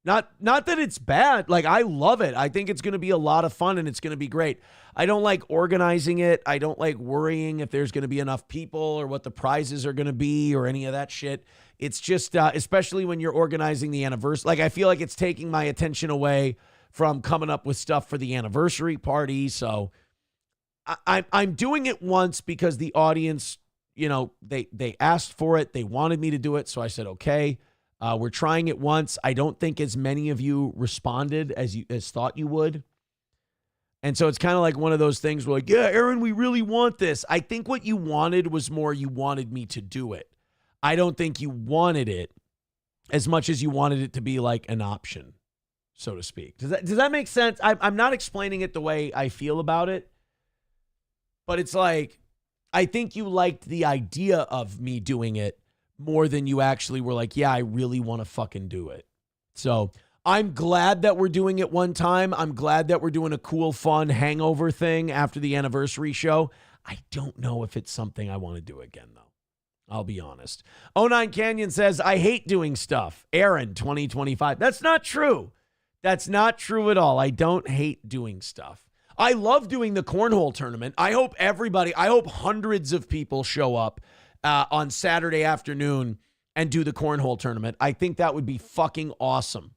Not that it's bad. I love it. I think it's going to be a lot of fun and it's going to be great. I don't like organizing it. I don't like worrying if there's going to be enough people or what the prizes are going to be or any of that shit. It's just, especially when you're organizing the anniversary. I feel like it's taking my attention away from coming up with stuff for the anniversary party. So I'm doing it once because the audience, they asked for it. They wanted me to do it. So I said, okay. We're trying it once. I don't think as many of you responded as thought you would. And so it's kind of like one of those things where yeah, Aaron, we really want this. I think what you wanted was more you wanted me to do it. I don't think you wanted it as much as you wanted it to be an option. so to speak. Does that make sense? I'm not explaining it the way I feel about it, but it's like, I think you liked the idea of me doing it more than you actually were like, yeah, I really want to fucking do it. So I'm glad that we're doing it one time. I'm glad that we're doing a cool, fun hangover thing after the anniversary show. I don't know if it's something I want to do again, though. I'll be honest. 09 Canyon says, I hate doing stuff. Aaron, 2025. That's not true. That's not true at all. I don't hate doing stuff. I love doing the cornhole tournament. I hope hundreds of people show up on Saturday afternoon and do the cornhole tournament. I think that would be fucking awesome.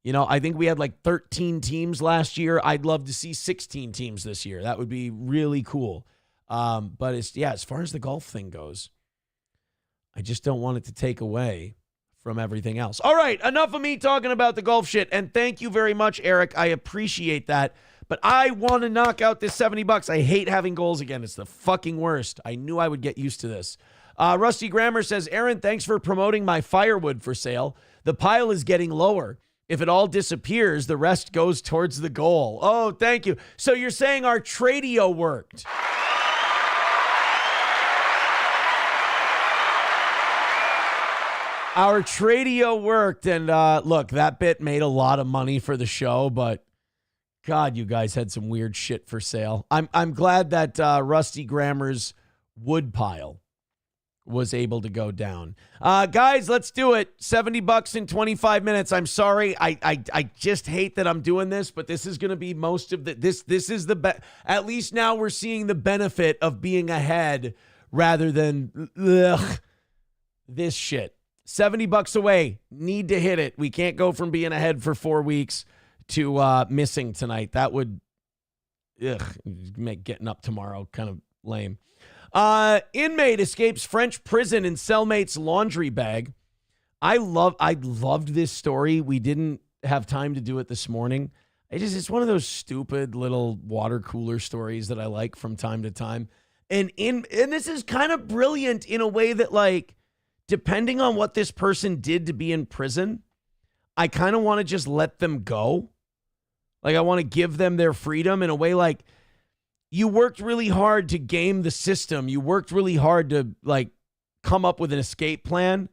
You know, I think we had like 13 teams last year. I'd love to see 16 teams this year. That would be really cool. But as far as the golf thing goes, I just don't want it to take away from everything else. All right, enough of me talking about the golf shit. And thank you very much, Eric. I appreciate that. But I want to knock out this $70. I hate having goals again. It's the fucking worst. I knew I would get used to this. Rusty Grammer says, Aaron, thanks for promoting my firewood for sale. The pile is getting lower. If it all disappears, the rest goes towards the goal. Oh, thank you. So you're saying our Tradio worked. Our Tradio worked, and look, that bit made a lot of money for the show, but God, you guys had some weird shit for sale. I'm glad that Rusty Grammer's wood pile was able to go down. Guys, let's do it. $70 in 25 minutes. I'm sorry. I just hate that I'm doing this, but this is going to be most of this is the at least now we're seeing the benefit of being ahead rather than this shit. $70 away. Need to hit it. We can't go from being ahead for 4 weeks to missing tonight. That would make getting up tomorrow kind of lame. Inmate escapes French prison in cellmate's laundry bag. I loved this story. We didn't have time to do it this morning. It's one of those stupid little water cooler stories that I like from time to time. And this is kind of brilliant in a way that, like, depending on what this person did to be in prison, I kind of want to just let them go. Like, I want to give them their freedom in a way like, you worked really hard to game the system. You worked really hard to, like, come up with an escape plan.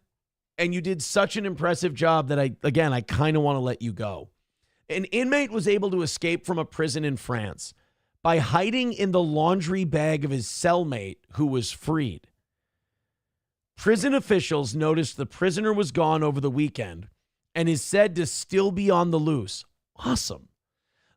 And you did such an impressive job that I kind of want to let you go. An inmate was able to escape from a prison in France by hiding in the laundry bag of his cellmate who was freed. Prison officials noticed the prisoner was gone over the weekend and is said to still be on the loose. Awesome.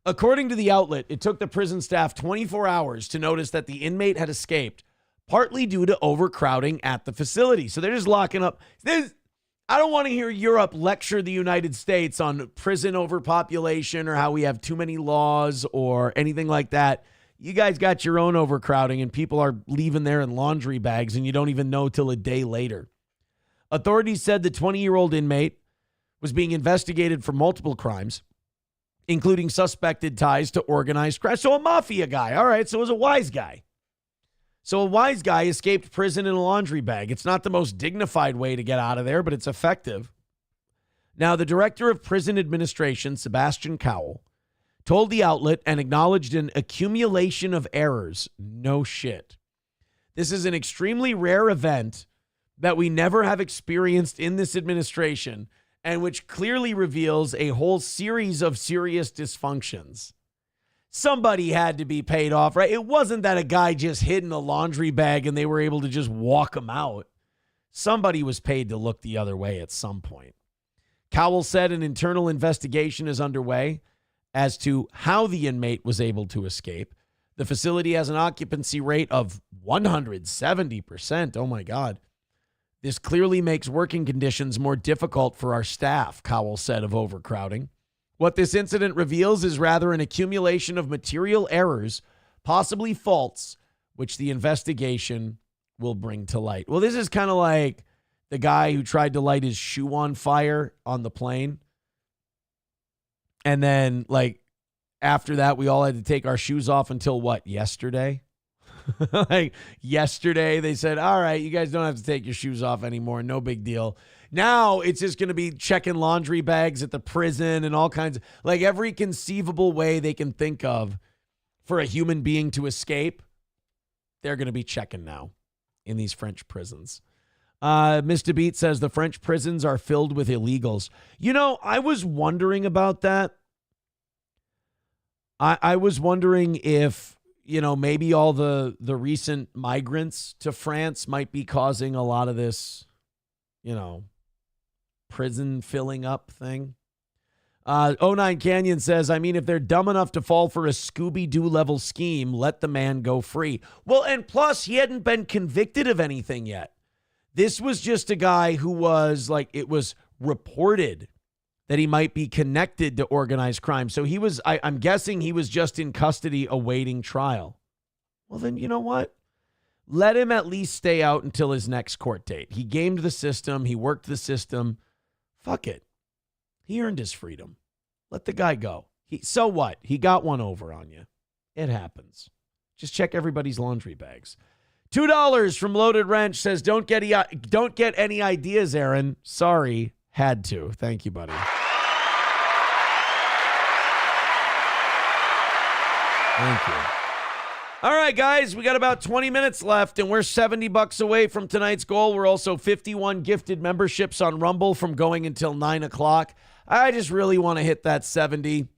According to the outlet, it took the prison staff 24 hours to notice that the inmate had escaped, partly due to overcrowding at the facility. So they're just locking up. I don't want to hear Europe lecture the United States on prison overpopulation or how we have too many laws or anything like that. You guys got your own overcrowding and people are leaving there in laundry bags and you don't even know till a day later. Authorities said the 20-year-old inmate was being investigated for multiple crimes, including suspected ties to organized crime. So a mafia guy. All right, so it was a wise guy. So a wise guy escaped prison in a laundry bag. It's not the most dignified way to get out of there, but it's effective. Now, the director of prison administration, Sebastian Cowell, told the outlet and acknowledged an accumulation of errors. No shit. This is an extremely rare event that we never have experienced in this administration and which clearly reveals a whole series of serious dysfunctions. Somebody had to be paid off, right? It wasn't that a guy just hid in a laundry bag and they were able to just walk him out. Somebody was paid to look the other way at some point. Cowell said an internal investigation is underway as to how the inmate was able to escape. The facility has an occupancy rate of 170%. Oh my God. This clearly makes working conditions more difficult for our staff, Cowell said of overcrowding. What this incident reveals is rather an accumulation of material errors, possibly faults, which the investigation will bring to light. Well, this is kind of like the guy who tried to light his shoe on fire on the plane. And then, like, after that, we all had to take our shoes off until what, yesterday? Like, yesterday, they said, all right, you guys don't have to take your shoes off anymore. No big deal. Now it's just going to be checking laundry bags at the prison and all kinds of, like, every conceivable way they can think of for a human being to escape, they're going to be checking now in these French prisons. Mr. Beat says the French prisons are filled with illegals. You know, I was wondering about that. I was wondering if, you know, maybe all the recent migrants to France might be causing a lot of this, you know, prison filling up thing. 09 Canyon says, I mean, if they're dumb enough to fall for a Scooby-Doo level scheme, let the man go free. Well, and plus, he hadn't been convicted of anything yet. This was just a guy who was, like, it was reported that he might be connected to organized crime. So he was, I'm guessing he was just in custody awaiting trial. Well, then, you know what? Let him at least stay out until his next court date. He gamed the system. He worked the system. Fuck it. He earned his freedom. Let the guy go. So what? He got one over on you. It happens. Just check everybody's laundry bags. $2 from Loaded Wrench says, don't get any ideas, Aaron. Sorry. Had to. Thank you, buddy. Thank you. All right, guys, we got about 20 minutes left, and we're $70 away from tonight's goal. We're also 51 gifted memberships on Rumble from going until 9 o'clock. I just really want to hit that 70.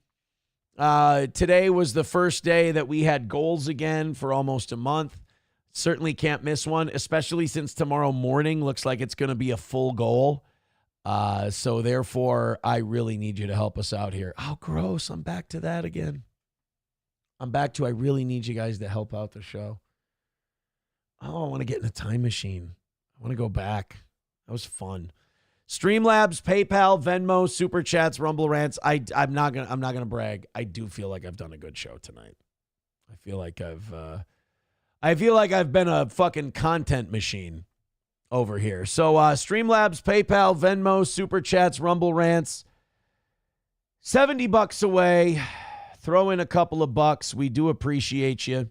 Today was the first day that we had goals again for almost a month. Certainly can't miss one, especially since tomorrow morning looks like it's going to be a full goal. So therefore, I really need you to help us out here. Oh, gross. I'm back to that again. I really need you guys to help out the show. Oh, I want to get in a time machine. I want to go back. That was fun. Streamlabs, PayPal, Venmo, Super Chats, Rumble Rants. I'm not gonna brag. I do feel like I've done a good show tonight. I feel like I've been a fucking content machine over here. So Streamlabs, PayPal, Venmo, Super Chats, Rumble Rants. $70 away. Throw in a couple of bucks. We do appreciate you.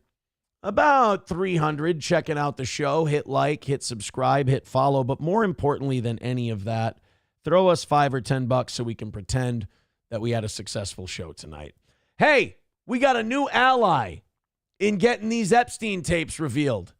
About 300 checking out the show. Hit like, hit subscribe, hit follow. But more importantly than any of that, throw us $5 or $10 so we can pretend that we had a successful show tonight. Hey, we got a new ally in getting these Epstein tapes revealed.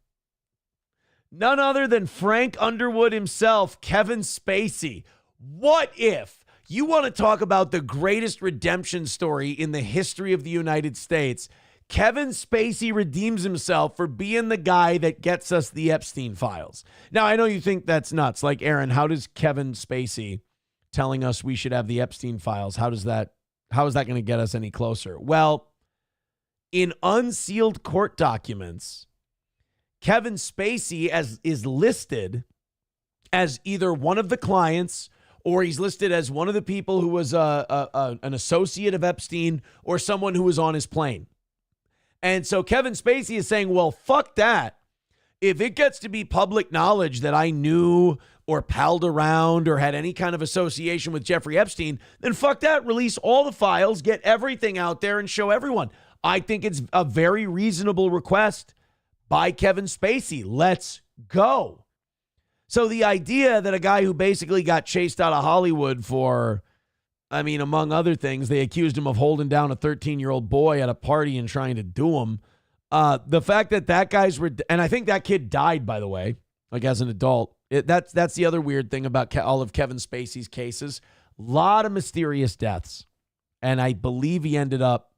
None other than Frank Underwood himself, Kevin Spacey. What if you want to talk about the greatest redemption story in the history of the United States? Kevin Spacey redeems himself for being the guy that gets us the Epstein files. Now, I know you think that's nuts. Like, Aaron, how does Kevin Spacey telling us we should have the Epstein files, how is that going to get us any closer? Well, in unsealed court documents, Kevin Spacey is listed as either one of the clients, or he's listed as one of the people who was an associate of Epstein, or someone who was on his plane. And so Kevin Spacey is saying, well, fuck that. If it gets to be public knowledge that I knew or palled around or had any kind of association with Jeffrey Epstein, then fuck that. Release all the files, get everything out there, and show everyone. I think it's a very reasonable request by Kevin Spacey. Let's go. So the idea that a guy who basically got chased out of Hollywood for, I mean, among other things, they accused him of holding down a 13-year-old boy at a party and trying to do him. The fact that guy's, and I think that kid died, by the way, like as an adult. That's the other weird thing about all of Kevin Spacey's cases. A lot of mysterious deaths. And I believe he ended up,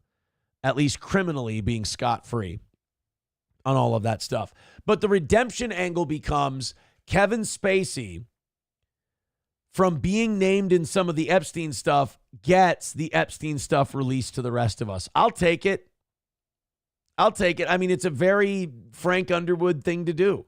at least criminally, being scot-free on all of that stuff. But the redemption angle becomes Kevin Spacey, from being named in some of the Epstein stuff, gets the Epstein stuff released to the rest of us. I'll take it. I mean, it's a very Frank Underwood thing to do.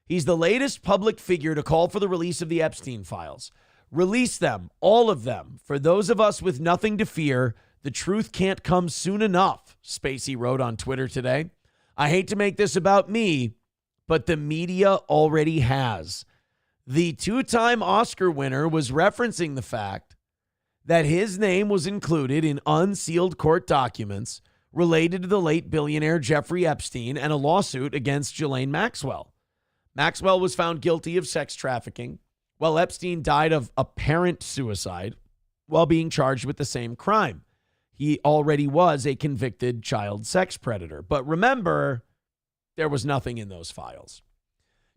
He's the latest public figure to call for the release of the Epstein files. Release them, all of them. For those of us with nothing to fear, the truth can't come soon enough, Spacey wrote on Twitter today. I hate to make this about me, but the media already has. The two-time Oscar winner was referencing the fact that his name was included in unsealed court documents related to the late billionaire Jeffrey Epstein and a lawsuit against Ghislaine Maxwell. Maxwell was found guilty of sex trafficking, Well, Epstein died of apparent suicide while being charged with the same crime. He already was a convicted child sex predator. But remember, there was nothing in those files.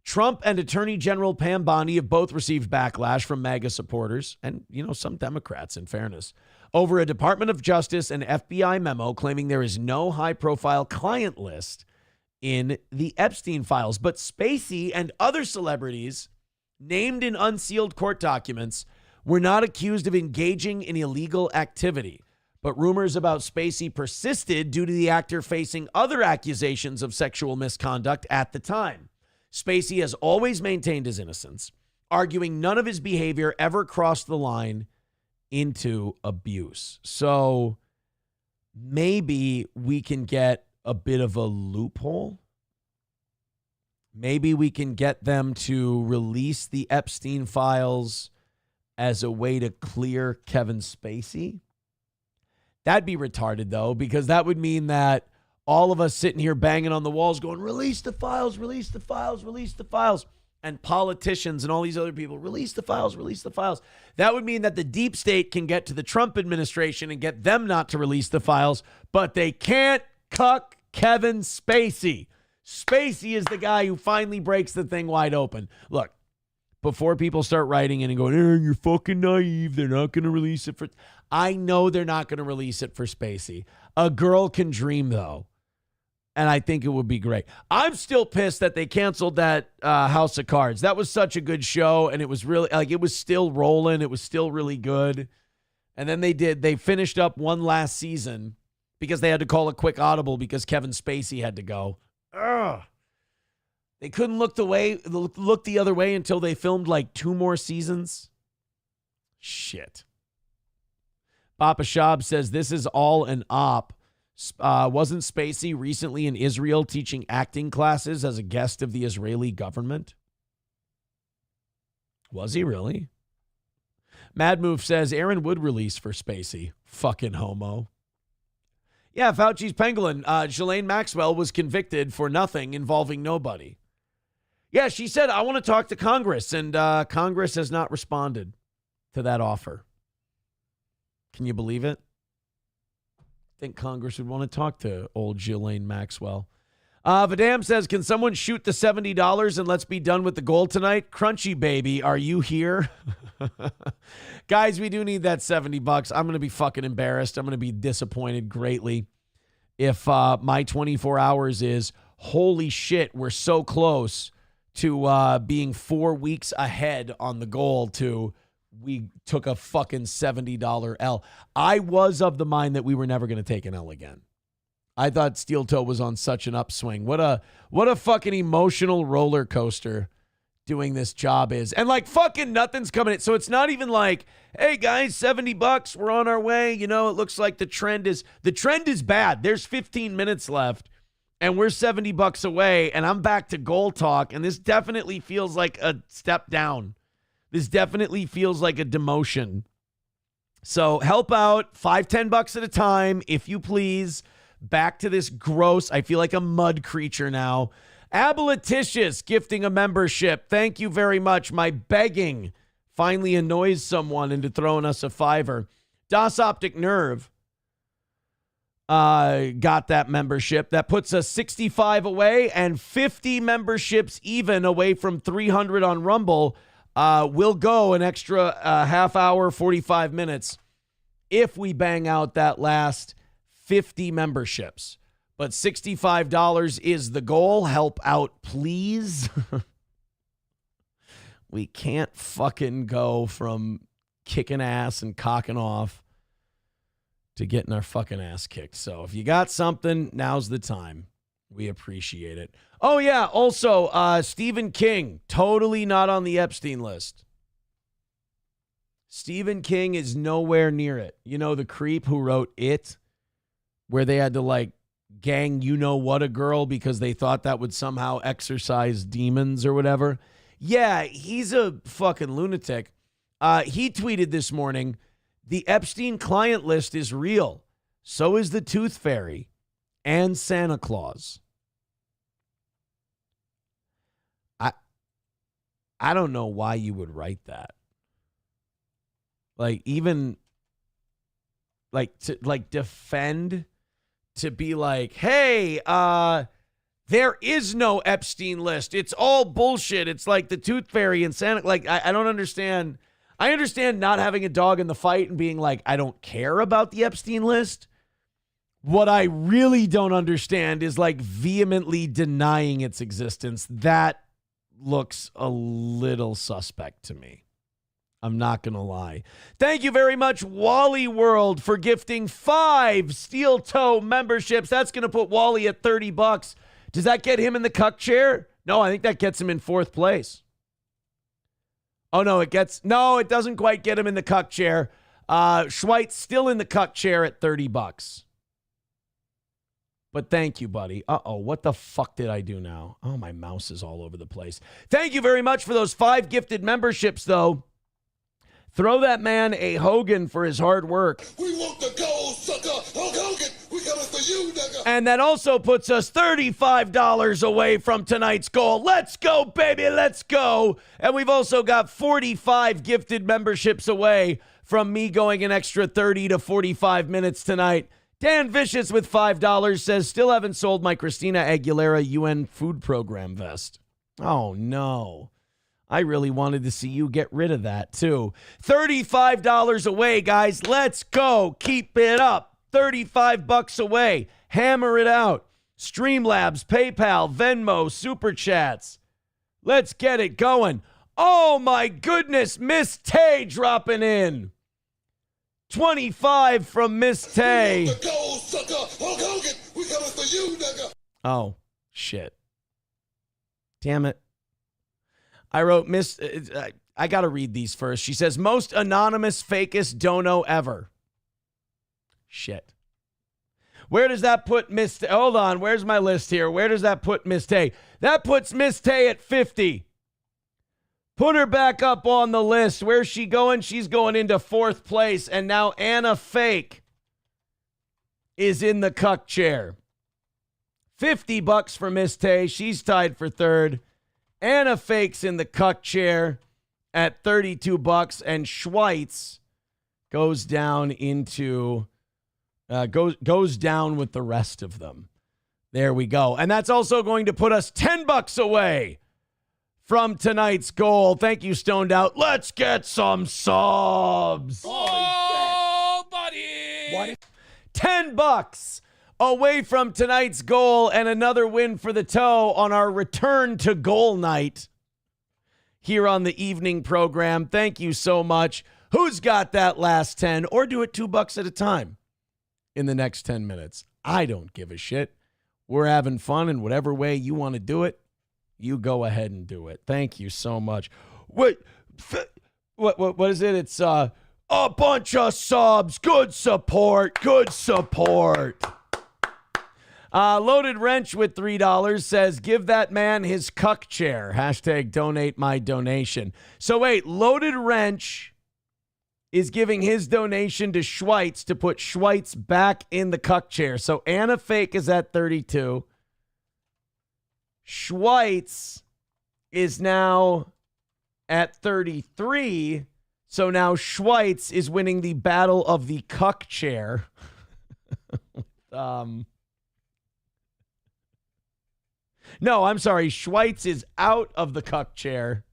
Trump and Attorney General Pam Bondi have both received backlash from MAGA supporters and, some Democrats, in fairness, over a Department of Justice and FBI memo claiming there is no high-profile client list in the Epstein files. But Spacey and other celebrities named in unsealed court documents were not accused of engaging in illegal activity. But rumors about Spacey persisted due to the actor facing other accusations of sexual misconduct at the time. Spacey has always maintained his innocence, arguing none of his behavior ever crossed the line into abuse. So maybe we can get a bit of a loophole. Maybe we can get them to release the Epstein files as a way to clear Kevin Spacey. That'd be retarded, though, because that would mean that all of us sitting here banging on the walls going, release the files, release the files, release the files. And politicians and all these other people, release the files, release the files. That would mean that the deep state can get to the Trump administration and get them not to release the files, but they can't cuck Kevin Spacey. Spacey is the guy who finally breaks the thing wide open. Look, before people start writing in and going, you're fucking naive, they're not going to release it for... I know they're not going to release it for Spacey. A girl can dream, though. And I think it would be great. I'm still pissed that they canceled that House of Cards. That was such a good show, and it was really, it was still rolling. It was still really good. And then they finished up one last season because they had to call a quick audible because Kevin Spacey had to go. Ugh. They couldn't look the other way until they filmed like 2 more seasons. Shit. Papa Shab says this is all an op. Wasn't Spacey recently in Israel teaching acting classes as a guest of the Israeli government? Was he really? Mad Move says Aaron would release for Spacey. Fucking homo. Yeah, Fauci's pangolin. Ghislaine Maxwell was convicted for nothing involving nobody. Yeah, she said, I want to talk to Congress, and Congress has not responded to that offer. Can you believe it? I think Congress would want to talk to old Ghislaine Maxwell. Vadam says, can someone shoot the $70 and let's be done with the goal tonight? Crunchy baby, are you here? Guys, we do need that $70. I'm going to be fucking embarrassed. I'm going to be disappointed greatly if my 24 hours is, holy shit, we're so close to being 4 weeks ahead on the goal to we took a fucking $70 L. I was of the mind that we were never going to take an L again. I thought Steel Toe was on such an upswing. What a fucking emotional roller coaster doing this job is. And like fucking nothing's coming in. So it's not even like, hey guys, $70, we're on our way. It looks like the trend is bad. There's 15 minutes left and we're $70 away and I'm back to goal talk. And this definitely feels like a step down. This definitely feels like a demotion. So help out, $5-10 at a time, if you please. Back to this gross, I feel like a mud creature now. Aboliticious gifting a membership. Thank you very much. My begging finally annoys someone into throwing us a $5. Das Optic Nerve got that membership. That puts us 65 away and 50 memberships even away from 300 on Rumble. We'll go an extra half hour, 45 minutes if we bang out that last 50 memberships. But $65 is the goal. Help out, please. We can't fucking go from kicking ass and cocking off to getting our fucking ass kicked. So if you got something, now's the time. We appreciate it. Oh, yeah. Also, Stephen King, totally not on the Epstein list. Stephen King is nowhere near it. The creep who wrote It, where they had to gang a girl because they thought that would somehow exorcise demons or whatever. Yeah, he's a fucking lunatic. He tweeted this morning, the Epstein client list is real. So is the Tooth Fairy and Santa I don't know why you would write that. Like, even like to like defend, to be like, hey, there is no Epstein list. It's all bullshit. It's like the Tooth Fairy and Santa. Like, I don't understand. I understand not having a dog in the fight and being like, I don't care about the Epstein list. What I really don't understand is like vehemently denying its existence. That looks a little suspect to me. I'm not going to lie. Thank you very much, Wally World, for gifting 5 Steel Toe memberships. That's going to put Wally at $30. Does that get him in the cuck chair? No, I think that gets him in 4th place. Oh, no, it doesn't quite get him in the cuck chair. Schweitz still in the cuck chair at $30. But thank you, buddy. Uh-oh, what the fuck did I do now? Oh, my mouse is all over the place. Thank you very much for those 5 gifted memberships, though. Throw that man a Hogan for his hard work. We want the gold, sucker. Hulk Hogan, we coming for you, nigga. And that also puts us $35 away from tonight's goal. Let's go, baby, let's go. And we've also got 45 gifted memberships away from me going an extra 30 to 45 minutes tonight. Dan Vicious with $5 says, still haven't sold my Christina Aguilera UN food program vest. Oh, no. I really wanted to see you get rid of that, too. $35 away, guys. Let's go. Keep it up. $35 away. Hammer it out. Streamlabs, PayPal, Venmo, Super Chats. Let's get it going. Oh, my goodness. Miss Tay dropping in. 25 from Miss Tay. The gold, sucker. Hulk Hogan, we coming for you, nigga. Oh, shit. Damn it. I wrote, I got to read these first. She says, most anonymous, fakest dono ever. Shit. Where does that put Miss Tay? Hold on. Where's my list here? Where does that put Miss Tay? That puts Miss Tay at 50. Put her back up on the list. Where's she going? She's going into 4th place. And now Anna Fake is in the cuck chair. $50 for Miss Tay. She's tied for 3rd. Anna Fake's in the cuck chair at $32, and Schweitz goes down into goes down with the rest of them. There we go. And that's also going to put us $10 away from tonight's goal. Thank you, Stoned Out. Let's get some subs. Oh, buddy. What? $10 away from tonight's goal, and another win for the toe on our return to goal night here on the evening program. Thank you so much. Who's got that last 10? Or do it $2 at a time in the next 10 minutes. I don't give a shit. We're having fun, in whatever way you want to do it, you go ahead and do it. Thank you so much. What is it? It's a bunch of subs. Good support. Good support. Loaded Wrench with $3 says, give that man his cuck chair. Hashtag donate my donation. So wait, Loaded Wrench is giving his donation to Schweitz to put Schweitz back in the cuck chair. So Anna Fake is at 32. Schweitz is now at 33. So now Schweitz is winning the battle of the cuck chair. No, I'm sorry. Schweitz is out of the cuck chair.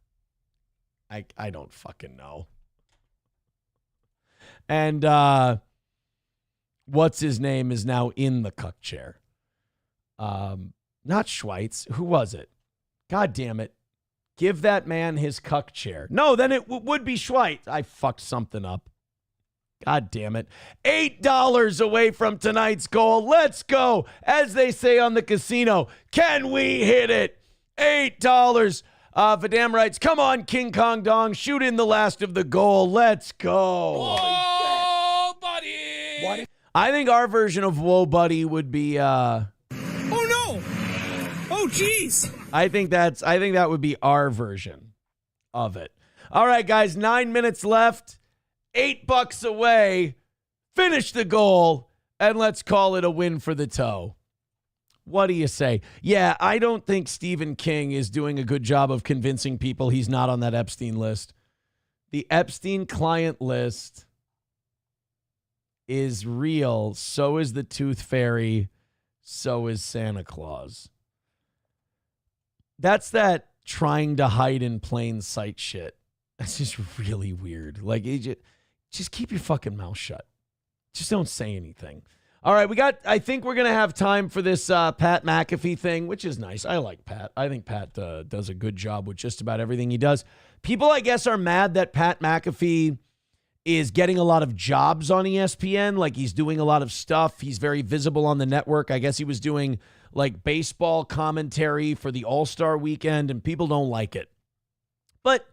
I don't fucking know. And what's his name is now in the cuck chair. Not Schweitz. Who was it? God damn it. Give that man his cuck chair. No, then it would be Schweitz. I fucked something up. God damn it. $8 away from tonight's goal. Let's go. As they say on the casino, can we hit it? $8. Vidam writes, come on, King Kong Dong. Shoot in the last of the goal. Let's go. Whoa, buddy. What? I think our version of Whoa, buddy would be... Oh, no. Oh, jeez. I think that would be our version of it. All right, guys, 9 minutes left. $8 away. Finish the goal, and let's call it a win for the toe. What do you say? Yeah, I don't think Stephen King is doing a good job of convincing people he's not on that Epstein list. The Epstein client list is real. So is the Tooth Fairy. So is Santa Claus. That's that trying to hide in plain sight shit. That's just really weird. Like, just keep your fucking mouth shut. Just don't say anything. All right, I think we're going to have time for this Pat McAfee thing, which is nice. I like Pat. I think Pat does a good job with just about everything he does. People, I guess, are mad that Pat McAfee is getting a lot of jobs on ESPN. Like, he's doing a lot of stuff. He's very visible on the network. I guess he was doing, like, baseball commentary for the All-Star weekend, and people don't like it. But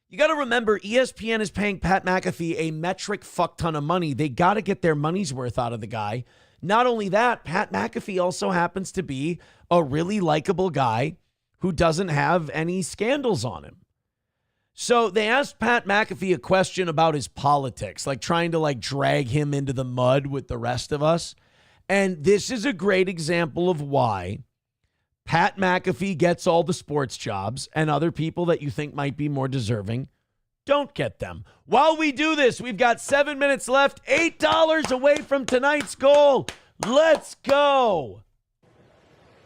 you got to remember, ESPN is paying Pat McAfee a metric fuck ton of money. They got to get their money's worth out of the guy. Not only that, Pat McAfee also happens to be a really likable guy who doesn't have any scandals on him. So they asked Pat McAfee a question about his politics, like trying to like drag him into the mud with the rest of us. And this is a great example of why Pat McAfee gets all the sports jobs and other people that you think might be more deserving don't get them. While we do this, we've got 7 minutes left, $8 away from tonight's goal. Let's go.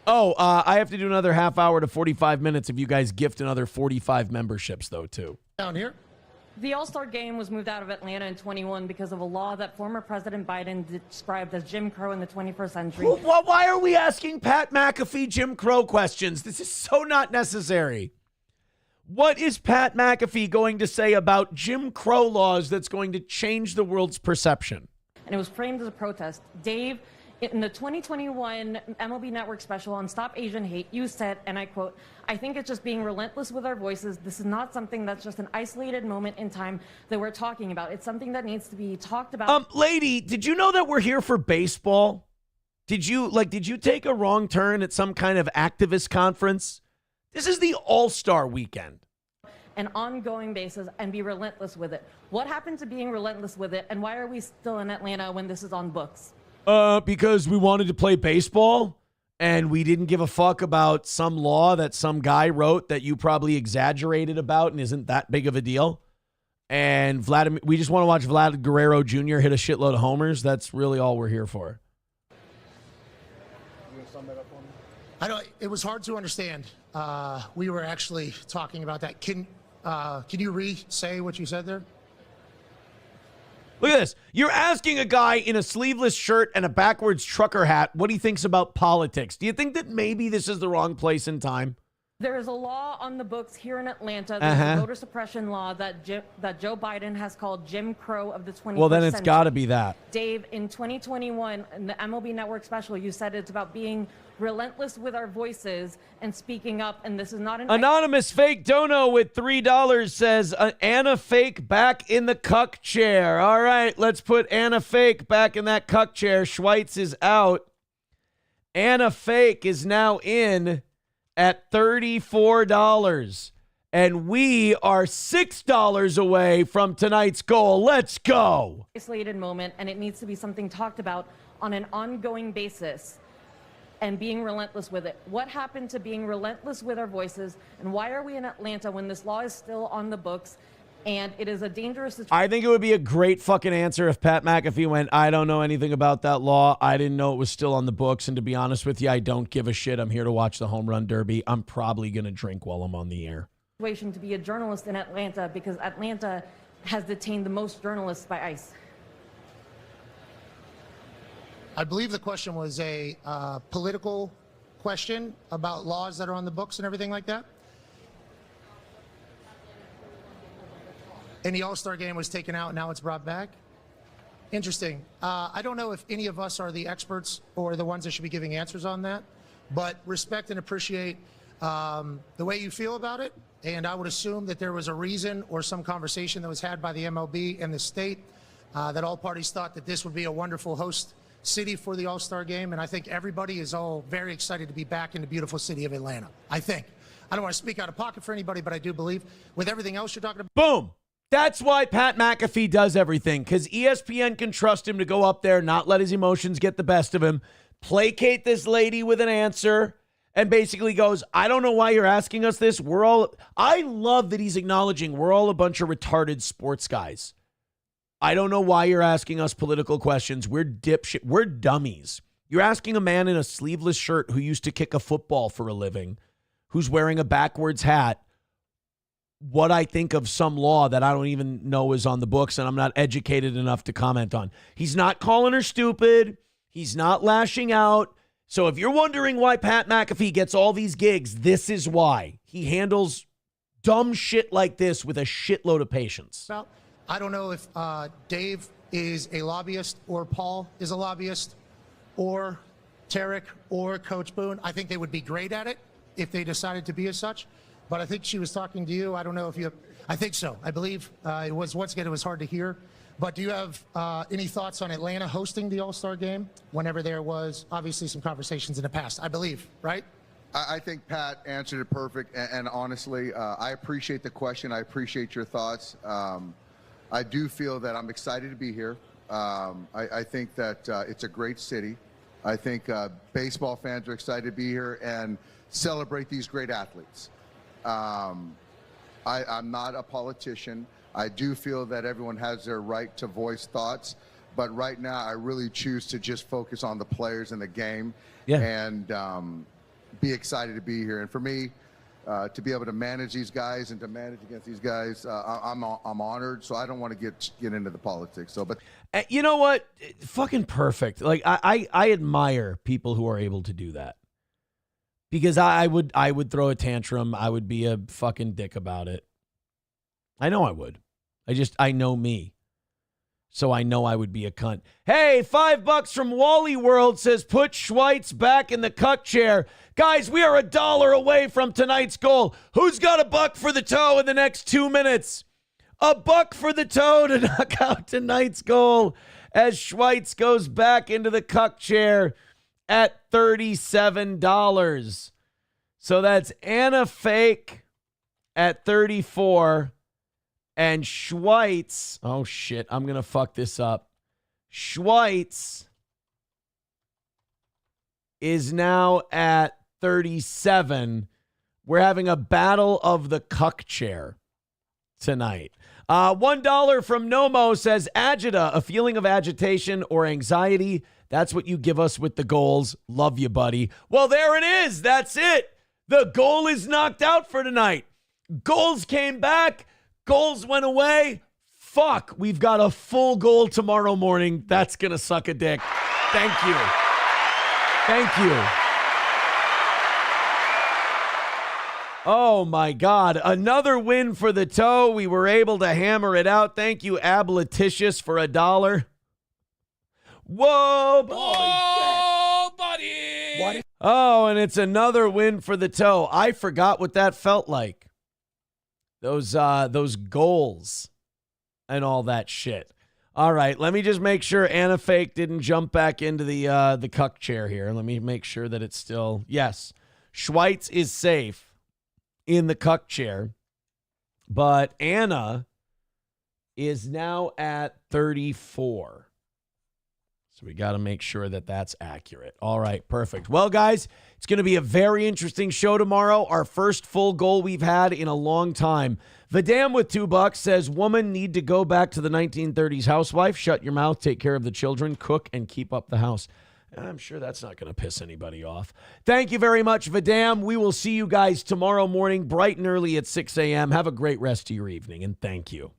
Oh, I have to do another half hour to 45 minutes if you guys gift another 45 memberships, though, too. Down here. The All-Star Game was moved out of Atlanta in 21 because of a law that former President Biden described as Jim Crow in the 21st century. Why are we asking Pat McAfee Jim Crow questions? This is so not necessary. What is Pat McAfee going to say about Jim Crow laws that's going to change the world's perception? And it was framed as a protest. Dave, in the 2021 MLB Network special on Stop Asian Hate, you said, and I quote, "I think it's just being relentless with our voices. This is not something that's just an isolated moment in time that we're talking about. It's something that needs to be talked about." Lady, did you know that we're here for baseball? Did you take a wrong turn at some kind of activist conference? This is the All-Star weekend. An ongoing basis and be relentless with it. What happened to being relentless with it, and why are we still in Atlanta when this is on books? Because we wanted to play baseball and we didn't give a fuck about some law that some guy wrote that you probably exaggerated about and isn't that big of a deal. And we just want to watch Vlad Guerrero Jr. hit a shitload of homers. That's really all we're here for. It was hard to understand. We were actually talking about that. Can you re-say what you said there? Look at this. You're asking a guy in a sleeveless shirt and a backwards trucker hat what he thinks about politics. Do you think that maybe this is the wrong place and time? There is a law on the books here in Atlanta, there's a voter suppression law that Joe Biden has called Jim Crow of the 21st century. Well, then it's got to be that. Dave, in 2021, in the MLB Network special, you said it's about being relentless with our voices and speaking up, and this is not an... Anonymous Fake Dono with $3 says, Anna Fake back in the cuck chair. All right, let's put Anna Fake back in that cuck chair. Schweitz is out. Anna Fake is now in at $34. And we are $6 away from tonight's goal. Let's go. Isolated moment, and it needs to be something talked about on an ongoing basis and being relentless with it. What happened to being relentless with our voices, and why are we in Atlanta when this law is still on the books? And it is a dangerous situation. I think it would be a great fucking answer if Pat McAfee went, I don't know anything about that law. I didn't know it was still on the books. And to be honest with you, I don't give a shit. I'm here to watch the home run derby. I'm probably going to drink while I'm on the air. To be a journalist in Atlanta, because Atlanta has detained the most journalists by ICE. I believe the question was a political question about laws that are on the books and everything like that. And the All-Star Game was taken out, and now it's brought back. Interesting. I don't know if any of us are the experts or the ones that should be giving answers on that, but respect and appreciate the way you feel about it. And I would assume that there was a reason or some conversation that was had by the MLB and the state that all parties thought that this would be a wonderful host city for the All-Star Game. And I think everybody is all very excited to be back in the beautiful city of Atlanta. I think. I don't want to speak out of pocket for anybody, but I do believe with everything else you're talking about. Boom. That's why Pat McAfee does everything, because ESPN can trust him to go up there, not let his emotions get the best of him, placate this lady with an answer, and basically goes, I don't know why you're asking us this. I love that he's acknowledging we're all a bunch of retarded sports guys. I don't know why you're asking us political questions. We're dipshit. We're dummies. You're asking a man in a sleeveless shirt who used to kick a football for a living, who's wearing a backwards hat, what I think of some law that I don't even know is on the books and I'm not educated enough to comment on. He's not calling her stupid. He's not lashing out. So if you're wondering why Pat McAfee gets all these gigs, this is why. He handles dumb shit like this with a shitload of patience. Well, I don't know if Dave is a lobbyist or Paul is a lobbyist or Tarek or Coach Boone. I think they would be great at it if they decided to be as such. But I think she was talking to you. I don't know if you have, I think so. I believe it was, once again, it was hard to hear. But do you have any thoughts on Atlanta hosting the All-Star game whenever there was obviously some conversations in the past, I believe, right? I think Pat answered it perfect. And honestly, I appreciate the question. I appreciate your thoughts. I do feel that I'm excited to be here. I think that it's a great city. I think baseball fans are excited to be here and celebrate these great athletes. I'm not a politician. I do feel that everyone has their right to voice thoughts, but right now I really choose to just focus on the players in the game and be excited to be here. And for me, to be able to manage these guys and to manage against these guys, I'm honored. So I don't want to get into the politics. So, but you know what? Fucking perfect. Like I admire people who are able to do that. Because I would throw a tantrum. I would be a fucking dick about it. I know I would. I know me. So I know I would be a cunt. Hey, $5 from Wally World says, put Schweitz back in the cuck chair. Guys, we are $1 away from tonight's goal. Who's got $1 for the toe in the next 2 minutes? $1 for the toe to knock out tonight's goal as Schweitz goes back into the cuck chair at $37. So that's Anna Fake at 34 and Schweitz. Oh shit, I'm going to fuck this up. Schweitz is now at 37. We're having a battle of the cuck chair tonight. $1 from Nomo says, agita, a feeling of agitation or anxiety. That's what you give us with the goals. Love you, buddy. Well, there it is. That's it. The goal is knocked out for tonight. Goals came back. Goals went away. Fuck, we've got a full goal tomorrow morning. That's going to suck a dick. Thank you. Thank you. Oh, my God. Another win for the toe. We were able to hammer it out. Thank you, Abletitious, for $1. Whoa, buddy. Whoa, buddy. What? Oh, and it's another win for the toe. I forgot what that felt like. Those goals and all that shit. All right, let me just make sure Anna Fake didn't jump back into the cuck chair here. Let me make sure that it's still, yes, Schweitz is safe in the cuck chair, but Anna is now at 34. So we got to make sure that that's accurate. All right, perfect. Well, guys, it's going to be a very interesting show tomorrow. Our first full goal we've had in a long time. Vidam with $2 says, woman need to go back to the 1930s housewife. Shut your mouth, take care of the children, cook, and keep up the house. I'm sure that's not going to piss anybody off. Thank you very much, Vidam. We will see you guys tomorrow morning, bright and early at 6 a.m. Have a great rest of your evening, and thank you.